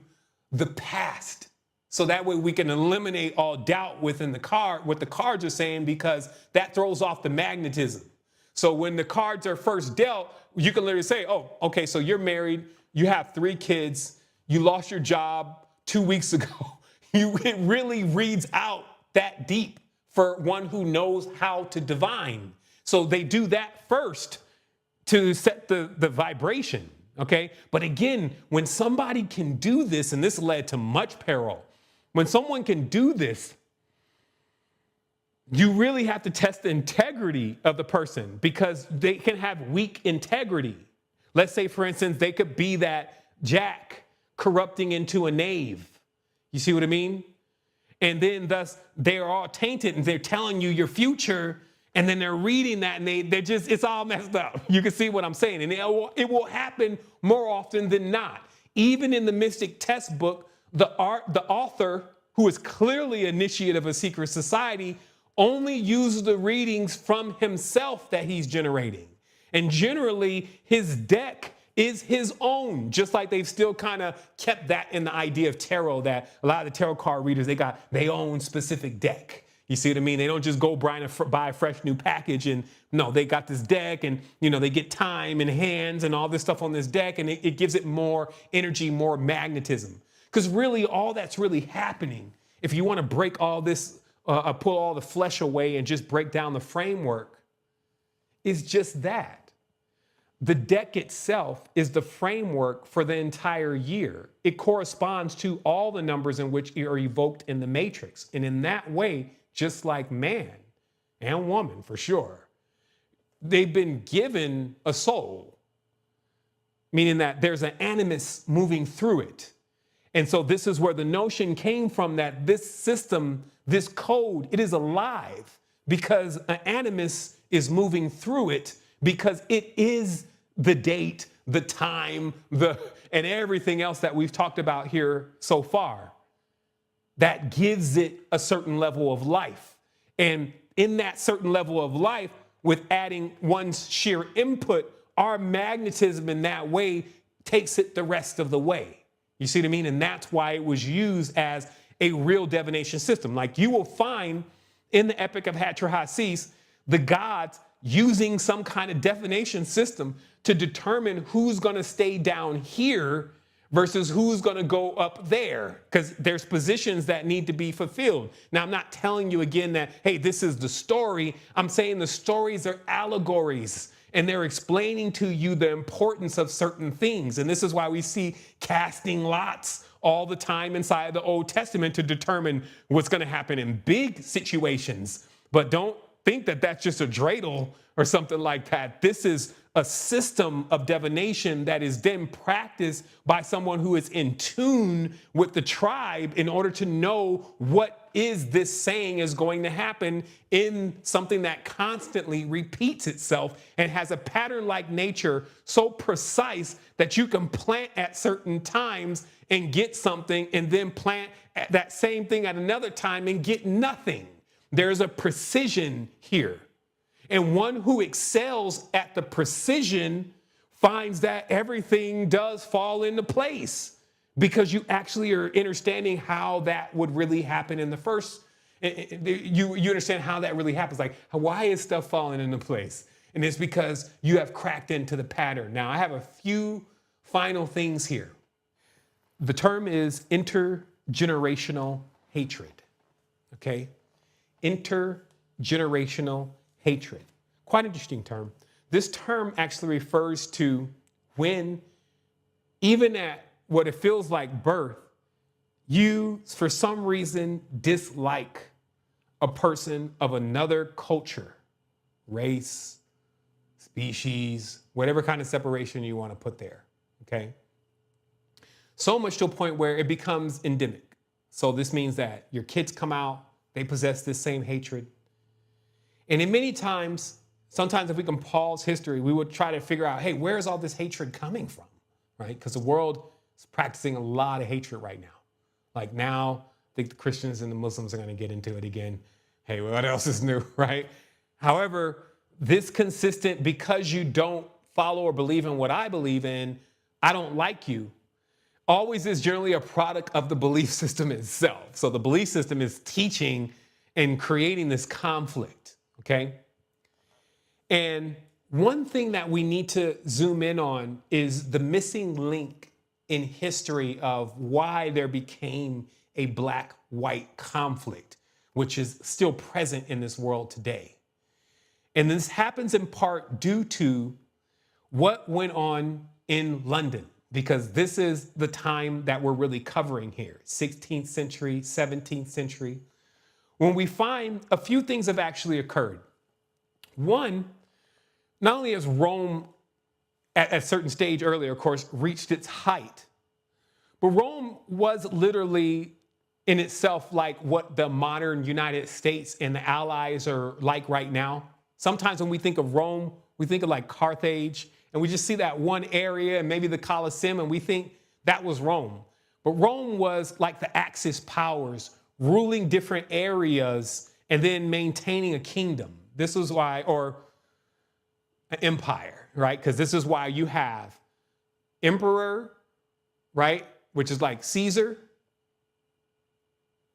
the past. So that way we can eliminate all doubt within the card, what the cards are saying, because that throws off the magnetism. So when the cards are first dealt, you can literally say, oh, okay, so you're married, you have 3 kids, you lost your job 2 weeks ago. It really reads out that deep for one who knows how to divine. So they do that first to set the vibration, okay? But again, when somebody can do this, and this led to much peril, when someone can do this, you really have to test the integrity of the person because they can have weak integrity. Let's say, for instance, they could be that jack corrupting into a knave. You see what I mean? And then thus they're all tainted and they're telling you your future. And then they're reading that and they're just, it's all messed up. You can see what I'm saying. And it will happen more often than not. Even in the Mystic Test book, the author, who is clearly initiate of a secret society, only uses the readings from himself that he's generating. And generally, his deck is his own, just like they've still kind of kept that in the idea of tarot, that a lot of the tarot card readers, they got their own specific deck. You see what I mean? They don't just go buy a fresh new package and no, they got this deck and, you know, they get time and hands and all this stuff on this deck and it gives it more energy, more magnetism. Because really all that's really happening, if you want to break all this, pull all the flesh away and just break down the framework, is just that. The deck itself is the framework for the entire year. It corresponds to all the numbers in which are evoked in the matrix. And in that way, just like man, and woman for sure, they've been given a soul, meaning that there's an animus moving through it. And so this is where the notion came from, that this system, this code, it is alive because an animus is moving through it, because it is the date, the time, and everything else that we've talked about here so far. That gives it a certain level of life. And in that certain level of life, with adding one's sheer input, our magnetism in that way takes it the rest of the way. You see what I mean? And that's why it was used as a real divination system. Like you will find in the Epic of Hatcher-Hasis, the gods using some kind of divination system to determine who's going to stay down here versus who's going to go up there, because there's positions that need to be fulfilled. Now, I'm not telling you again that, hey, this is the story. I'm saying the stories are allegories, and they're explaining to you the importance of certain things. And this is why we see casting lots all the time inside the Old Testament to determine what's going to happen in big situations. But don't think that that's just a dreidel or something like that. This is a system of divination that is then practiced by someone who is in tune with the tribe in order to know what is this saying is going to happen in something that constantly repeats itself and has a pattern-like nature so precise that you can plant at certain times and get something, and then plant that same thing at another time and get nothing. There's a precision here. And one who excels at the precision finds that everything does fall into place, because you actually are understanding how that would really happen in the first. You understand how that really happens. Like, why is stuff falling into place? And it's because you have cracked into the pattern. Now, I have a few final things here. The term is intergenerational hatred. Okay? Intergenerational hatred. Quite interesting term. This term actually refers to when, even at what it feels like birth, you, for some reason, dislike a person of another culture, race, species, whatever kind of separation you want to put there, okay? So much to a point where it becomes endemic. So this means that your kids come out, they possess this same hatred. And in many times, sometimes if we can pause history, we would try to figure out, hey, where is all this hatred coming from, right? Because the world is practicing a lot of hatred right now. Like now, I think the Christians and the Muslims are going to get into it again. Hey, what else is new, right? However, this consistent, because you don't follow or believe in what I believe in, I don't like you, always is generally a product of the belief system itself. So the belief system is teaching and creating this conflict, okay? And one thing that we need to zoom in on is the missing link in history of why there became a black-white conflict, which is still present in this world today. And this happens in part due to what went on in London, because this is the time that we're really covering here, 16th century, 17th century, when we find a few things have actually occurred. One, not only has Rome at a certain stage earlier, of course, reached its height, but Rome was literally in itself like what the modern United States and the Allies are like right now. Sometimes when we think of Rome, we think of like Carthage, and we just see that one area and maybe the Colosseum, and we think that was Rome. But Rome was like the Axis powers, ruling different areas and then maintaining a kingdom. This is why, or an empire, right? Because this is why you have emperor, right? Which is like Caesar,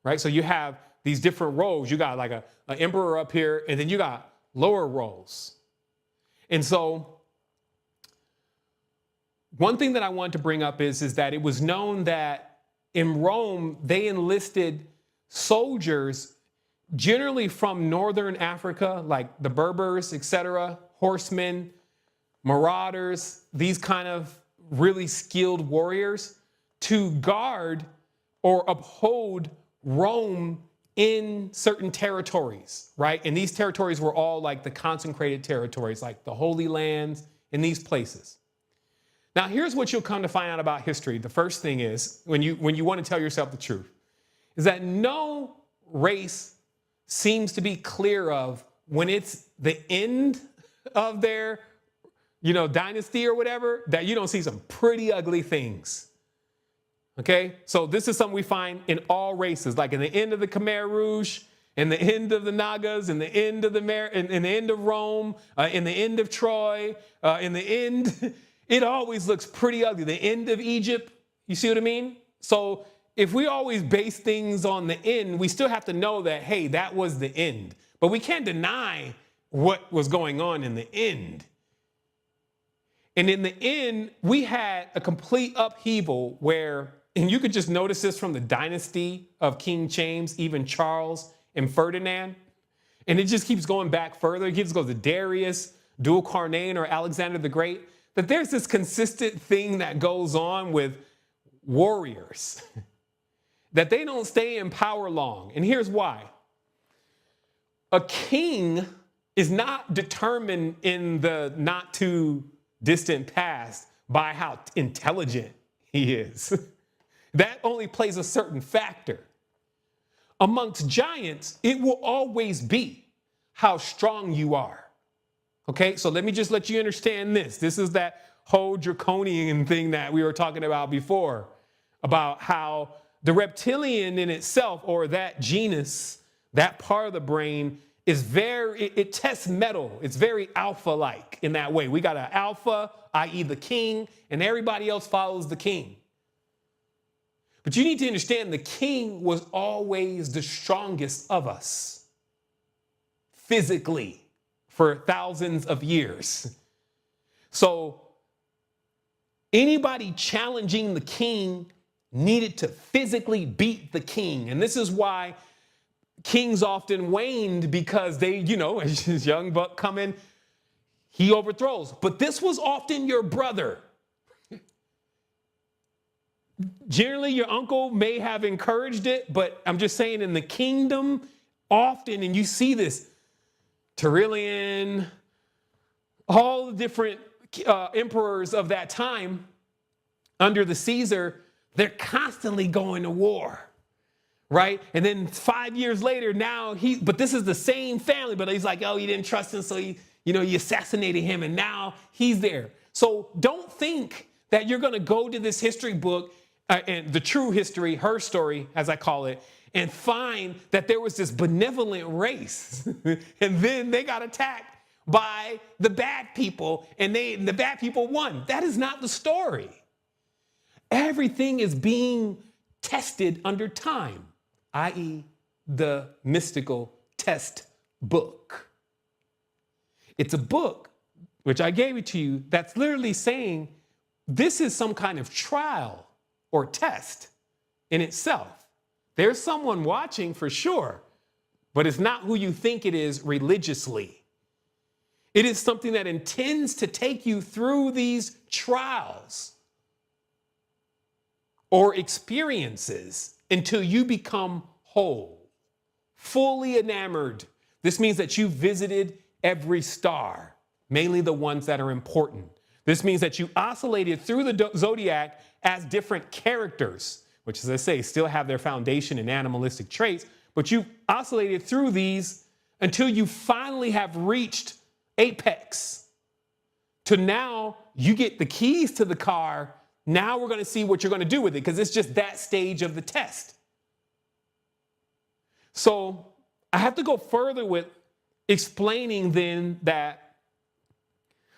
right? So you have these different roles. You got like an emperor up here, and then you got lower roles. And so one thing that I want to bring up is that it was known that in Rome, they enlisted soldiers generally from northern Africa, like the Berbers, etc., horsemen, marauders, these kind of really skilled warriors to guard or uphold Rome in certain territories, right? And these territories were all like the consecrated territories, like the Holy Lands in these places. Now, here's what you'll come to find out about history. The first thing is, when you want to tell yourself the truth, is that no race seems to be clear of when it's the end of their, dynasty or whatever, that you don't see some pretty ugly things. Okay, so this is something we find in all races, like in the end of the Khmer Rouge, in the end of the Nagas, in the end of in the end of Rome, in the end of Troy, in the end, it always looks pretty ugly. The end of Egypt, you see what I mean? So if we always base things on the end, we still have to know that, hey, that was the end. But we can't deny what was going on in the end. And in the end, we had a complete upheaval where, and you could just notice this from the dynasty of King James, even Charles and Ferdinand. And it just keeps going back further. It keeps going to Darius, Dulcarnain, or Alexander the Great. That there's this consistent thing that goes on with warriors. That they don't stay in power long. And here's why. A king is not determined in the not too distant past by how intelligent he is. That only plays a certain factor. Amongst giants, it will always be how strong you are. Okay, so let me just let you understand this. This is that whole draconian thing that we were talking about before, about how the reptilian in itself, or that genus, that part of the brain, is it tests metal. It's very alpha-like in that way. We got an alpha, i.e. the king, and everybody else follows the king. But you need to understand the king was always the strongest of us, physically, for thousands of years. So anybody challenging the king needed to physically beat the king. And this is why kings often waned, because they, as this young buck coming, he overthrows. But this was often your brother. Generally, your uncle may have encouraged it, but I'm just saying in the kingdom, often, and you see this, Tertullian, all the different emperors of that time under the Caesar, they're constantly going to war, right? And then 5 years later, now but this is the same family, but he's like, oh, you didn't trust him, so you assassinated him, and now he's there. So don't think that you're going to go to this history book, and the true history, her story, as I call it, and find that there was this benevolent race, and then they got attacked by the bad people, and the bad people won. That is not the story. Everything is being tested under time, i.e. the mystical test book. It's a book, which I gave it to you, that's literally saying this is some kind of trial or test in itself. There's someone watching for sure, but it's not who you think it is religiously. It is something that intends to take you through these trials or experiences until you become whole, fully enamored. This means that you visited every star, mainly the ones that are important. This means that you oscillated through the zodiac as different characters, which, as I say, still have their foundation in animalistic traits, but you oscillated through these until you finally have reached apex. To now, you get the keys to the car. Now we're going to see what you're going to do with it, because it's just that stage of the test. So I have to go further with explaining then that,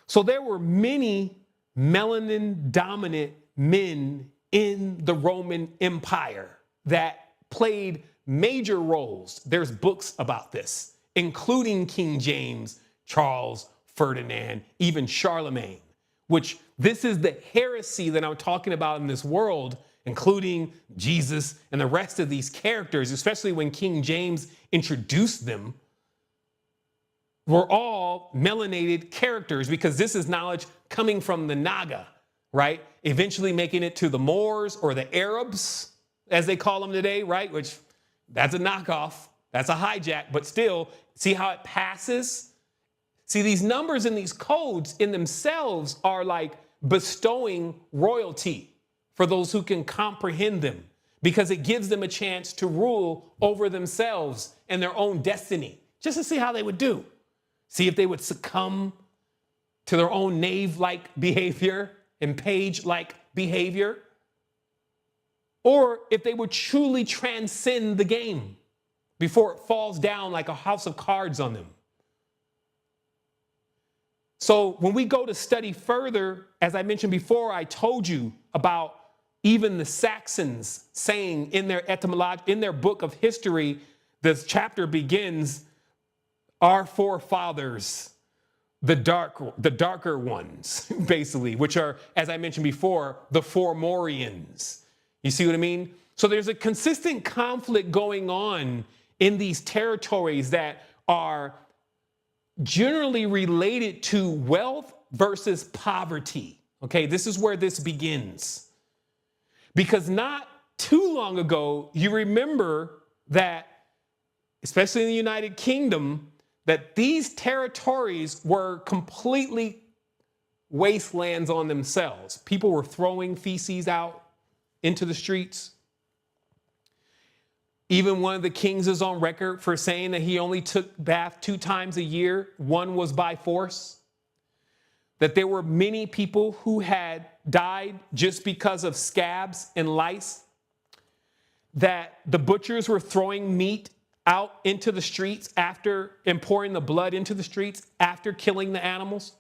so there were many melanin dominant men in the Roman Empire that played major roles. There's books about this, including King James, Charles, Ferdinand, even Charlemagne, which this is the heresy that I'm talking about in this world, including Jesus and the rest of these characters, especially when King James introduced them, were all melanated characters, because this is knowledge coming from the Naga, right? Eventually making it to the Moors, or the Arabs, as they call them today, right? Which, That's a knockoff. That's a hijack. But still, see how it passes? See, these numbers and these codes in themselves are like bestowing royalty for those who can comprehend them, because it gives them a chance to rule over themselves and their own destiny, just to see how they would do. See if they would succumb to their own knave-like behavior and page-like behavior, or if they would truly transcend the game before it falls down like a house of cards on them. So when we go to study further, as I mentioned before, I told you about even the Saxons saying in their in their book of history, this chapter begins, our forefathers, the darker ones, basically, which are, as I mentioned before, the Formorians. You see what I mean? So there's a consistent conflict going on in these territories that are generally related to wealth versus poverty. Okay, this is where this begins. Because not too long ago, you remember that, especially in the United Kingdom, that these territories were completely wastelands on themselves. People were throwing feces out into the streets. Even one of the kings is on record for saying that he only took bath 2 times a year. One was by force. That there were many people who had died just because of scabs and lice. That the butchers were throwing meat out into the streets after, and pouring the blood into the streets after killing the animals.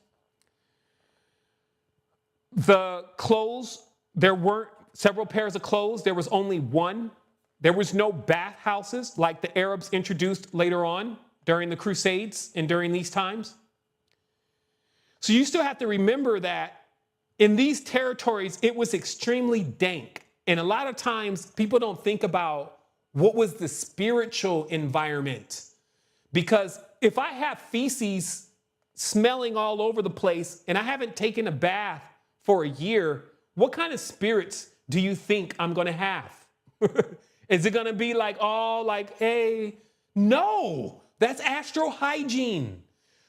The clothes, there weren't several pairs of clothes. There was only one. There was no bathhouses like the Arabs introduced later on during the Crusades and during these times. So you still have to remember that in these territories, it was extremely dank. And a lot of times people don't think about what was the spiritual environment. Because if I have feces smelling all over the place and I haven't taken a bath for a year, what kind of spirits do you think I'm going to have? Is it going to be like, oh, like, hey, no, that's astral hygiene.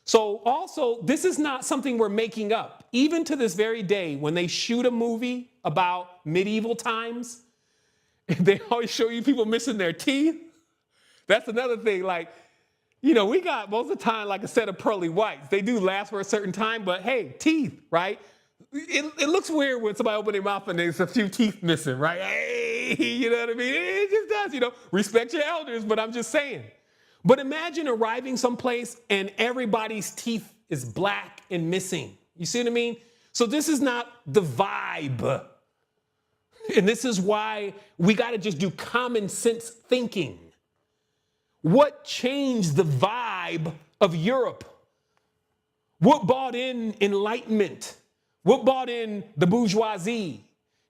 So also, this is not something we're making up. Even to this very day, when they shoot a movie about medieval times, they always show you people missing their teeth. That's another thing. Like, you know, we got most of the time like a set of pearly whites. They do last for a certain time, but hey, teeth, right? It looks weird when somebody opens their mouth and there's a few teeth missing, right? Hey, you know what I mean? It just does, you know, respect your elders, but I'm just saying. But imagine arriving someplace and everybody's teeth is black and missing. You see what I mean? So this is not the vibe. And this is why we got to just do common sense thinking. What changed the vibe of Europe? What brought in enlightenment? What brought in the bourgeoisie?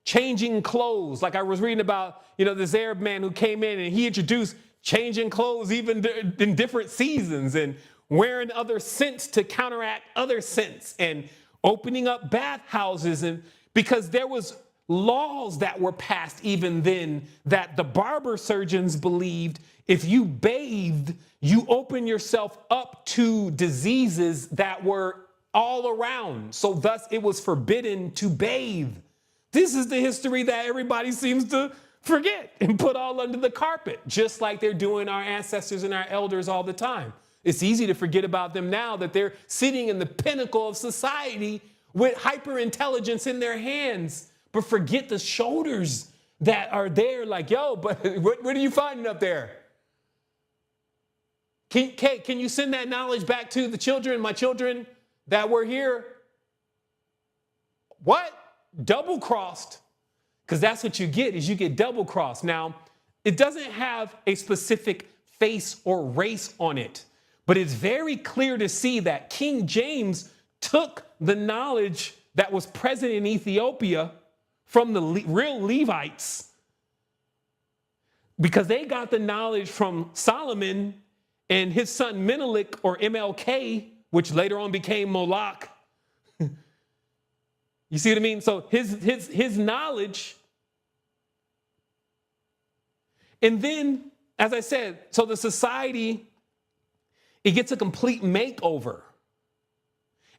Changing clothes. Like I was reading about, you know, this Arab man who came in and he introduced changing clothes even in different seasons and wearing other scents to counteract other scents and opening up bathhouses. And because there was laws that were passed even then that the barber surgeons believed if you bathed, you open yourself up to diseases that were all around. So thus it was forbidden to bathe. This is the history that everybody seems to forget and put all under the carpet, just like they're doing our ancestors and our elders all the time. It's easy to forget about them now that they're sitting in the pinnacle of society with hyper-intelligence in their hands, but forget the shoulders that are there like, yo, but what are you finding up there? Can you send that knowledge back to the children, my children that were here? What? Double-crossed. Because that's what you get, is you get double-crossed. Now, it doesn't have a specific face or race on it, but it's very clear to see that King James took the knowledge that was present in Ethiopia from the real Levites, because they got the knowledge from Solomon and his son Menelik, or MLK, which later on became Moloch. You see what I mean? So his knowledge. And then as I said, so the society, it gets a complete makeover.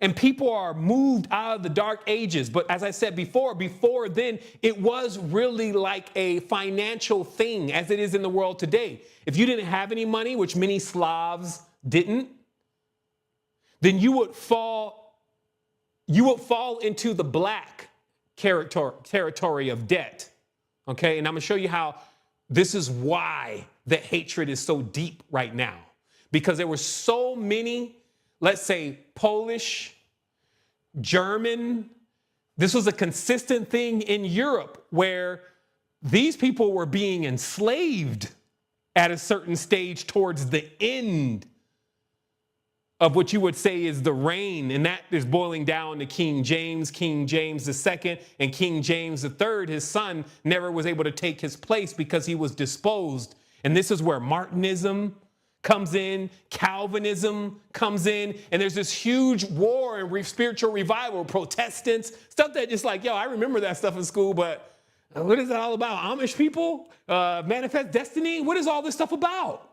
And people are moved out of the dark ages. But as I said before then, it was really like a financial thing as it is in the world today. If you didn't have any money, which many Slavs didn't, then you would fall into the black territory of debt. Okay, and I'm gonna show you how this is why the hatred is so deep right now. Because there were so many, let's say, Polish, German. This was a consistent thing in Europe where these people were being enslaved at a certain stage towards the end of what you would say is the reign. And that is boiling down to King James II, and King James III, his son, never was able to take his place because he was disposed. And this is where Martinism comes in, Calvinism comes in, and there's this huge war and spiritual revival, Protestants, stuff that just like, yo, I remember that stuff in school, but what is that all about? Amish people, manifest destiny? What is all this stuff about?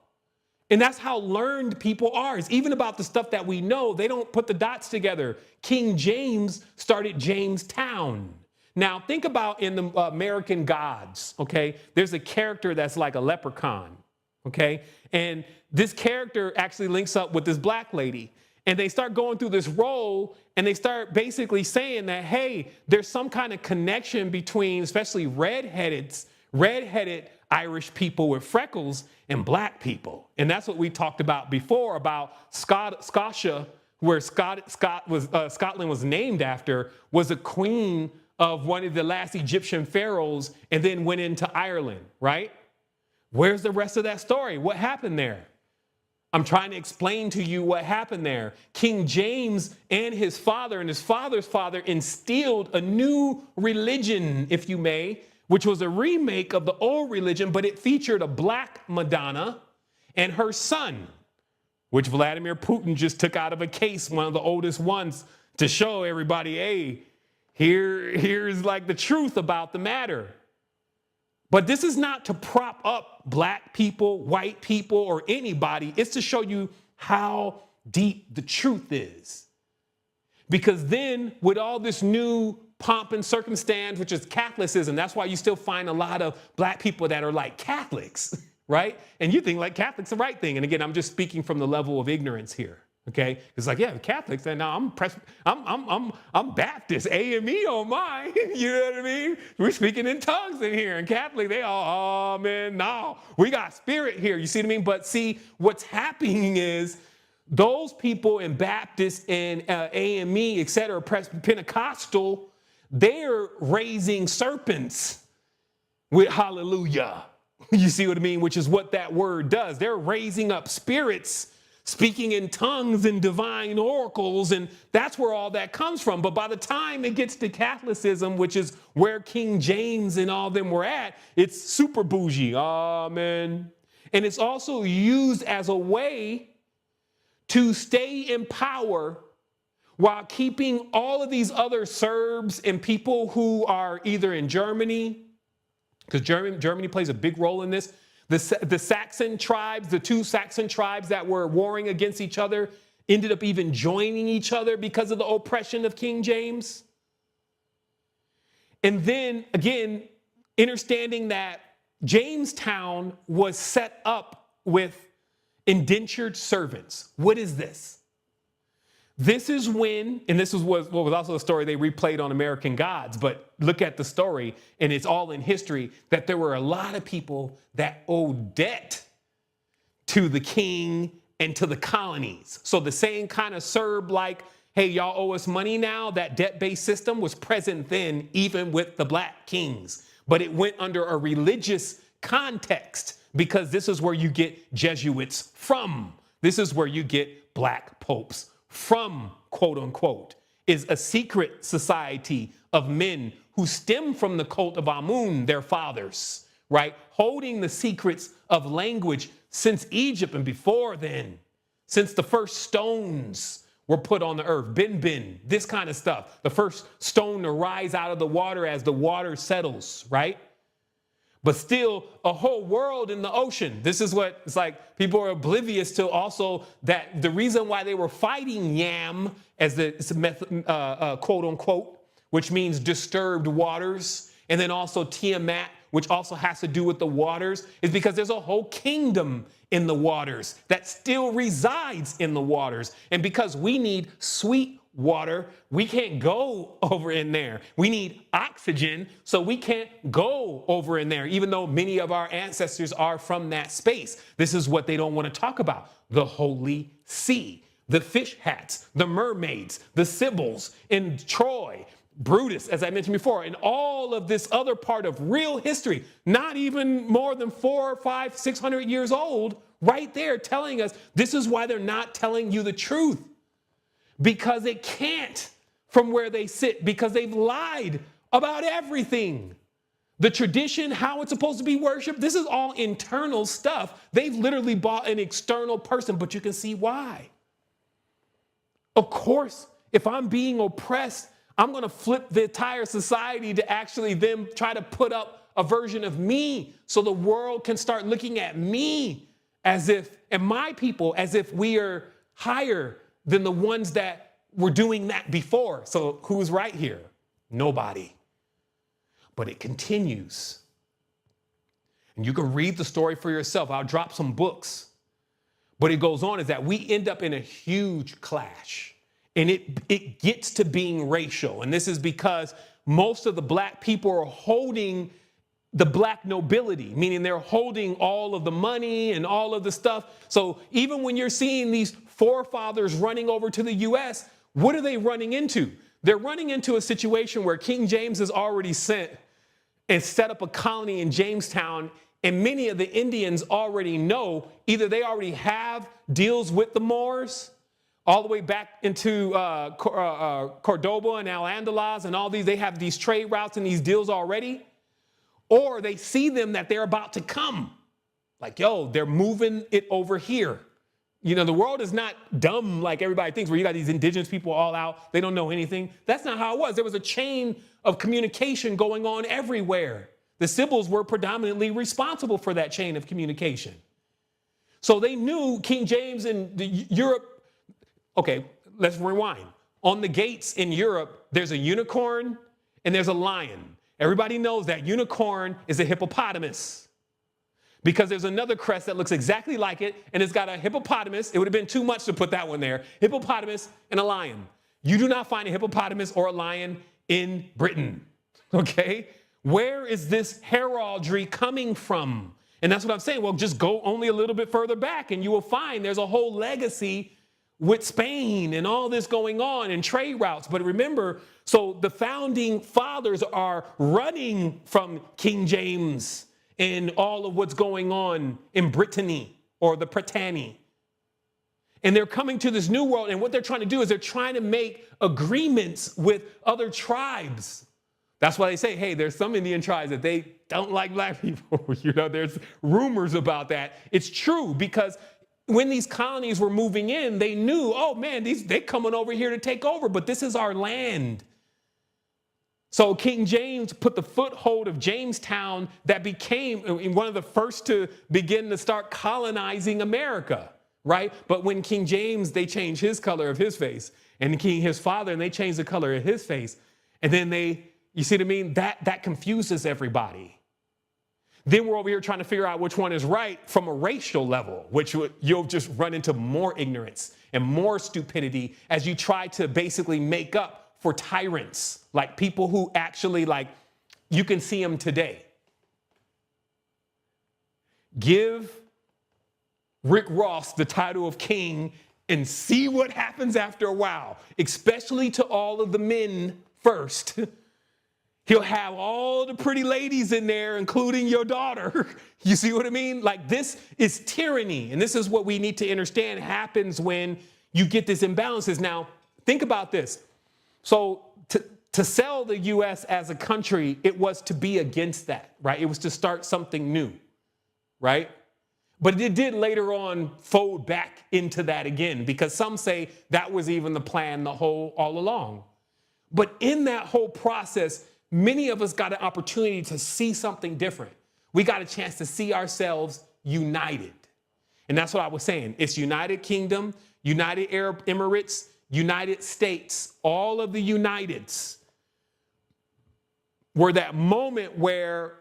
And that's how learned people are. It's even about the stuff that we know. They don't put the dots together. King James started Jamestown. Now, think about in the American Gods, okay? There's a character that's like a leprechaun, okay? And this character actually links up with this black lady. And they start going through this role, and they start basically saying that, hey, there's some kind of connection between especially redheaded Irish people with freckles and black people. And that's what we talked about before about Scotia, where Scotland was named after, was a queen of one of the last Egyptian pharaohs and then went into Ireland, right? Where's the rest of that story? What happened there? I'm trying to explain to you what happened there. King James and his father and his father's father instilled a new religion, if you may, which was a remake of the old religion, but it featured a black Madonna and her son, which Vladimir Putin just took out of a case, one of the oldest ones, to show everybody, hey, here's like the truth about the matter. But this is not to prop up black people, white people, or anybody. It's to show you how deep the truth is. Because then with all this new pomp and circumstance, which is Catholicism, that's why you still find a lot of black people that are like Catholics, right? And you think like Catholics the right thing. And again, I'm just speaking from the level of ignorance here. Okay, it's like, yeah, Catholics, and now I'm Baptist, AME on mine. You know what I mean? We're speaking in tongues in here, and Catholic, they all, oh man, no, we got spirit here. You see what I mean? But see, what's happening is those people in Baptist and AME, et cetera, Pentecostal, they're raising serpents with hallelujah. You see what I mean? Which is what that word does. They're raising up spirits, speaking in tongues and divine oracles, and that's where all that comes from. But by the time it gets to Catholicism, which is where King James and all them were at, it's super bougie. Amen. And it's also used as a way to stay in power while keeping all of these other Serbs and people who are either in Germany, because Germany plays a big role in this. The Saxon tribes, the two Saxon tribes that were warring against each other, ended up even joining each other because of the oppression of King James. And then again, understanding that Jamestown was set up with indentured servants. What is this? This is when, and this was what was also a story they replayed on American Gods, but look at the story, and it's all in history, that there were a lot of people that owed debt to the king and to the colonies. So the same kind of Serb like, hey, y'all owe us money now, that debt-based system was present then, even with the black kings. But it went under a religious context because this is where you get Jesuits from. This is where you get black popes from, quote unquote, is a secret society of men who stem from the cult of Amun, their fathers, right? Holding the secrets of language since Egypt and before then, since the first stones were put on the earth, bin, this kind of stuff. The first stone to rise out of the water as the water settles, right? but still a whole world in the ocean. This is what it's like. People are oblivious to also that the reason why they were fighting Yam as the quote unquote, which means disturbed waters, and then also Tiamat, which also has to do with the waters, is because there's a whole kingdom in the waters that still resides in the waters. And because we need sweet water, we can't go over in there. We need oxygen, so we can't go over in there, even though many of our ancestors are from that space. This is what they don't want to talk about: the Holy Sea, the fish hats, the mermaids, the Sibyls in Troy, Brutus, as I mentioned before, and all of this other part of real history, not even more than 400, 500, 600 years old, right there telling us this is why they're not telling you the truth. Because it can't from where they sit, because they've lied about everything. The tradition, how it's supposed to be worshiped, this is all internal stuff. They've literally bought an external person, but you can see why. Of course, if I'm being oppressed, I'm going to flip the entire society to actually then try to put up a version of me so the world can start looking at me as if, and my people, as if we are higher than the ones that were doing that before. So who's right here? Nobody. But it continues. And you can read the story for yourself. I'll drop some books. But it goes on is that we end up in a huge clash. And it gets to being racial. And this is because most of the black people are holding the black nobility, meaning they're holding all of the money and all of the stuff. So even when you're seeing these forefathers running over to the U.S., what are they running into? They're running into a situation where King James has already sent and set up a colony in Jamestown. And many of the Indians already know either they already have deals with the Moors all the way back into Cordoba and Al-Andalus and all these. They have these trade routes and these deals already. Or they see them that they're about to come. Like, yo, they're moving it over here. You know, the world is not dumb like everybody thinks, where you got these indigenous people all out. They don't know anything. That's not how it was. There was a chain of communication going on everywhere. The Sibyls were predominantly responsible for that chain of communication. So they knew King James and Europe. Okay, let's rewind. On the gates in Europe, there's a unicorn and there's a lion. Everybody knows that unicorn is a hippopotamus, because there's another crest that looks exactly like it, and it's got a hippopotamus. It would have been too much to put that one there. Hippopotamus and a lion. You do not find a hippopotamus or a lion in Britain, okay? Where is this heraldry coming from? And that's what I'm saying. Well, just go only a little bit further back, and you will find there's a whole legacy with Spain and all this going on and trade routes. But remember, so the founding fathers are running from King James and all of what's going on in Brittany or the Britanny. And they're coming to this new world. And what they're trying to do is they're trying to make agreements with other tribes. That's why they say, hey, there's some Indian tribes that they don't like black people. You know, there's rumors about that. It's true, because when these colonies were moving in, they knew, oh man, they're coming over here to take over, but this is our land. So King James put the foothold of Jamestown that became one of the first to begin to start colonizing America, right? But when King James, they changed his color of his face, and his father, and they changed the color of his face. And then you see what I mean? That confuses everybody. Then we're over here trying to figure out which one is right from a racial level, which you'll just run into more ignorance and more stupidity as you try to basically make up for tyrants, like people who actually, like, you can see them today. Give Rick Ross the title of king and see what happens after a while, especially to all of the men first. He'll have all the pretty ladies in there, including your daughter. You see what I mean? Like, this is tyranny. And this is what we need to understand happens when you get these imbalances. Now, think about this. So to sell the U.S. as a country, it was to be against that, right? It was to start something new, right? But it did later on fold back into that again, because some say that was even the plan all along. But in that whole process, many of us got an opportunity to see something different. we got a chance to see ourselves united. And that's what I was saying. It's United Kingdom, United Arab Emirates, United States, all of the Uniteds were that moment where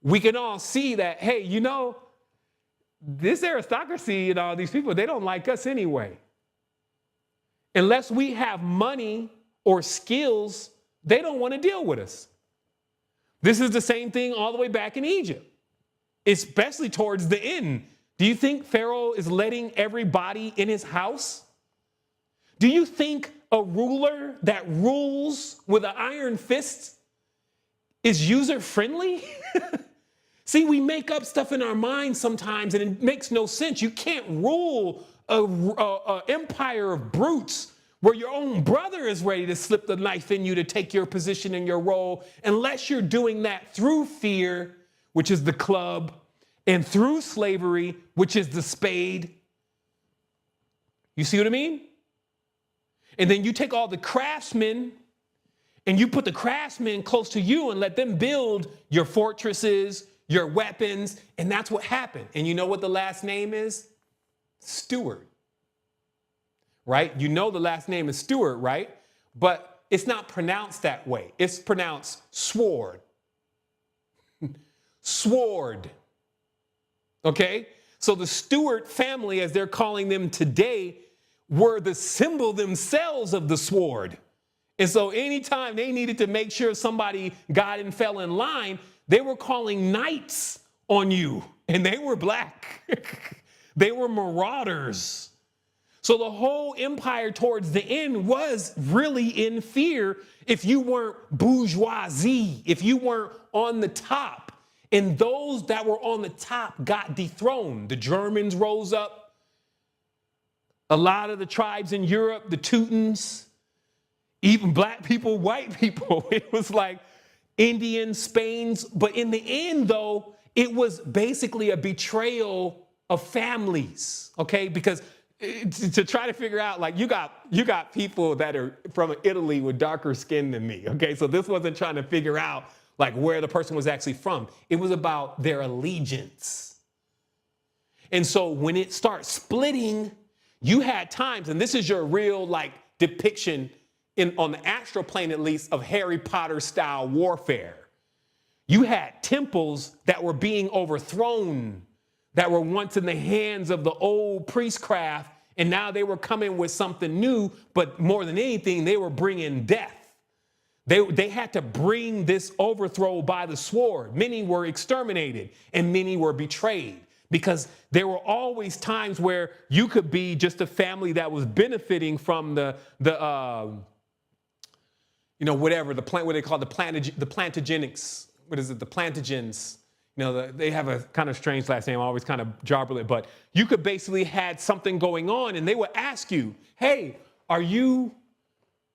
we can all see that, hey, you know, this aristocracy and all these people, they don't like us anyway. Unless we have money or skills, they don't want to deal with us. This is the same thing all the way back in Egypt, especially towards the end. Do you think Pharaoh is letting everybody in his house? Do you think a ruler that rules with an iron fist is user-friendly? See, we make up stuff in our minds sometimes and it makes no sense. You can't rule an empire of brutes where your own brother is ready to slip the knife in you to take your position and your role, unless you're doing that through fear, which is the club, and through slavery, which is the spade. You see what I mean? And then you take all the craftsmen and you put the craftsmen close to you and let them build your fortresses, your weapons, and that's what happened. And you know what the last name is? Stewart. Right? You know the last name is Stewart, right? But it's not pronounced that way. It's pronounced sword. Sword. Okay? So the Stewart family, as they're calling them today, were the symbol themselves of the sword. And so anytime they needed to make sure somebody got and fell in line, they were calling knights on you. And they were black. They were marauders. So the whole empire towards the end was really in fear if you weren't bourgeoisie, if you weren't on the top. And those that were on the top got dethroned. The Germans rose up. A lot of the tribes in Europe, the Teutons, even black people, white people, it was like Indians, Spains. But in the end, though, it was basically a betrayal of families, okay? Because to try to figure out, like, you got people that are from Italy with darker skin than me, okay? So this wasn't trying to figure out, like, where the person was actually from. It was about their allegiance. And so when it starts splitting, you had times, and this is your real, like, depiction on the astral plane, at least, of Harry Potter style warfare. You had temples that were being overthrown, that were once in the hands of the old priestcraft, and now they were coming with something new, but more than anything, they were bringing death. They had to bring this overthrow by the sword. Many were exterminated, and many were betrayed, because there were always times where you could be just a family that was benefiting from what they call the plantogenics. What is it? The plantogens. You know, they have a kind of strange last name, always kind of jarbling it, but you could basically had something going on and they would ask you, hey, are you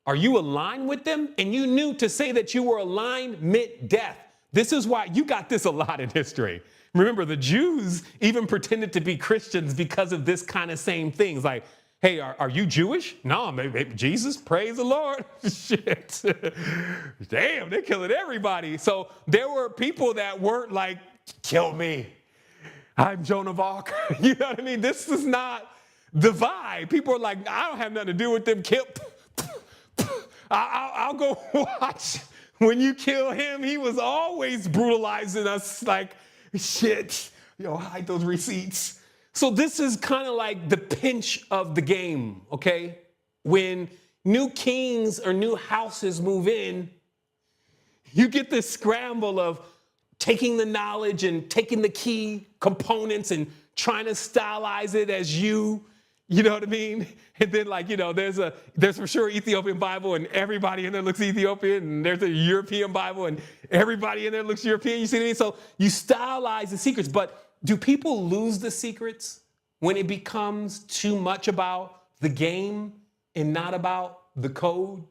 aligned with them? And you knew to say that you were aligned meant death. This is why you got this a lot in history. Remember, the Jews even pretended to be Christians because of this kind of same things. Like, hey, are you Jewish? No, maybe Jesus, praise the Lord. Shit. Damn, they're killing everybody. So there were people that weren't like, kill me. I'm Joan of Arc. You know what I mean? This is not the vibe. People are like, I don't have nothing to do with them. I'll go watch. When you kill him, he was always brutalizing us like, shit, hide those receipts. So this is kind of like the pinch of the game, okay? When new kings or new houses move in, you get this scramble of taking the knowledge and taking the key components and trying to stylize it as you know what I mean? And then, like, there's for sure Ethiopian Bible and everybody in there looks Ethiopian, and there's a European Bible and everybody in there looks European. You see what I mean? So you stylize the secrets, but do people lose the secrets when it becomes too much about the game and not about the code?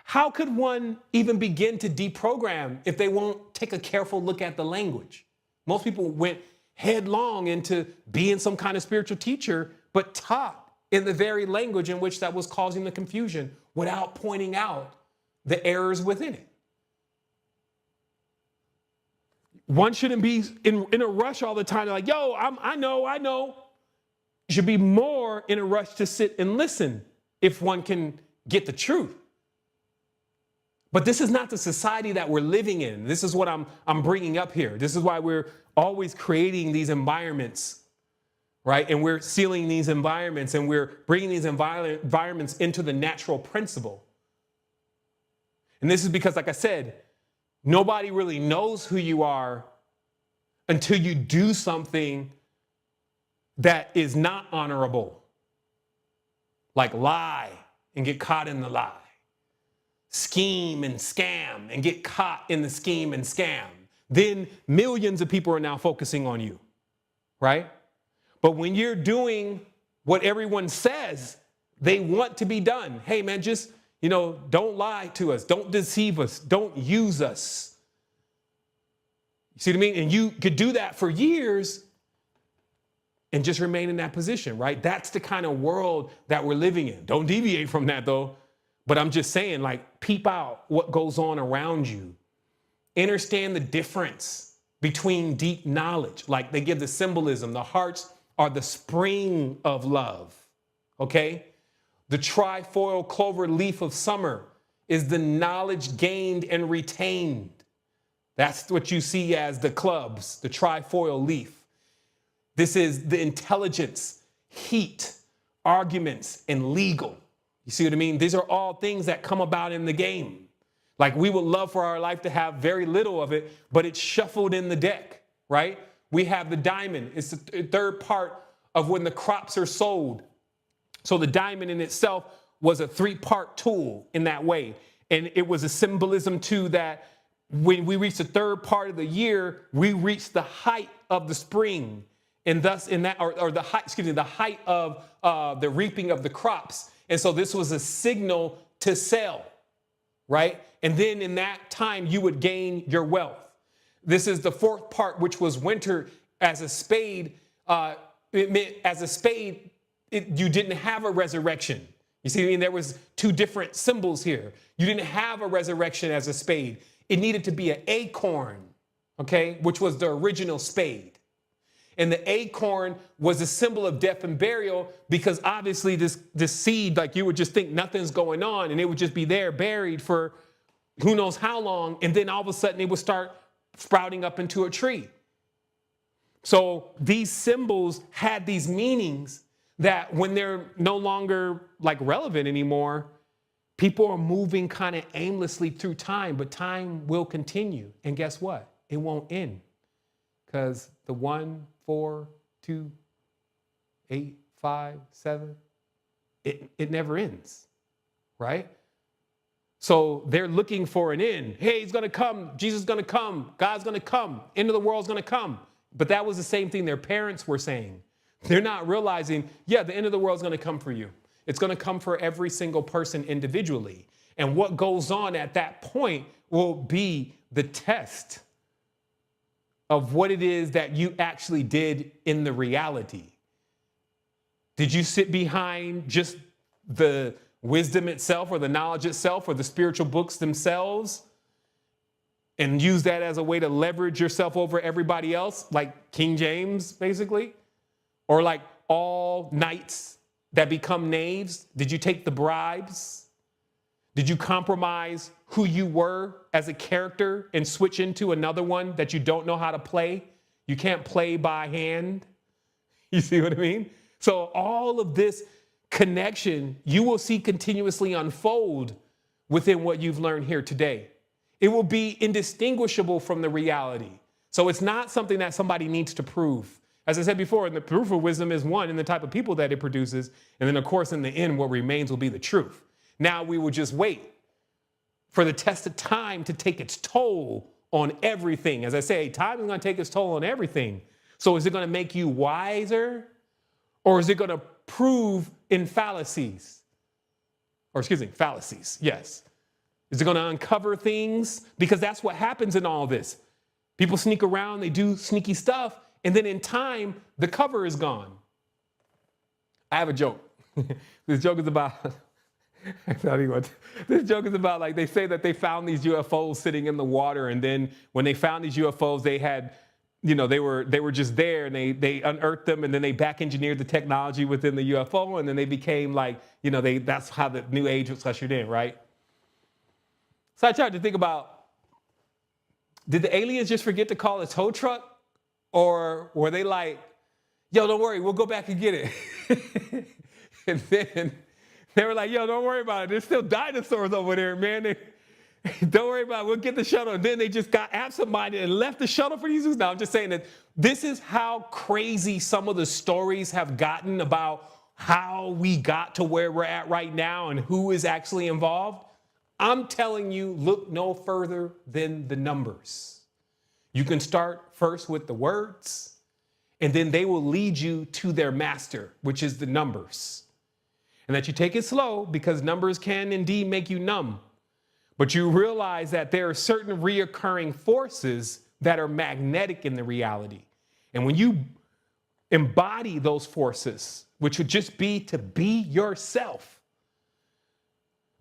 How could one even begin to deprogram if they won't take a careful look at the language? Most people went headlong into being some kind of spiritual teacher, but taught in the very language in which that was causing the confusion without pointing out the errors within it. One shouldn't be in a rush all the time. They're like, yo, I know. You should be more in a rush to sit and listen if one can get the truth. But this is not the society that we're living in. This is what I'm bringing up here. This is why we're always creating these environments, right? And we're sealing these environments and we're bringing these environments into the natural principle. And this is because, like I said, nobody really knows who you are until you do something that is not honorable, like lie and get caught in the lie, scheme and scam and get caught in the scheme and scam. Then millions of people are now focusing on you, right? But when you're doing what everyone says they want to be done, hey man, just, don't lie to us, don't deceive us, don't use us. You see what I mean? And you could do that for years and just remain in that position, right? That's the kind of world that we're living in. Don't deviate from that though. But I'm just saying, like, peep out what goes on around you. Understand the difference between deep knowledge. Like they give the symbolism. The hearts are the spring of love, okay? The trifoil clover leaf of summer is the knowledge gained and retained. That's what you see as the clubs, the trifoil leaf. This is the intelligence, heat, arguments, and legal. You see what I mean? These are all things that come about in the game. Like we would love for our life to have very little of it, but it's shuffled in the deck, right? We have the diamond. It's the third part of when the crops are sold. So the diamond in itself was a 3-part tool in that way. And it was a symbolism too that when we reach the third part of the year, we reach the height of the spring. And thus in that, or the height of the reaping of the crops. And so this was a signal to sell, right? And then in that time, you would gain your wealth. This is the fourth part, which was winter. As a spade, it meant as a spade, you didn't have a resurrection. You see what I mean? There was two different symbols here. You didn't have a resurrection as a spade. It needed to be an acorn, okay, which was the original spade. And the acorn was a symbol of death and burial because obviously this seed, like you would just think nothing's going on and it would just be there buried for who knows how long. And then all of a sudden it would start sprouting up into a tree. So these symbols had these meanings that when they're no longer like relevant anymore, people are moving kind of aimlessly through time, but time will continue. And guess what? It won't end because the 1, 4, 2, 8, 5, 7, it never ends, right? So they're looking for an end. Hey, he's going to come. Jesus is going to come. God's going to come. End of the world's going to come. But that was the same thing their parents were saying. They're not realizing, yeah, the end of the world's going to come for you. It's going to come for every single person individually. And what goes on at that point will be the test of what it is that you actually did in the reality. Did you sit behind just the wisdom itself or the knowledge itself or the spiritual books themselves and use that as a way to leverage yourself over everybody else, like King James, basically? Or like all knights that become knaves? Did you take the bribes? Did you compromise who you were as a character and switch into another one that you don't know how to play? You can't play by hand. You see what I mean? So all of this connection you will see continuously unfold within what you've learned here today. It will be indistinguishable from the reality. So it's not something that somebody needs to prove. As I said before, the proof of wisdom is one in the type of people that it produces. And then, of course, in the end, what remains will be the truth. Now we will just wait for the test of time to take its toll on everything. As I say, time is going to take its toll on everything. So is it going to make you wiser? Or is it going to prove in fallacies? Or excuse me, fallacies, yes. Is it going to uncover things? Because that's what happens in all this. People sneak around, they do sneaky stuff, and then in time, the cover is gone. I have a joke. This joke is about I thought he was. This joke is about, like, they say that they found these UFOs sitting in the water, and then when they found these UFOs, they had, they were just there, and they unearthed them, and then they back engineered the technology within the UFO, and then they became like, that's how the new age was ushered in, right? So I tried to think about, did the aliens just forget to call a tow truck, or were they like, yo, don't worry, we'll go back and get it? And then they were like, yo, don't worry about it. There's still dinosaurs over there, man. Don't worry about it. We'll get the shuttle. And then they just got absent-minded and left the shuttle for these. Now, I'm just saying that this is how crazy some of the stories have gotten about how we got to where we're at right now and who is actually involved. I'm telling you, look no further than the numbers. You can start first with the words, and then they will lead you to their master, which is the numbers. And that you take it slow, because numbers can indeed make you numb. But you realize that there are certain reoccurring forces that are magnetic in the reality. And when you embody those forces, which would just be to be yourself,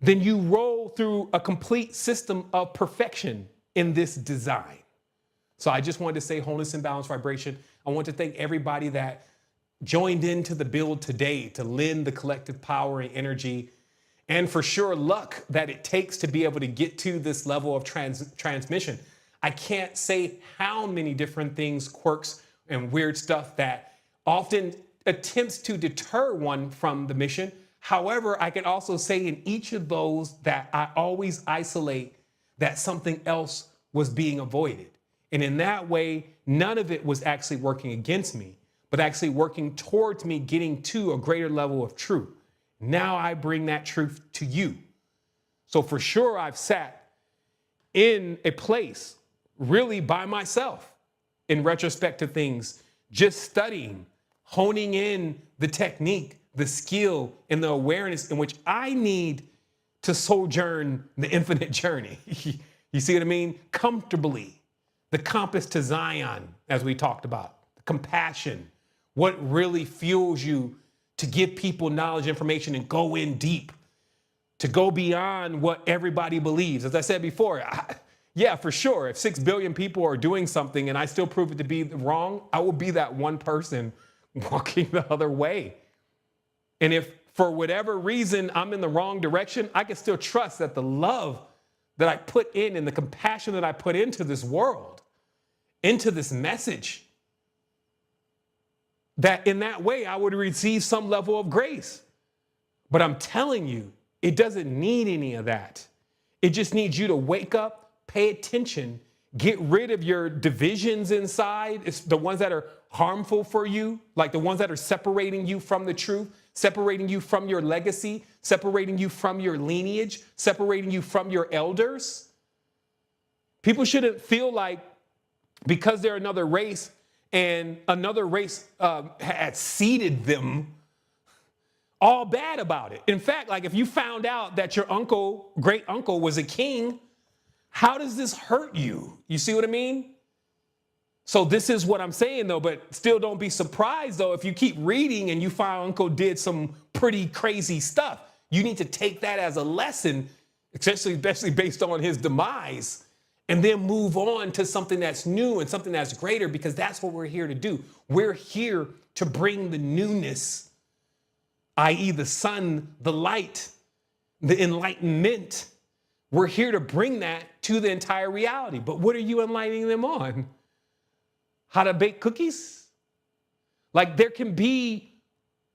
then you roll through a complete system of perfection in this design. So I just wanted to say wholeness and balance vibration. I want to thank everybody that joined into the build today to lend the collective power and energy, and for sure luck that it takes to be able to get to this level of transmission. I can't say how many different things, quirks, and weird stuff that often attempts to deter one from the mission. However, I can also say in each of those that I always isolate that something else was being avoided. And in that way, none of it was actually working against me, but actually working towards me getting to a greater level of truth. Now I bring that truth to you. So for sure, I've sat in a place really by myself in retrospect to things, just studying, honing in the technique, the skill, and the awareness in which I need to sojourn the infinite journey. You see what I mean? Comfortably. The compass to Zion, as we talked about, the compassion, what really fuels you to give people knowledge, information, and go in deep, to go beyond what everybody believes. As I said before, yeah, for sure, if 6 billion people are doing something and I still prove it to be wrong, I will be that one person walking the other way. And if for whatever reason I'm in the wrong direction, I can still trust that the love that I put in and the compassion that I put into this world, into this message, that in that way I would receive some level of grace. But I'm telling you, it doesn't need any of that. It just needs you to wake up, pay attention, get rid of your divisions inside. It's the ones that are harmful for you, like the ones that are separating you from the truth, separating you from your legacy, separating you from your lineage, separating you from your elders. People shouldn't feel like because they're another race and another race had seeded them, all bad about it. In fact, like if you found out that your uncle, great uncle was a king, how does this hurt you? You see what I mean? So this is what I'm saying though, but still don't be surprised though if you keep reading and you find uncle did some pretty crazy stuff. You need to take that as a lesson, especially based on his demise, and then move on to something that's new and something that's greater, because that's what we're here to do. We're here to bring the newness, i.e. the sun, the light, the enlightenment. We're here to bring that to the entire reality. But what are you enlightening them on? How to bake cookies? Like there can be,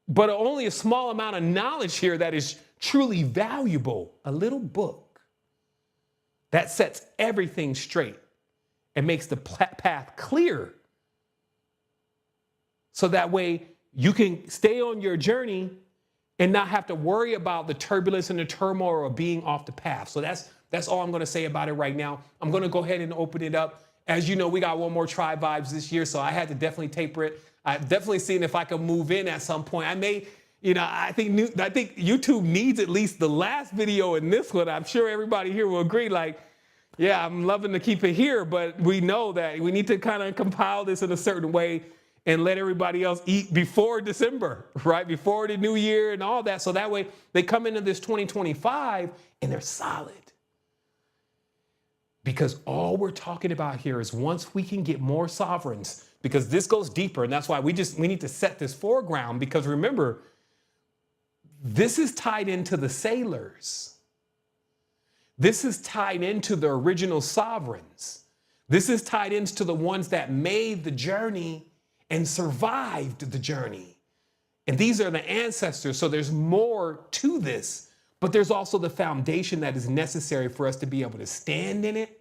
but only a small amount of knowledge here that is truly valuable. A little book that sets everything straight and makes the path clear. So that way you can stay on your journey and not have to worry about the turbulence and the turmoil of being off the path. So that's all I'm going to say about it right now. I'm going to go ahead and open it up. As you know, we got one more Tribe Vibes this year, so I had to definitely taper it. I've definitely seen if I can move in at some point. I may, I think YouTube needs at least the last video and this one. I'm sure everybody here will agree. Like, yeah, I'm loving to keep it here, but we know that we need to kind of compile this in a certain way and let everybody else eat before December, right? Before the new year and all that. So that way they come into this 2025 and they're solid. Because all we're talking about here is once we can get more sovereigns, because this goes deeper, and that's why we need to set this foreground, because remember, this is tied into the sailors. This is tied into the original sovereigns. This is tied into the ones that made the journey and survived the journey. And these are the ancestors. So there's more to this, but there's also the foundation that is necessary for us to be able to stand in it,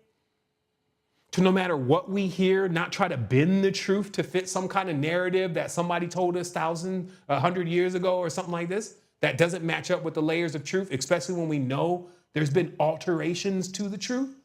to no matter what we hear, not try to bend the truth to fit some kind of narrative that somebody told us 100 years ago or something like this that doesn't match up with the layers of truth, especially when we know there's been alterations to the truth.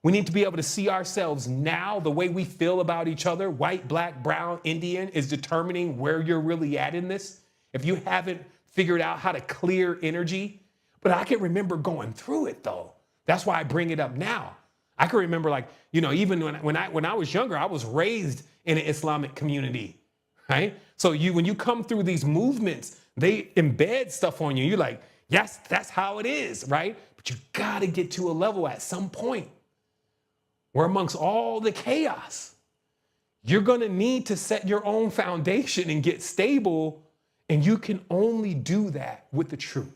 We need to be able to see ourselves now. The way we feel about each other, white, black, brown, Indian, is determining where you're really at in this. If you haven't figured out how to clear energy, but I can remember going through it though. That's why I bring it up now. I can remember, like, you know, even when I was younger, I was raised in an Islamic community, right? So when you come through these movements, they embed stuff on you. You're like, yes, that's how it is, right? But you got to get to a level at some point where amongst all the chaos, you're going to need to set your own foundation and get stable. And you can only do that with the truth.